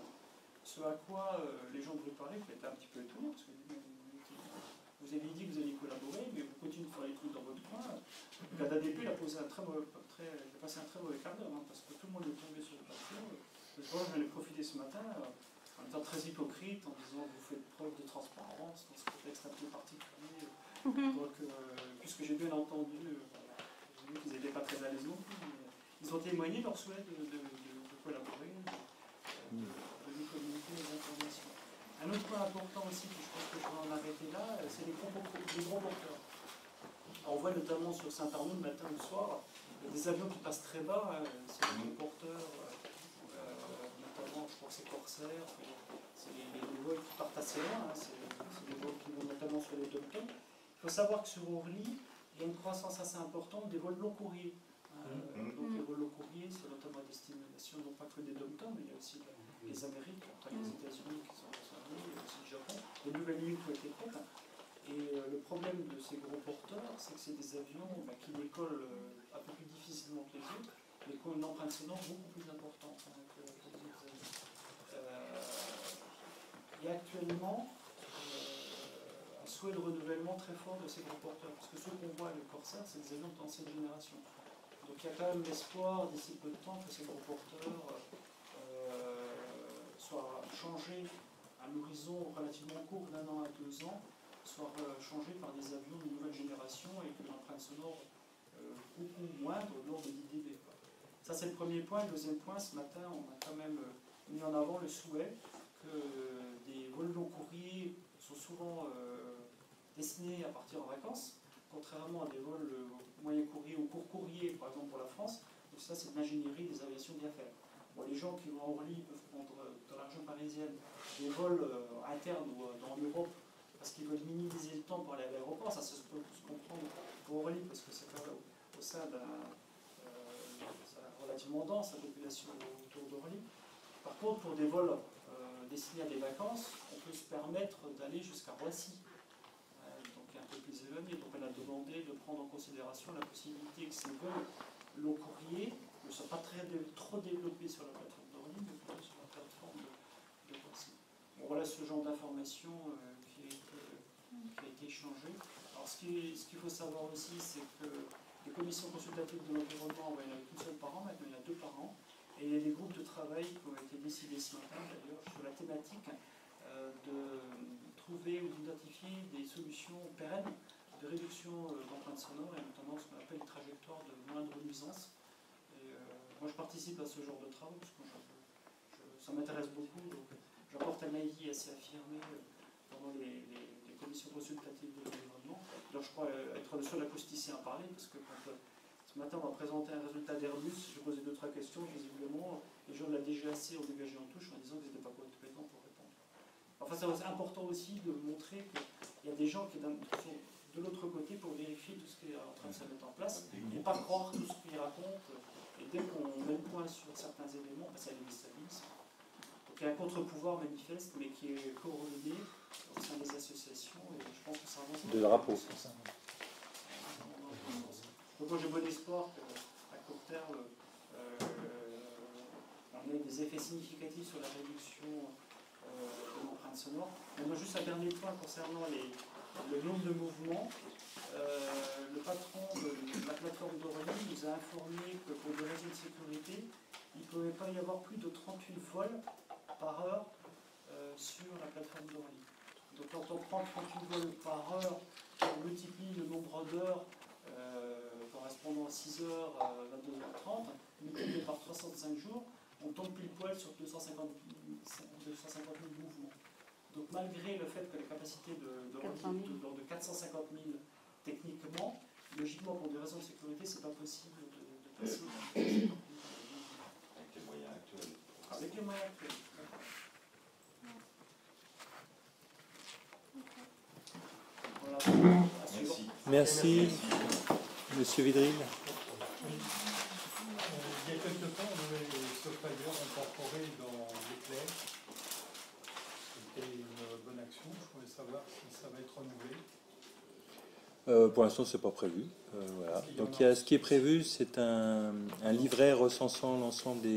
Ce à quoi les gens de Bruy-Paris étaient un petit peu étonnés parce que vous avez dit que vous alliez collaborer, mais vous continuez de faire les trucs dans votre coin. La DADP a passé un très mauvais quart d'heure parce que tout le monde est tombé sur le plateau. Moi, je vais profiter ce matin en étant très hypocrite, en disant que vous faites preuve de transparence dans ce contexte un peu particulier. Donc, puisque j'ai bien entendu. Qu'ils n'étaient pas très à l'aise non plus. Ils ont témoigné leur souhait de collaborer, de nous communiquer les informations. Un autre point important aussi, je pense que je vais en arrêter là, c'est les gros porteurs. On voit notamment sur Saint-Arnaud le matin ou le soir, des avions qui passent très bas, c'est les gros porteurs, notamment, je crois que c'est Corsair, c'est les vols qui partent assez loin, c'est les vols qui vont notamment sur les dom-toms. Il faut savoir que sur Orly, il y a une croissance assez importante des vols long courriers. Donc les vols long courriers, c'est notamment à destination, non pas que des dom-toms, mais il y a aussi les Amériques, les États-Unis qui sont concernés, il y a aussi le Japon, les nouvelles lignes qui ont été faites. Et le problème de ces gros porteurs, c'est que c'est des avions qui décollent un peu plus difficilement que les autres, mais qui ont une empreinte sonore beaucoup plus importante que les autres avions. Et actuellement, un souhait de renouvellement très fort de ces gros porteurs, parce que ceux qu'on voit avec Corsair, c'est des avions d'ancienne génération. Donc il y a quand même l'espoir d'ici peu de temps que ces gros porteurs soient changés à l'horizon relativement court d'1 an à 2 ans, soient changés par des avions de nouvelle génération et que l'empreinte sonore beaucoup moindre, de l'ordre de 10 dB. Ça c'est le premier point. Le deuxième point, ce matin, on a quand même mis en avant le souhait que des vols long courriers sont souvent destinés à partir en vacances, contrairement à des vols moyen courrier ou court courrier, par exemple pour la France. Donc ça, c'est de l'ingénierie des aviations d'affaires. Bon, les gens qui vont à Orly peuvent prendre dans la région parisienne des vols internes ou en Europe parce qu'ils veulent minimiser le temps pour aller à l'aéroport. Ça se peut se comprendre pour Orly parce que c'est quand même au sein d'un relativement dense, la population autour d'Orly. Par contre, pour des vols destinés à des vacances, on peut se permettre d'aller jusqu'à Roissy. Donc un peu plus éloigné. Donc on a demandé de prendre en considération la possibilité que ces vols long courrier ne soient pas trop développés sur la plateforme d'Orly, mais plutôt sur la plateforme de Roissy. Bon, voilà ce genre d'informations qui a été échangé. Alors ce qu'il faut savoir aussi, c'est que les commissions consultatives de l'environnement, il y en a qu'une seule par an, maintenant il y en a 2 par an. Et il y a des groupes de travail qui ont été décidés ce matin, d'ailleurs, sur la thématique de trouver ou d'identifier des solutions pérennes de réduction d'empreintes sonores, et notamment ce qu'on appelle une trajectoire de moindre nuisance. Et, moi, je participe à ce genre de travaux, parce que ça m'intéresse beaucoup, donc j'apporte un avis assez affirmé pendant les commissions consultatives de l'environnement. Alors, je crois être le seul acousticien à parler, parce que quand ce matin, on va présenter un résultat d'Airbus. J'ai posé 2-3 questions. Visiblement, les gens de la DGAC ont dégagé en touche en disant qu'ils n'étaient pas compétents pour répondre. Enfin, c'est important aussi de montrer qu'il y a des gens qui sont de l'autre côté pour vérifier tout ce qui est en train de se mettre en place et pas croire tout ce qu'ils racontent. Et dès qu'on met le point sur certains éléments, ça les déstabilise. Donc il y a un contre-pouvoir manifeste, mais qui est coordonné au sein des associations, et je pense que ça avance. De drapeau. Donc moi j'ai bon espoir qu'à court terme, on ait des effets significatifs sur la réduction de l'empreinte sonore. Maintenant, juste un dernier point concernant le nombre de mouvements. Le patron de la plateforme d'Orly nous a informé que pour des raisons de sécurité, il ne pouvait pas y avoir plus de 38 vols par heure sur la plateforme d'Orly. Donc quand on prend 38 vols par heure, on multiplie le nombre d'heures correspondant à 6 heures à 22h30, multiplié par 365 jours, on tombe pile poil sur 250 000 mouvements. Donc malgré le fait que la capacité de l'ordre de 450 000 techniquement, logiquement pour des raisons de sécurité, c'est pas possible de passer dans avec les moyens actuels. Avec les moyens actuels. Voilà. Merci. Monsieur Vidril. Il y a quelque temps, on avait ce flyer incorporé dans l'éclair. C'était une bonne action. Je voulais savoir si ça va être renouvelé. Pour l'instant, c'est pas prévu. Voilà. Donc, ce qui est prévu, c'est un livret recensant l'ensemble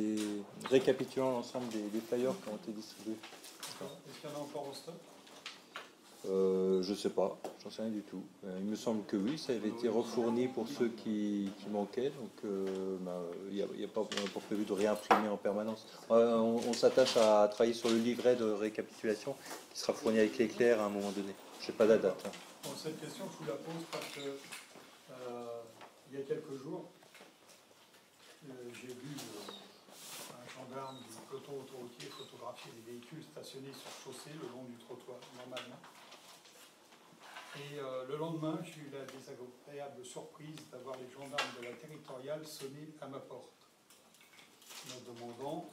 récapitulant l'ensemble des flyers qui ont été distribués. Est-ce qu'il y en a encore en stock? Je sais pas, j'en sais rien du tout. Il me semble que oui, ça avait été refourni pour ceux qui manquaient, donc il n'y a pas prévu de réimprimer en permanence. On s'attache à travailler sur le livret de récapitulation qui sera fourni avec l'éclair à un moment donné. Je n'ai pas la date. Bon, cette question, je vous la pose parce que il y a quelques jours, j'ai vu un gendarme du peloton autoroutier photographier des véhicules stationnés sur chaussée le long du trottoir, normalement. Et le lendemain, j'ai eu la désagréable surprise d'avoir les gendarmes de la territoriale sonner à ma porte, me demandant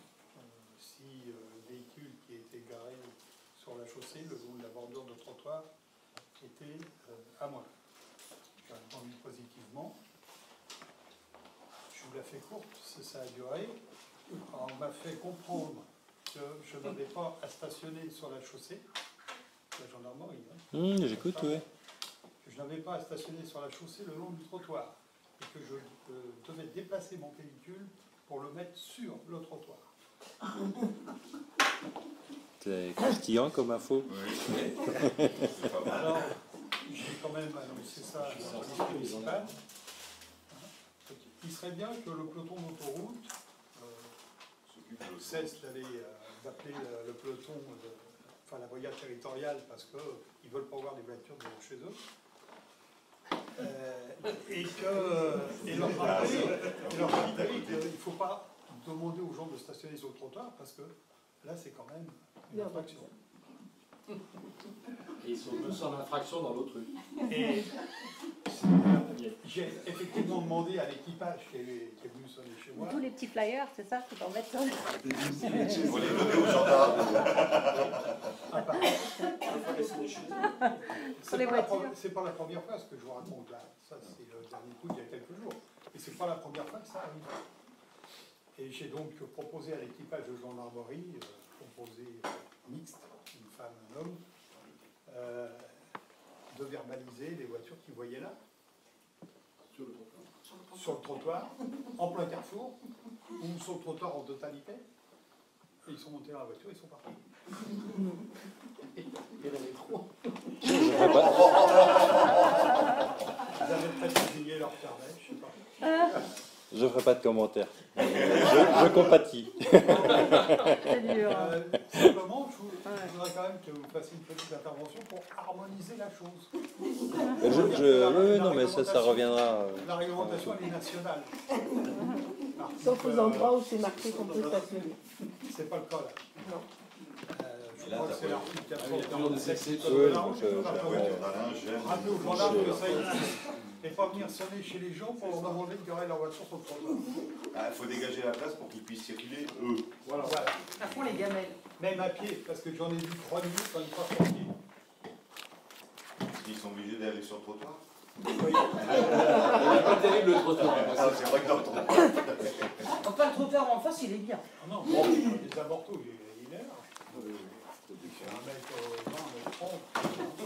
si le véhicule qui était garé sur la chaussée, le long de la bordure de trottoir, était à moi. J'ai répondu positivement. Je vous la fais courte, ça a duré. Alors, on m'a fait comprendre que je n'avais pas à stationner sur la chaussée, la gendarmerie. J'écoute, oui. Que je n'avais pas à stationner sur la chaussée le long du trottoir et que je devais déplacer mon véhicule pour le mettre sur le trottoir. C'est croustillant comme info. Oui. Alors, j'ai quand même annoncé ça à la police municipale. Il serait bien que le peloton d'autoroute cesse d'appeler le peloton, la brigade territoriale, parce qu'ils ne veulent pas voir des voitures devant chez eux. Et leur rappeler qu'il ne faut pas demander aux gens de stationner sur le trottoir, parce que là, c'est quand même une infraction. Et ils sont 200 infractions dans l'autre rue. Et j'ai effectivement demandé à l'équipage qui est venu sonner chez moi. Tous les petits flyers, c'est ça, c'est en mettre ça. Il faut les donner aux gendarmes. C'est pas la première fois ce que je vous raconte là. Ça, c'est le dernier coup d'il y a quelques jours. Et c'est pas la première fois que ça arrive. Et j'ai donc proposé à l'équipage de gendarmerie, composé mixte, une femme, un homme, de verbaliser les voitures qu'ils voyaient là, sur le trottoir, en plein carrefour, ou sur le trottoir en totalité. Et ils sont montés dans la voiture, ils sont partis. Et il y en avait trop. Ils avaient peut-être signé leur carnet, je ne sais pas. Je ne ferai pas de commentaires. Je compatis. C'est dur. Simplement, je voudrais quand même que vous fassiez une petite intervention pour harmoniser la chose. Oui, non, mais ça reviendra. La réglementation, elle est nationale. Sauf aux endroits où c'est marqué qu'on peut stationner. C'est pas le cas là. Non. Je crois que c'est l'article 447. Oui, Rappelez aux gendarmes que ça existe. Et pas venir sonner chez les gens pour leur demander de garer leur voiture sur le trottoir. Il faut dégager la place pour qu'ils puissent circuler, eux. Voilà. À fond les gamelles. Même à pied, parce que j'en ai vu 3 minutes quand ils passent à pied. Ils sont obligés d'aller sur le trottoir. Il n'est pas terrible le trottoir. Ah, c'est vrai que dans le trottoir. Enfin, le trottoir en face, il est bien. Ah non, bon, les abortos, il est là. C'est 1m20, 1m30.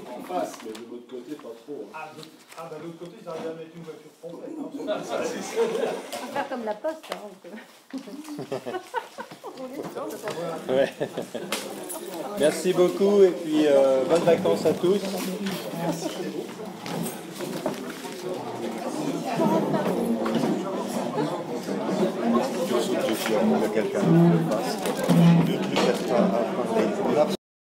En face, mais de l'autre côté, pas trop. Ah, bah de l'autre côté, ils arrivent à mettre une voiture complète. Hein. On va faire comme la poste. Ouais. Merci beaucoup et puis bonnes vacances à tous. Je suis quelqu'un de